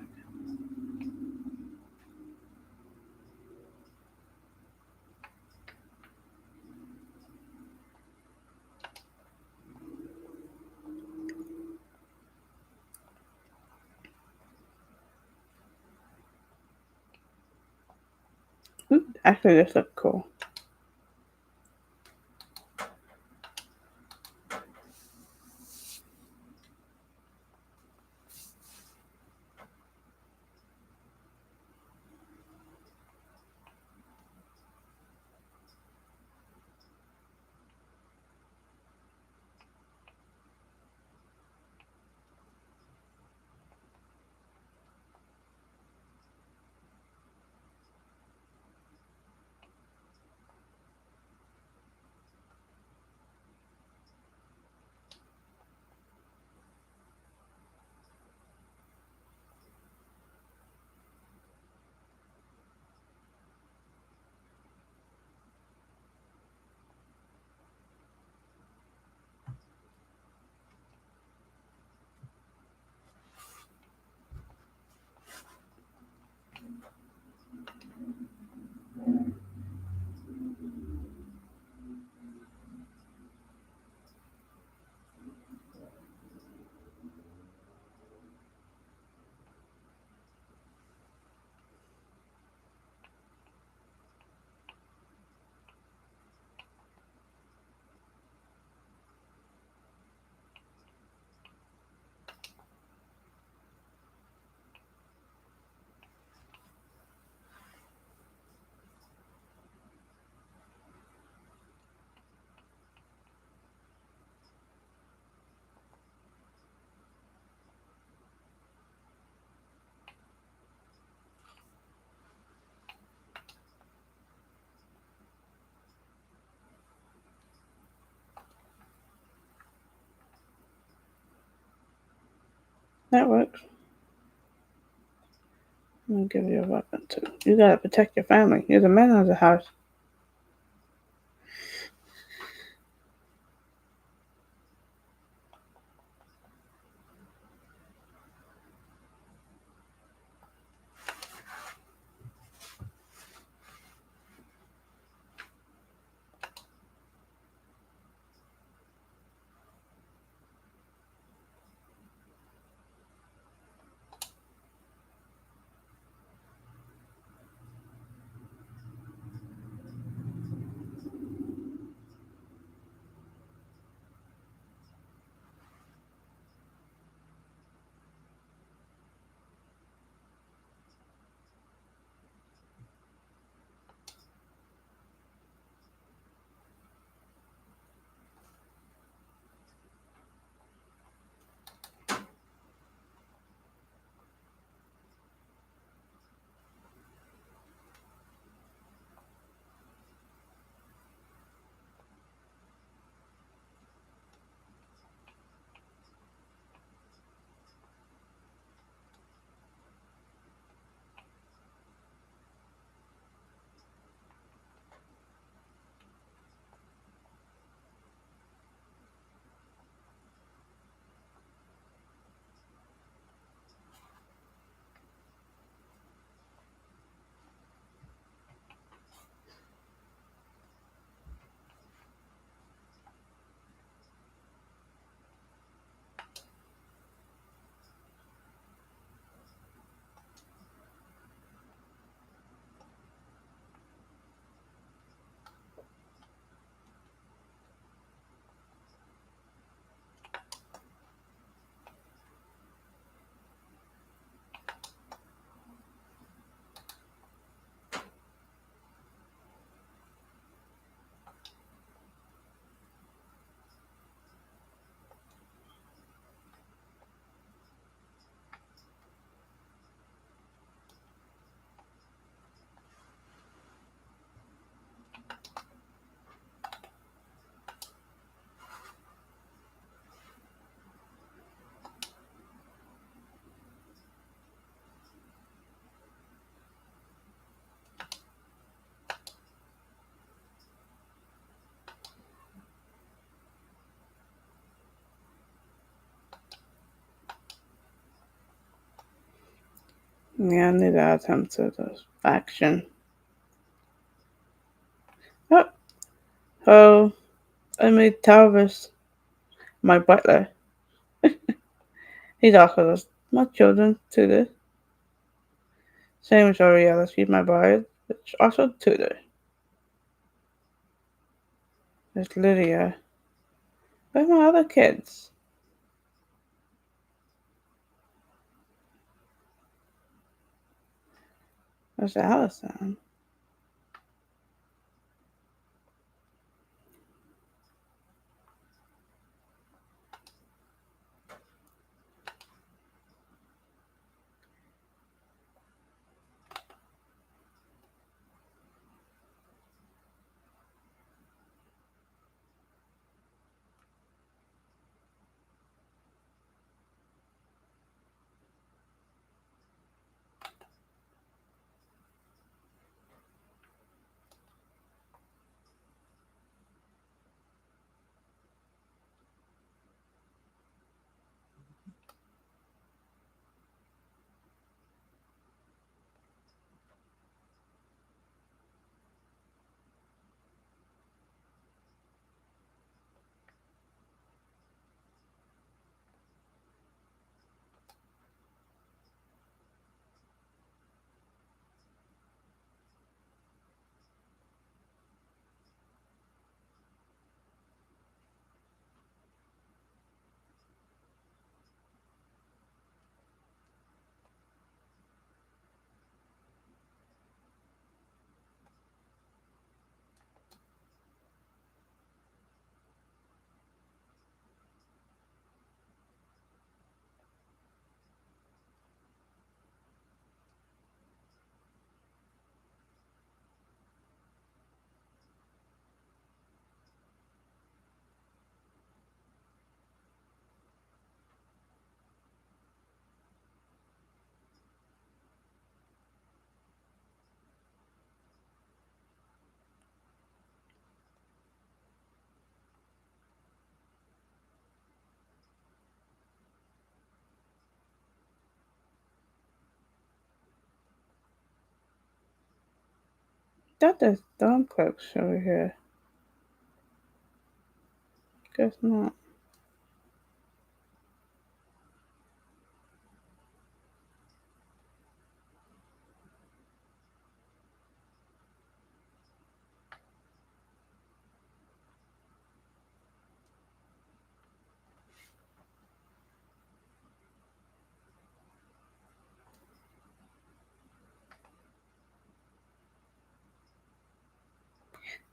Ooh, actually, this looks cool. That works. I'm gonna give you a weapon too. You gotta protect your family. You're the man of the house. Yeah, I need to add him to the faction. Oh, oh, I made Talvis my butler. He's also my children tutor. Same as Ariella, she's my bride, but she's also tutor. There's Lydia. Where's my other kids? There's Alesan. thought there's Stormcloaks over here. Guess not.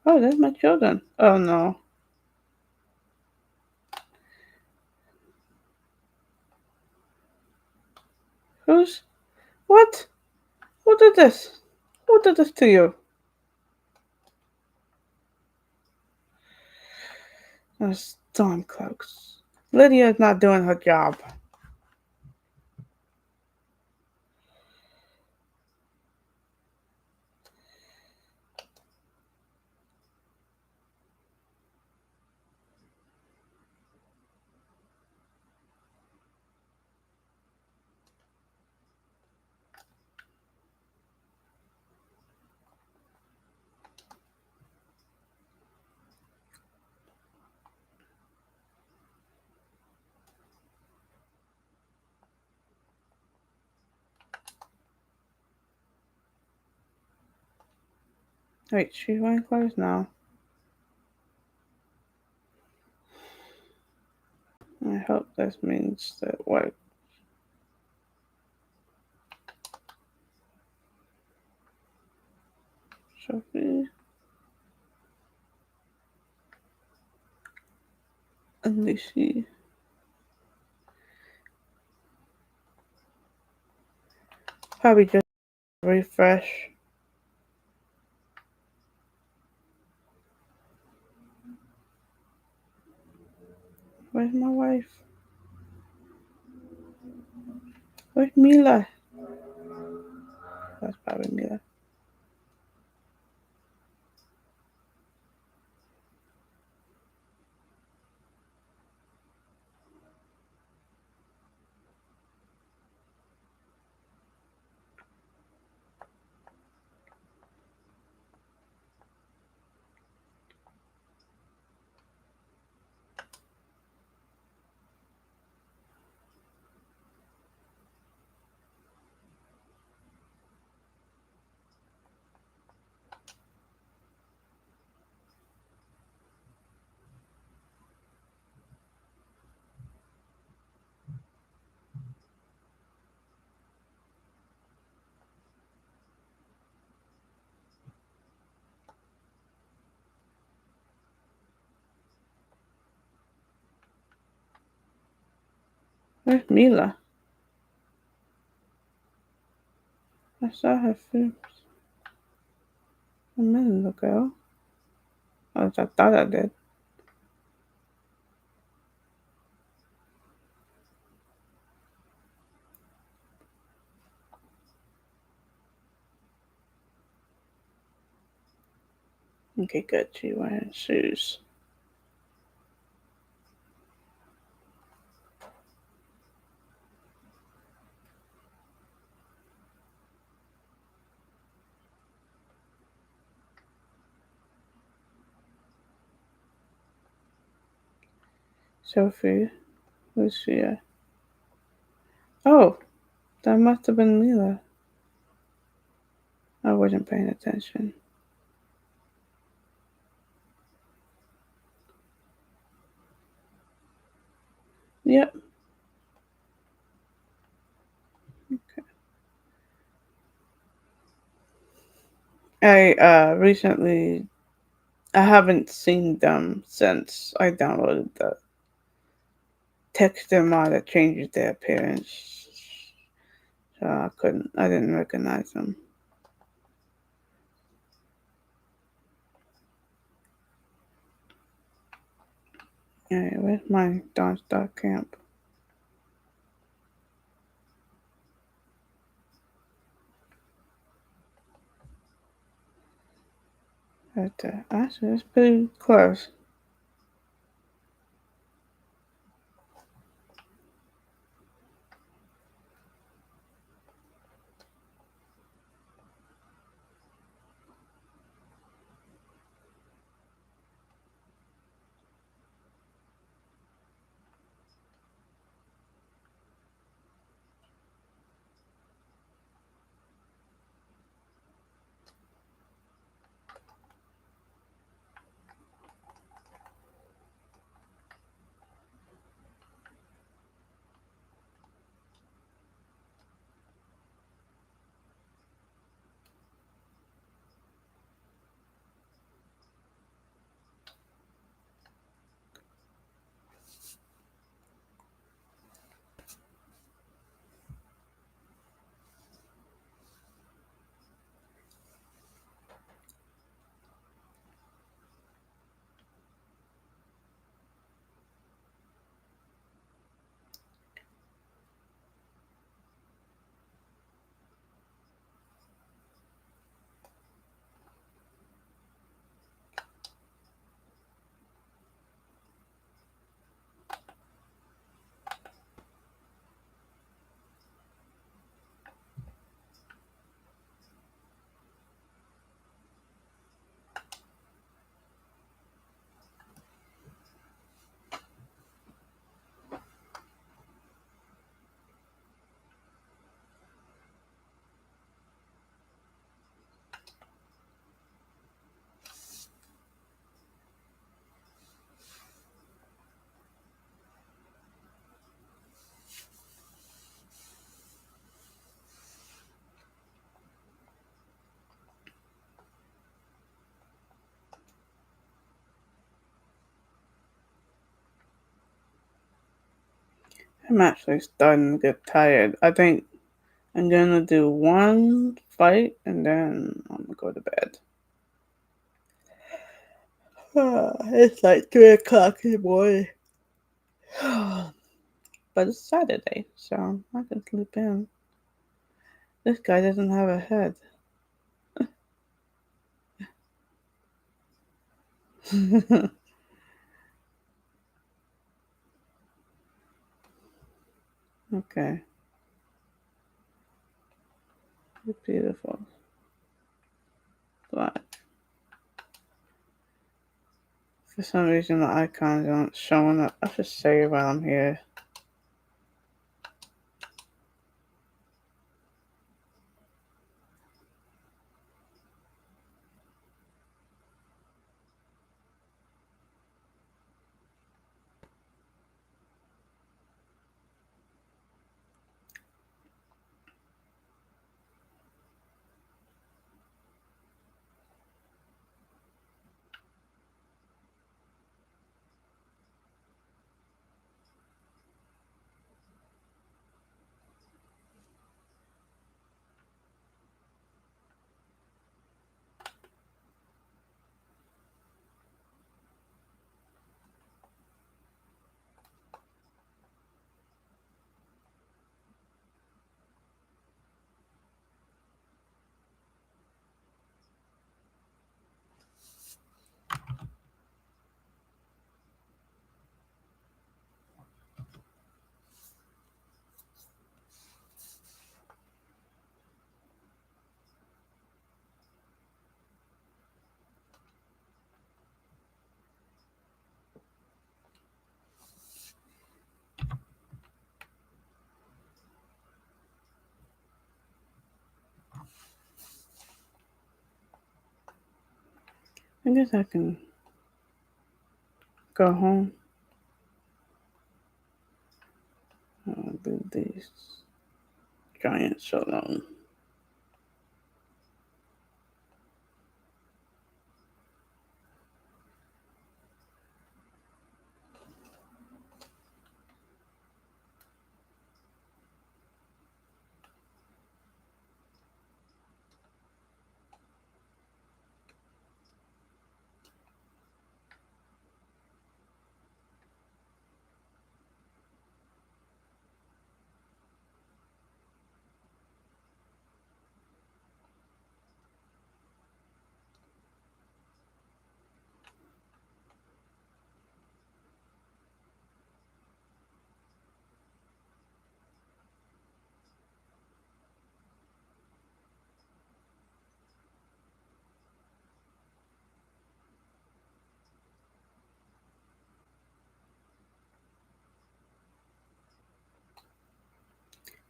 Oh, there's my children. Oh no. Who's. What? Who did this? Who did this to you? Stormcloaks. Lydia's not doing her job. Wait, she's wearing clothes now. I hope this means that what? Sofie and Lucia. Probably just refresh. Where's my wife? Where's Mila? That's probably Mila. Where's Mila? I saw her face a minute ago. Or I thought I did. Okay, good. She's wearing shoes. Sofie, Lucia. Oh, that must have been Mila. I wasn't paying attention. Yep. I recently I haven't seen them since I downloaded the texture mod that changes their appearance. So I didn't recognize them. Alright, where's my Dawnstar camp? Right there. Actually, it's pretty close. I'm actually starting to get tired. I think I'm gonna do one fight and then I'm gonna go to bed. It's like 3 o'clock in the morning. But it's Saturday, so I can sleep in. This guy doesn't have a head. Okay. Beautiful. But for some reason the icons aren't showing up. I should save while I'm here. I guess I can go home. I'll do these giants alone.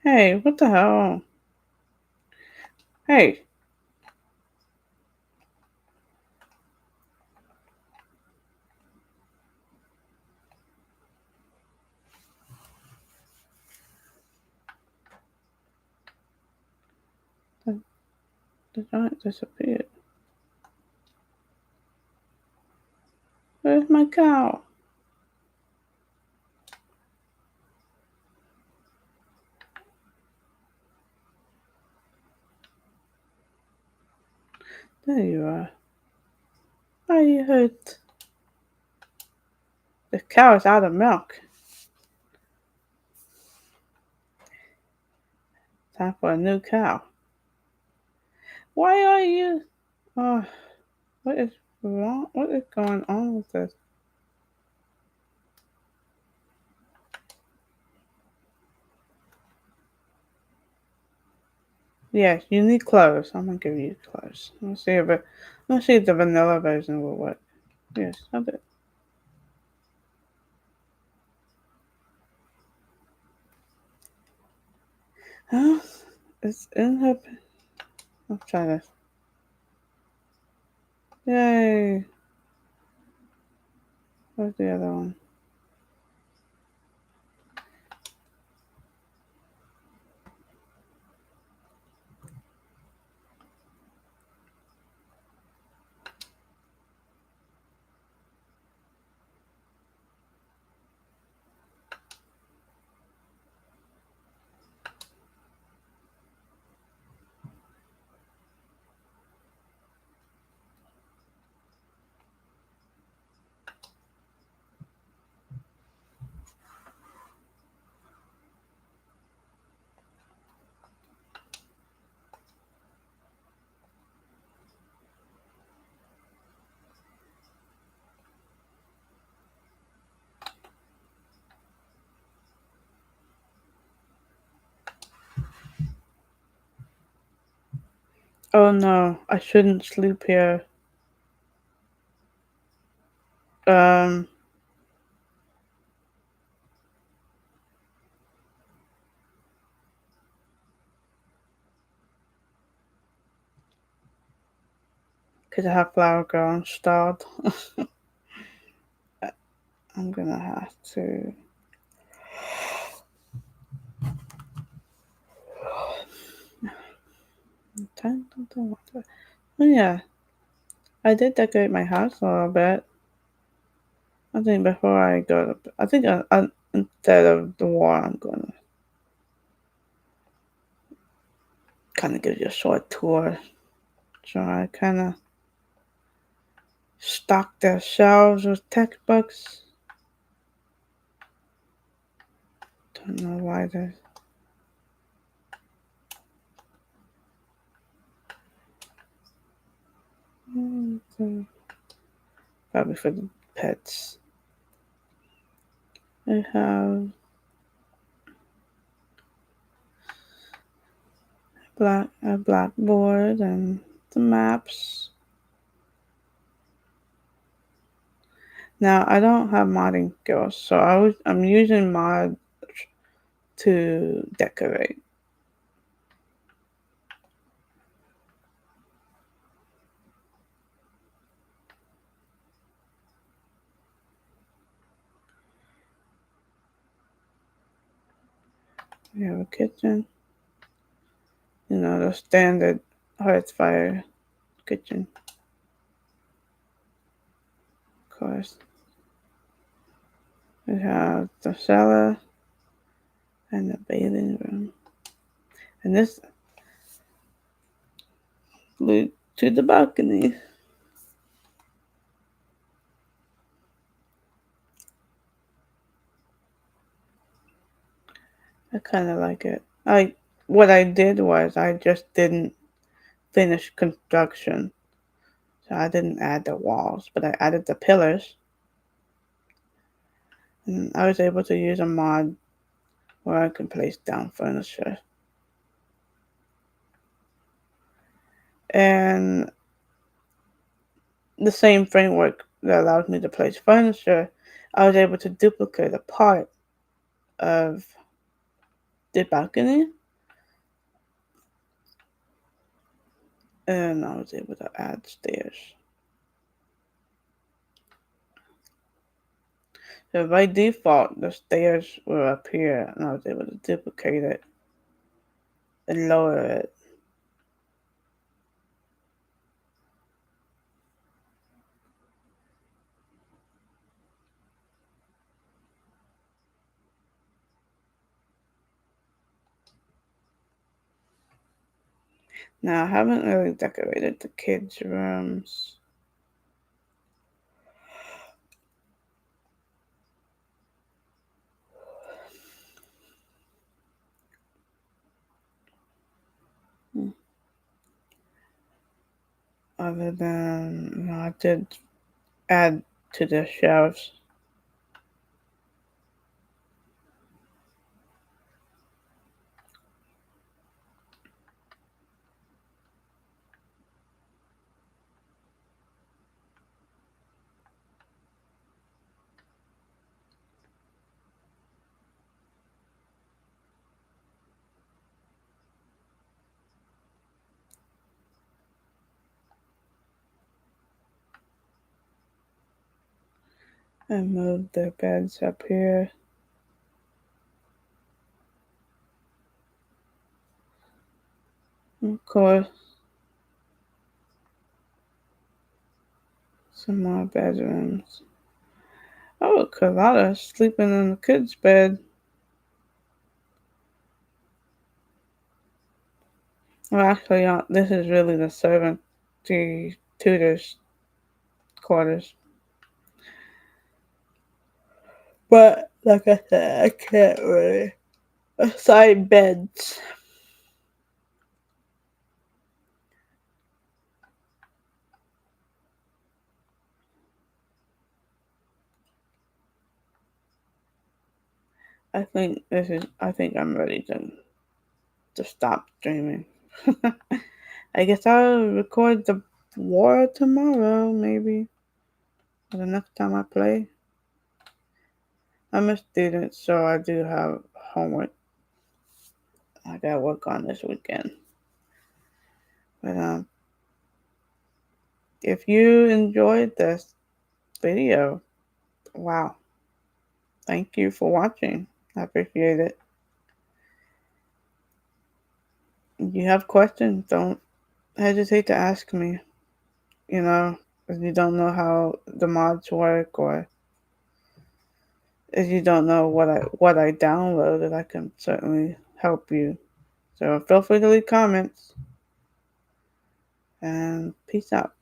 Hey, what the hell? Hey. The giant disappeared. Where's my cow? There you are. Why are you hurt? The cow is out of milk. Time for a new cow. Why are you? Oh, what is wrong? What is going on with this? Yes, you need clothes. I'm gonna give you clothes. Let's see if the vanilla version will work. Yes, I did. Huh? It's in her. Let's try this. Yay! Where's the other one? Oh no, I shouldn't sleep here. Um, because I have Flower Girl installed. I'm gonna have to. Oh yeah, I did decorate my house a little bit. I think before I go to, I think instead of the war, I'm gonna kind of give you a short tour. So I kind of stocked their shelves with textbooks. Don't know why there's. Probably for the pets. I have a blackboard and the maps. Now I don't have modding skills, so I'm using mod to decorate. We have a kitchen, the standard hearth fire kitchen, of course. We have the cellar and the bathing room, and this leads to the balcony. I kind of like it. What I did was I just didn't finish construction. So I didn't add the walls, but I added the pillars. And I was able to use a mod where I can place down furniture. And the same framework that allows me to place furniture, I was able to duplicate a part of the balcony. And I was able to add stairs. So by default, the stairs were up here, and I was able to duplicate it and lower it. Now, I haven't really decorated the kids' rooms. Other than, I did add to the shelves. I moved the beds up here. Of course, some more bedrooms. Oh, Carlotta sleeping in the kids' bed. Well, actually, this is really the servant, the tutor's quarters. But, like I said, I can't really assign beds. I think I'm ready to stop streaming. I guess I'll record the war tomorrow, maybe. The next time I play. I'm a student, so I do have homework I gotta work on this weekend. But if you enjoyed this video, wow, thank you for watching. I appreciate it. If you have questions, don't hesitate to ask me. You know, if you don't know how the mods work, or if you don't know what I downloaded, I can certainly help you. So feel free to leave comments, and peace out.